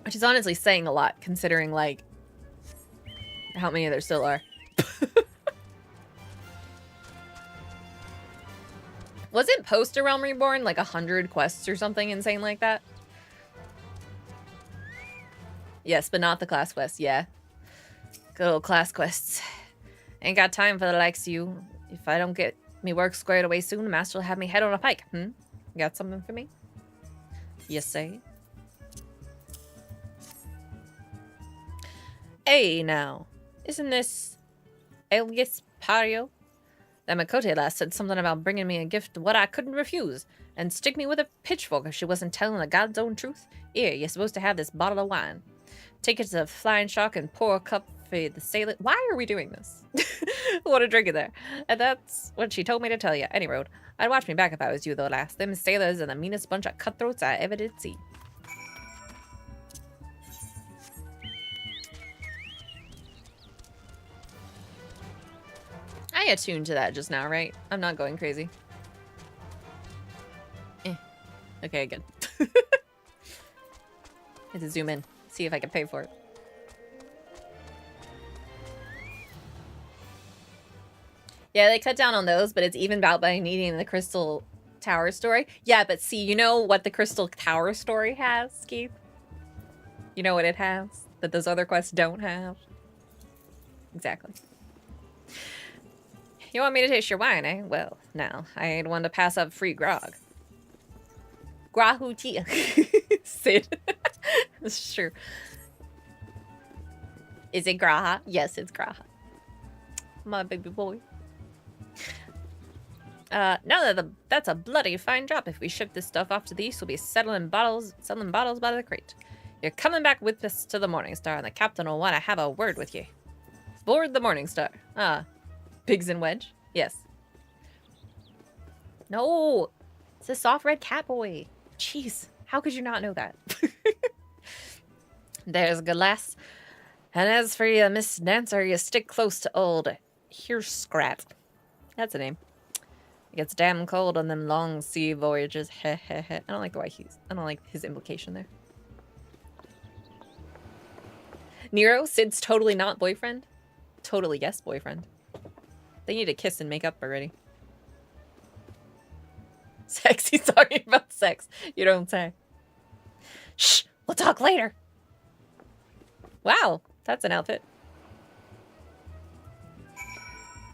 Which is honestly saying a lot, considering, like, how many there still are. Wasn't post A Realm Reborn like 100 quests or something insane like that? Yes, but not the class quests, yeah. Good old class quests. Ain't got time for the likes of you. If I don't get me work squared away soon, the master will have me head on a pike. Got something for me? Yes, say. Hey, now. Isn't this Elias Pario? That Makote lass said something about bringing me a gift what I couldn't refuse, and stick me with a pitchfork if she wasn't telling the God's own truth. Here, you're supposed to have this bottle of wine. Take it to the Flying Shark and pour a cup for the sailor. Why are we doing this? What a drink in there. And that's what she told me to tell you. Any road. I'd watch me back if I was you, though, lass. Them sailors are the meanest bunch of cutthroats I ever did see. I attuned to that just now, right? I'm not going crazy. Okay, good. I had to zoom in, see if I can pay for it. Yeah, they cut down on those, but it's evened out by needing the Crystal Tower story. Yeah, but see, you know what the Crystal Tower story has, Keith? You know what it has that those other quests don't have? Exactly. You want me to taste your wine, eh? Well, now, I ain't one to pass up free grog. Grahutia. Sid. This is true. Is it Graha? Yes, it's Graha. My baby boy. No, that's a bloody fine job. If we ship this stuff off to the east, we'll be selling bottles by the crate. You're coming back with us to the Morning Star, and the captain will want to have a word with you. Board the Morning Star. Pigs and Wedge? Yes. No! It's a soft red cat boy. Jeez, how could you not know that? There's a good lass. And as for you, Miss Dancer, you stick close to old Scrat. That's a name. It gets damn cold on them long sea voyages. Heh heh heh. I don't like the way I don't like his implication there. Nero, Sid's totally not boyfriend? Totally yes, boyfriend. They need to kiss and make up already. Sex, he's talking about sex. You don't say. Shh, we'll talk later. Wow, that's an outfit.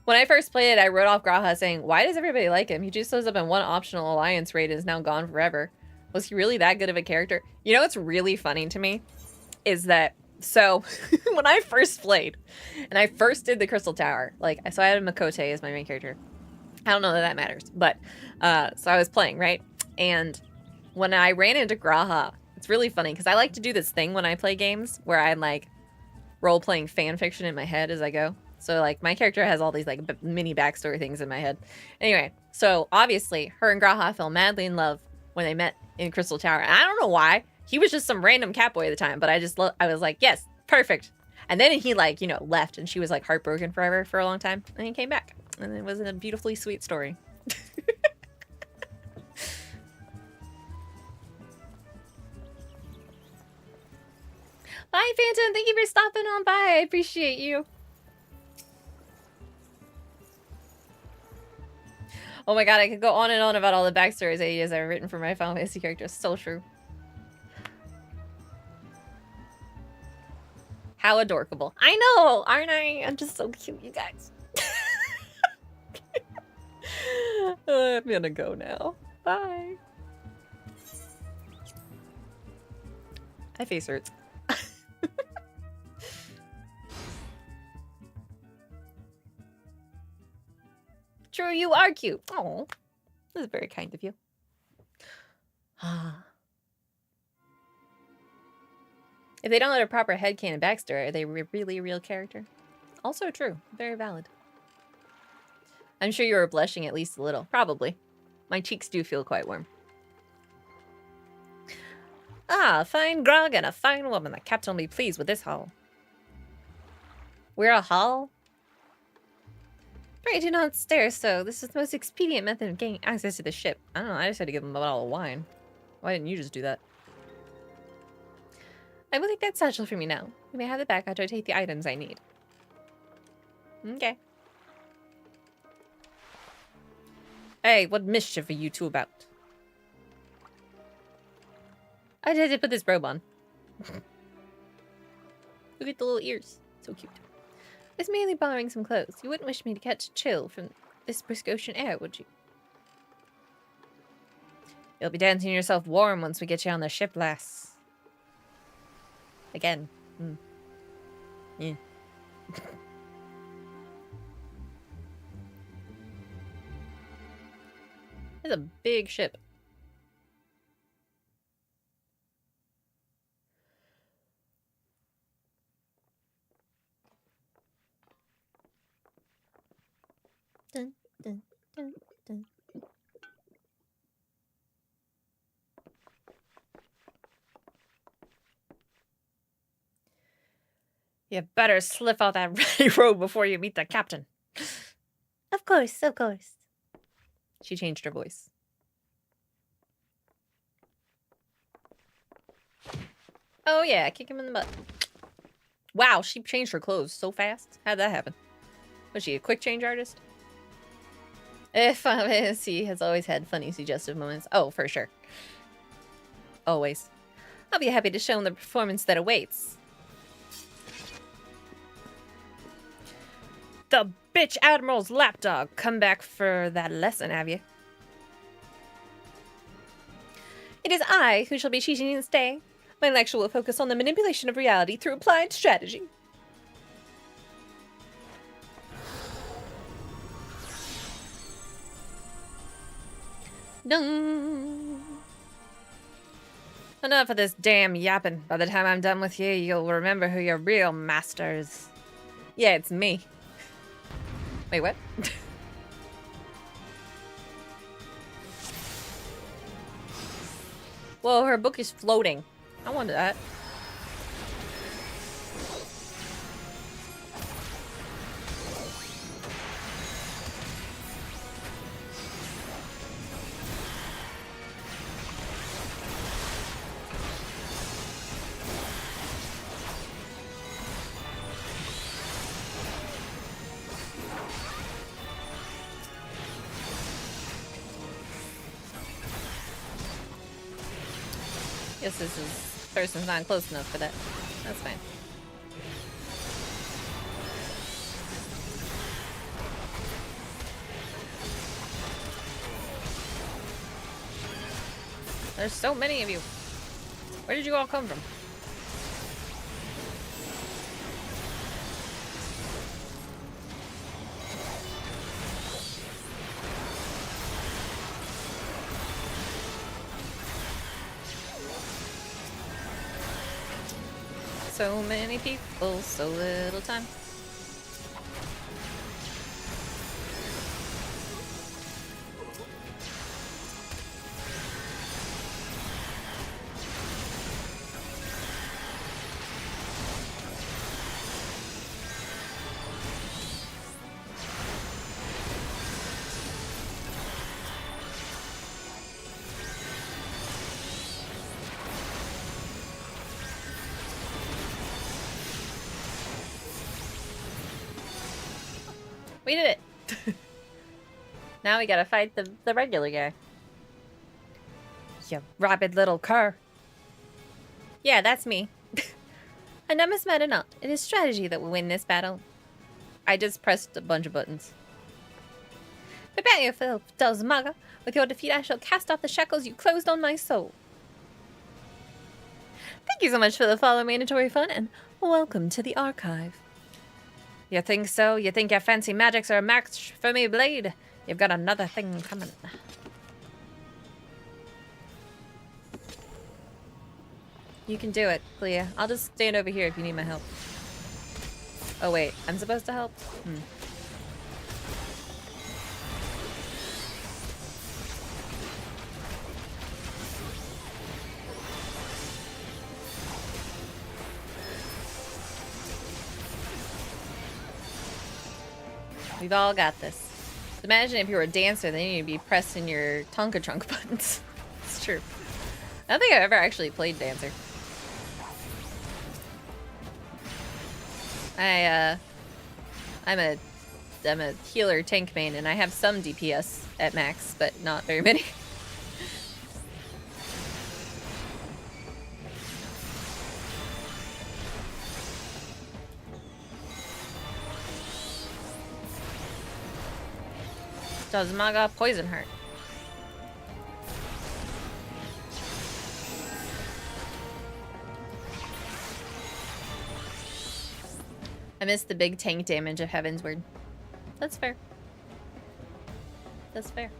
When I first played it, I wrote off Graha saying, why does everybody like him? He just shows up in one optional alliance raid and is now gone forever. Was he really that good of a character? You know what's really funny to me? Is that, so, when I first played, and I first did the Crystal Tower, like, so I had Makote as my main character. I don't know that that matters, but, so I was playing, right? And when I ran into Graha, it's really funny, because I like to do this thing when I play games, where I'm, like, role-playing fan fiction in my head as I go. So, like, my character has all these, like, mini backstory things in my head. Anyway, so, obviously, her and Graha fell madly in love when they met in Crystal Tower. And I don't know why. He was just some random catboy at the time, but I was like, yes, perfect. And then he, like, you know, left, and she was, like, heartbroken forever for a long time. And he came back. And it was a beautifully sweet story. Bye, Phantom. Thank you for stopping on by. I appreciate you. Oh my god, I could go on and on about all the backstories ideas I've written for my Final Fantasy characters. So true. How adorable. I know, aren't I? I'm just so cute, you guys. I'm gonna go now. Bye. My face hurts. True, you are cute. Oh, this is very kind of you. If they don't let a proper headcanon backstory, are they really a real character? Also true. Very valid. I'm sure you were blushing at least a little. Probably. My cheeks do feel quite warm. Ah, a fine grog and a fine woman. The captain will be pleased with this haul. We're a haul? Pray do not stare so. This is the most expedient method of gaining access to the ship. I don't know, I just had to give them a bottle of wine. Why didn't you just do that? I will take that satchel from you now. You may have it back after I take the items I need. Okay. Hey, what mischief are you two about? I had to put this robe on. Look at the little ears. So cute. I was merely borrowing some clothes. You wouldn't wish me to catch a chill from this brisk ocean air, would you? You'll be dancing yourself warm once we get you on the ship, lass. Again. Yeah. It's a big ship. Dun, dun, dun, dun. You better slip out that ready road before you meet the captain. Of course, of course. She changed her voice. Oh yeah, kick him in the butt. Wow, she changed her clothes so fast. How'd that happen? Was she a quick change artist? He has always had funny, suggestive moments. Oh, for sure. Always. I'll be happy to show him the performance that awaits. The bitch Admiral's lapdog. Come back for that lesson, have you? It is I who shall be teaching you this day. My lecture will focus on the manipulation of reality through applied strategy. Dun. Enough of this damn yapping. By the time I'm done with you, you'll remember who your real master is. Yeah, it's me. Wait, what? Whoa, her book is floating. I wanted that. Guess this person's not close enough for that. That's fine. There's so many of you. Where did you all come from? So many people, so little time. We did it! Now we gotta fight the regular guy. You rabid little cur. Yeah, that's me. And I must matter not. It is strategy that will win this battle. I just pressed a bunch of buttons. Prepare yourself, Dozmaga. With your defeat, I shall cast off the shackles you closed on my soul. Thank you so much for the follow, mandatory fun, and welcome to the archive. You think so? You think your fancy magics are a match for me, Blade? You've got another thing coming. You can do it, Clea. I'll just stand over here if you need my help. Oh wait, I'm supposed to help? We've all got this. Imagine if you were a dancer, then you'd be pressing your Tonka Trunk buttons. It's true. I don't think I've ever actually played Dancer. I'm a healer tank main, and I have some DPS at max, but not very many. Dozmaga Poison Heart. I missed the big tank damage of Heaven's Word. That's fair. That's fair.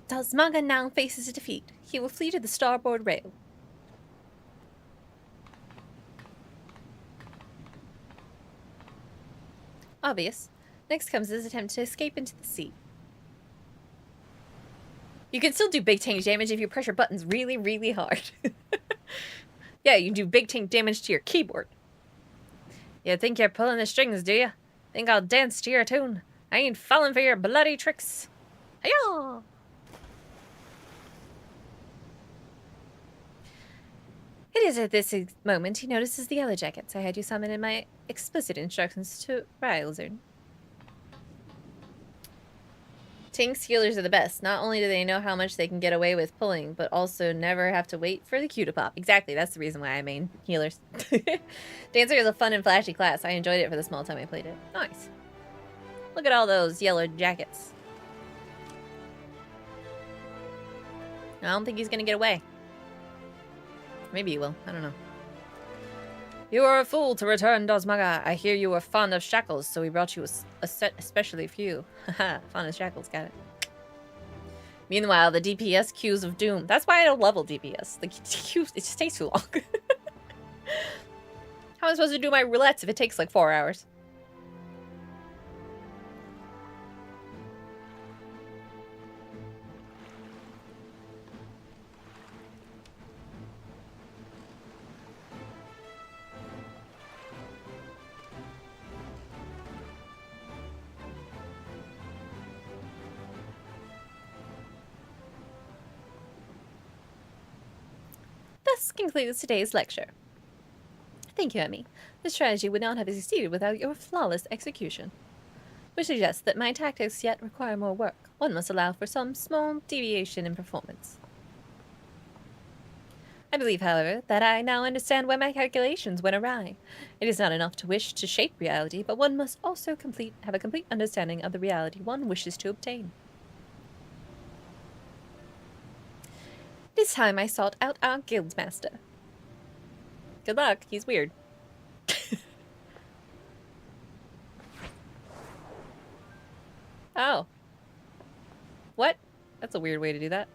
Dozmaga now faces a defeat. He will flee to the starboard rail. Obvious. Next comes his attempt to escape into the sea. You can still do big tank damage if you press your buttons really, really hard. Yeah, you do big tank damage to your keyboard. You think you're pulling the strings, do you? Think I'll dance to your tune? I ain't falling for your bloody tricks. Hiya! It is at this moment he notices the yellow jackets I had you summon in my explicit instructions to Rylezern. Tanks healers are the best. Not only do they know how much they can get away with pulling, but also never have to wait for the Q to pop. Exactly, that's the reason why I main healers. Dancer is a fun and flashy class. I enjoyed it for the small time I played it. Nice. Look at all those yellow jackets. I don't think he's gonna get away. Maybe he will. I don't know. You are a fool to return, Dozmaga. I hear you were fond of shackles, so we brought you a set especially for you. Haha, fond of shackles, got it. Meanwhile, the DPS queues of doom. That's why I don't level DPS. The queues, it just takes too long. How am I supposed to do my roulettes if it takes like 4 hours? This concludes today's lecture. Thank you, Emmi. This strategy would not have succeeded without your flawless execution. Which suggests that my tactics yet require more work. One must allow for some small deviation in performance. I believe, however, that I now understand why my calculations went awry. It is not enough to wish to shape reality, but one must also have a complete understanding of the reality one wishes to obtain. This time I sought out our guildmaster. Good luck, he's weird. Oh. What? That's a weird way to do that.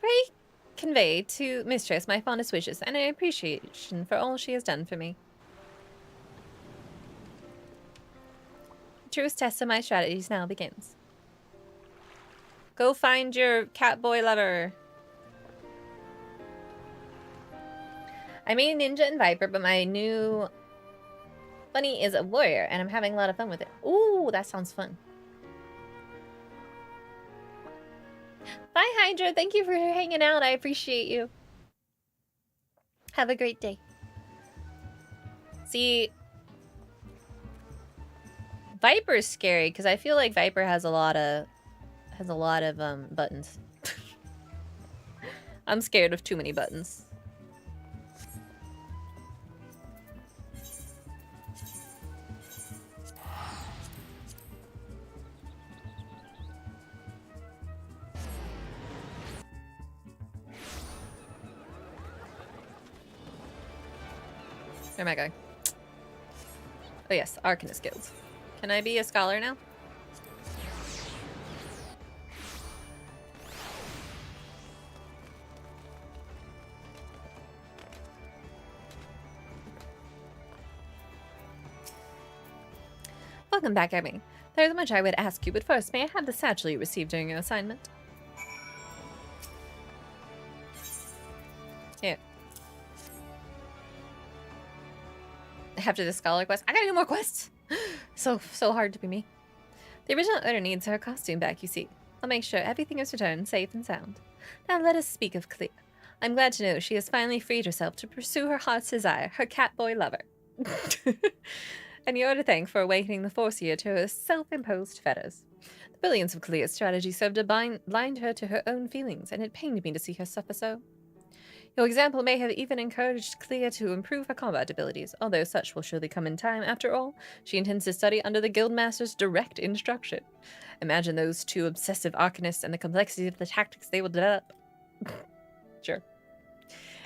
Pray convey to Mistress my fondest wishes and appreciation for all she has done for me. Truest test of my strategies now begins. Go find your catboy lover. I made Ninja and Viper, but my new bunny is a warrior, and I'm having a lot of fun with it. Ooh, that sounds fun. Bye, Hydra. Thank you for hanging out. I appreciate you. Have a great day. See See, Viper's scary because I feel like Viper has a lot of buttons. I'm scared of too many buttons. Where am I going? Oh yes, Arcanist Guild. Can I be a scholar now? Welcome back, Emmi. There's much I would ask you, but first, may I have the satchel you received during your assignment? Here. After the scholar quest, I gotta do more quests. So hard to be me. The original owner needs her costume back, you see. I'll make sure everything is returned safe and sound. Now let us speak of Clea. I'm glad to know she has finally freed herself to pursue her heart's desire, her catboy lover. And you're to thank for awakening the Forcia to her self-imposed fetters. The brilliance of Clea's strategy served to blind her to her own feelings, and it pained me to see her suffer so. Your example may have even encouraged Clea to improve her combat abilities, although such will surely come in time. After all, she intends to study under the Guildmaster's direct instruction. Imagine those two obsessive arcanists and the complexity of the tactics they will develop. Sure.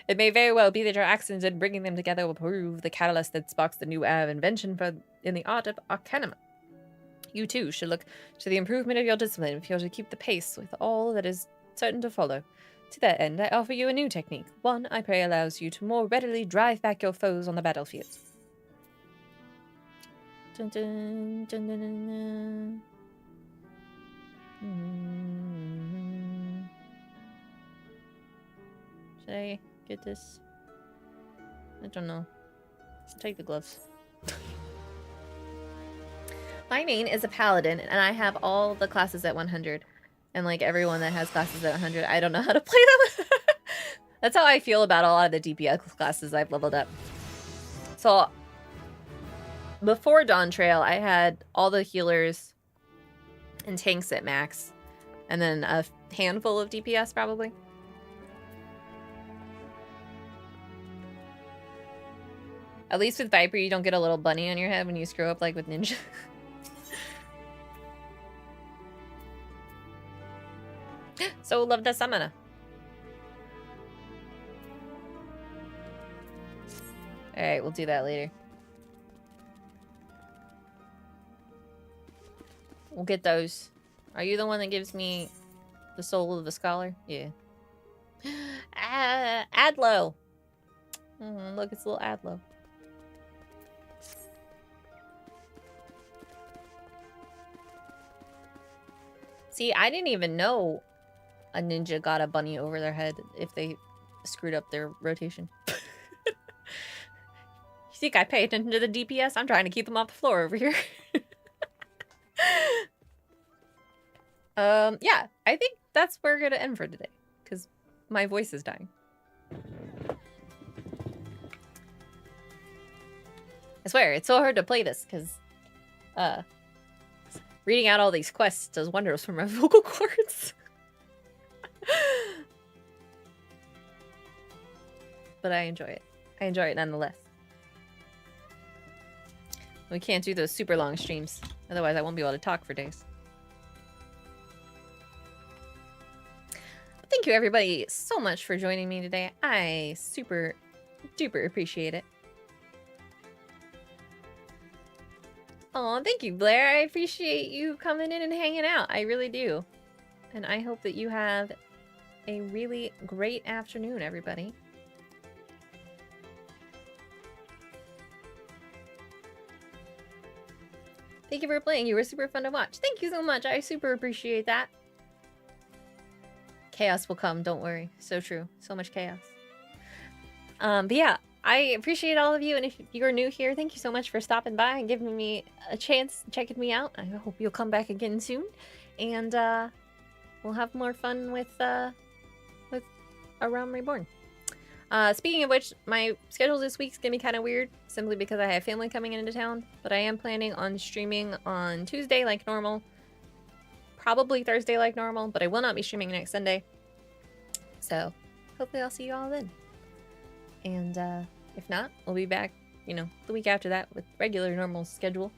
It may very well be that your actions in bringing them together will prove the catalyst that sparks the new era of invention in the art of arcanum. You too should look to the improvement of your discipline if you're to keep the pace with all that is certain to follow. To that end, I offer you a new technique. One, I pray, allows you to more readily drive back your foes on the battlefield. Dun, dun, dun, dun, dun, dun. Should I get this? I don't know. I'll take the gloves. My main is a paladin, and I have all the classes at 100. And like everyone that has classes at 100, I don't know how to play them. That's how I feel about a lot of the DPS classes I've leveled up. So before Dawn Trail, I had all the healers and tanks at max, and then a handful of DPS probably. At least with Viper, you don't get a little bunny on your head when you screw up like with Ninja. So love the summoner. Alright, we'll do that later. We'll get those. Are you the one that gives me the soul of the scholar? Yeah. Adlo. Look, it's a little Adlo. See, I didn't even know a ninja got a bunny over their head if they screwed up their rotation. You think I pay attention to the DPS? I'm trying to keep them off the floor over here. Yeah, I think that's where we're gonna end for today, because my voice is dying. I swear, it's so hard to play this, because, reading out all these quests does wonders for my vocal cords. But I enjoy it. I enjoy it nonetheless. We can't do those super long streams. Otherwise, I won't be able to talk for days. But thank you, everybody, so much for joining me today. I super duper appreciate it. Oh, thank you, Blair. I appreciate you coming in and hanging out. I really do. And I hope that you have a really great afternoon, everybody. Thank you for playing. You were super fun to watch. Thank you so much. I super appreciate that. Chaos will come. Don't worry. So true. So much chaos. But yeah, I appreciate all of you. And if you're new here, thank you so much for stopping by and giving me a chance, checking me out. I hope you'll come back again soon. And we'll have more fun with A Realm Reborn. Speaking of which, my schedule this week's gonna be kind of weird, simply because I have family coming into town. But I am planning on streaming on Tuesday like normal, probably Thursday like normal, but I will not be streaming next Sunday. So hopefully I'll see you all then. And if not, we'll be back, you know, the week after that with regular normal schedule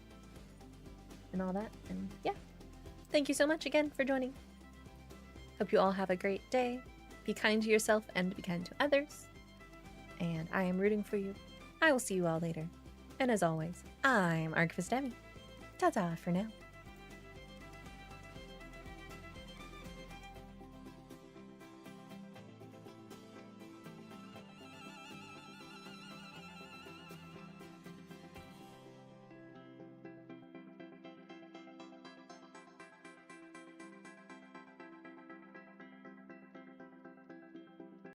and all that. And yeah, thank you so much again for joining. Hope you all have a great day. Be kind to yourself and be kind to others. And I am rooting for you. I will see you all later. And as always, I'm Archivist Emmi. Ta-ta for now.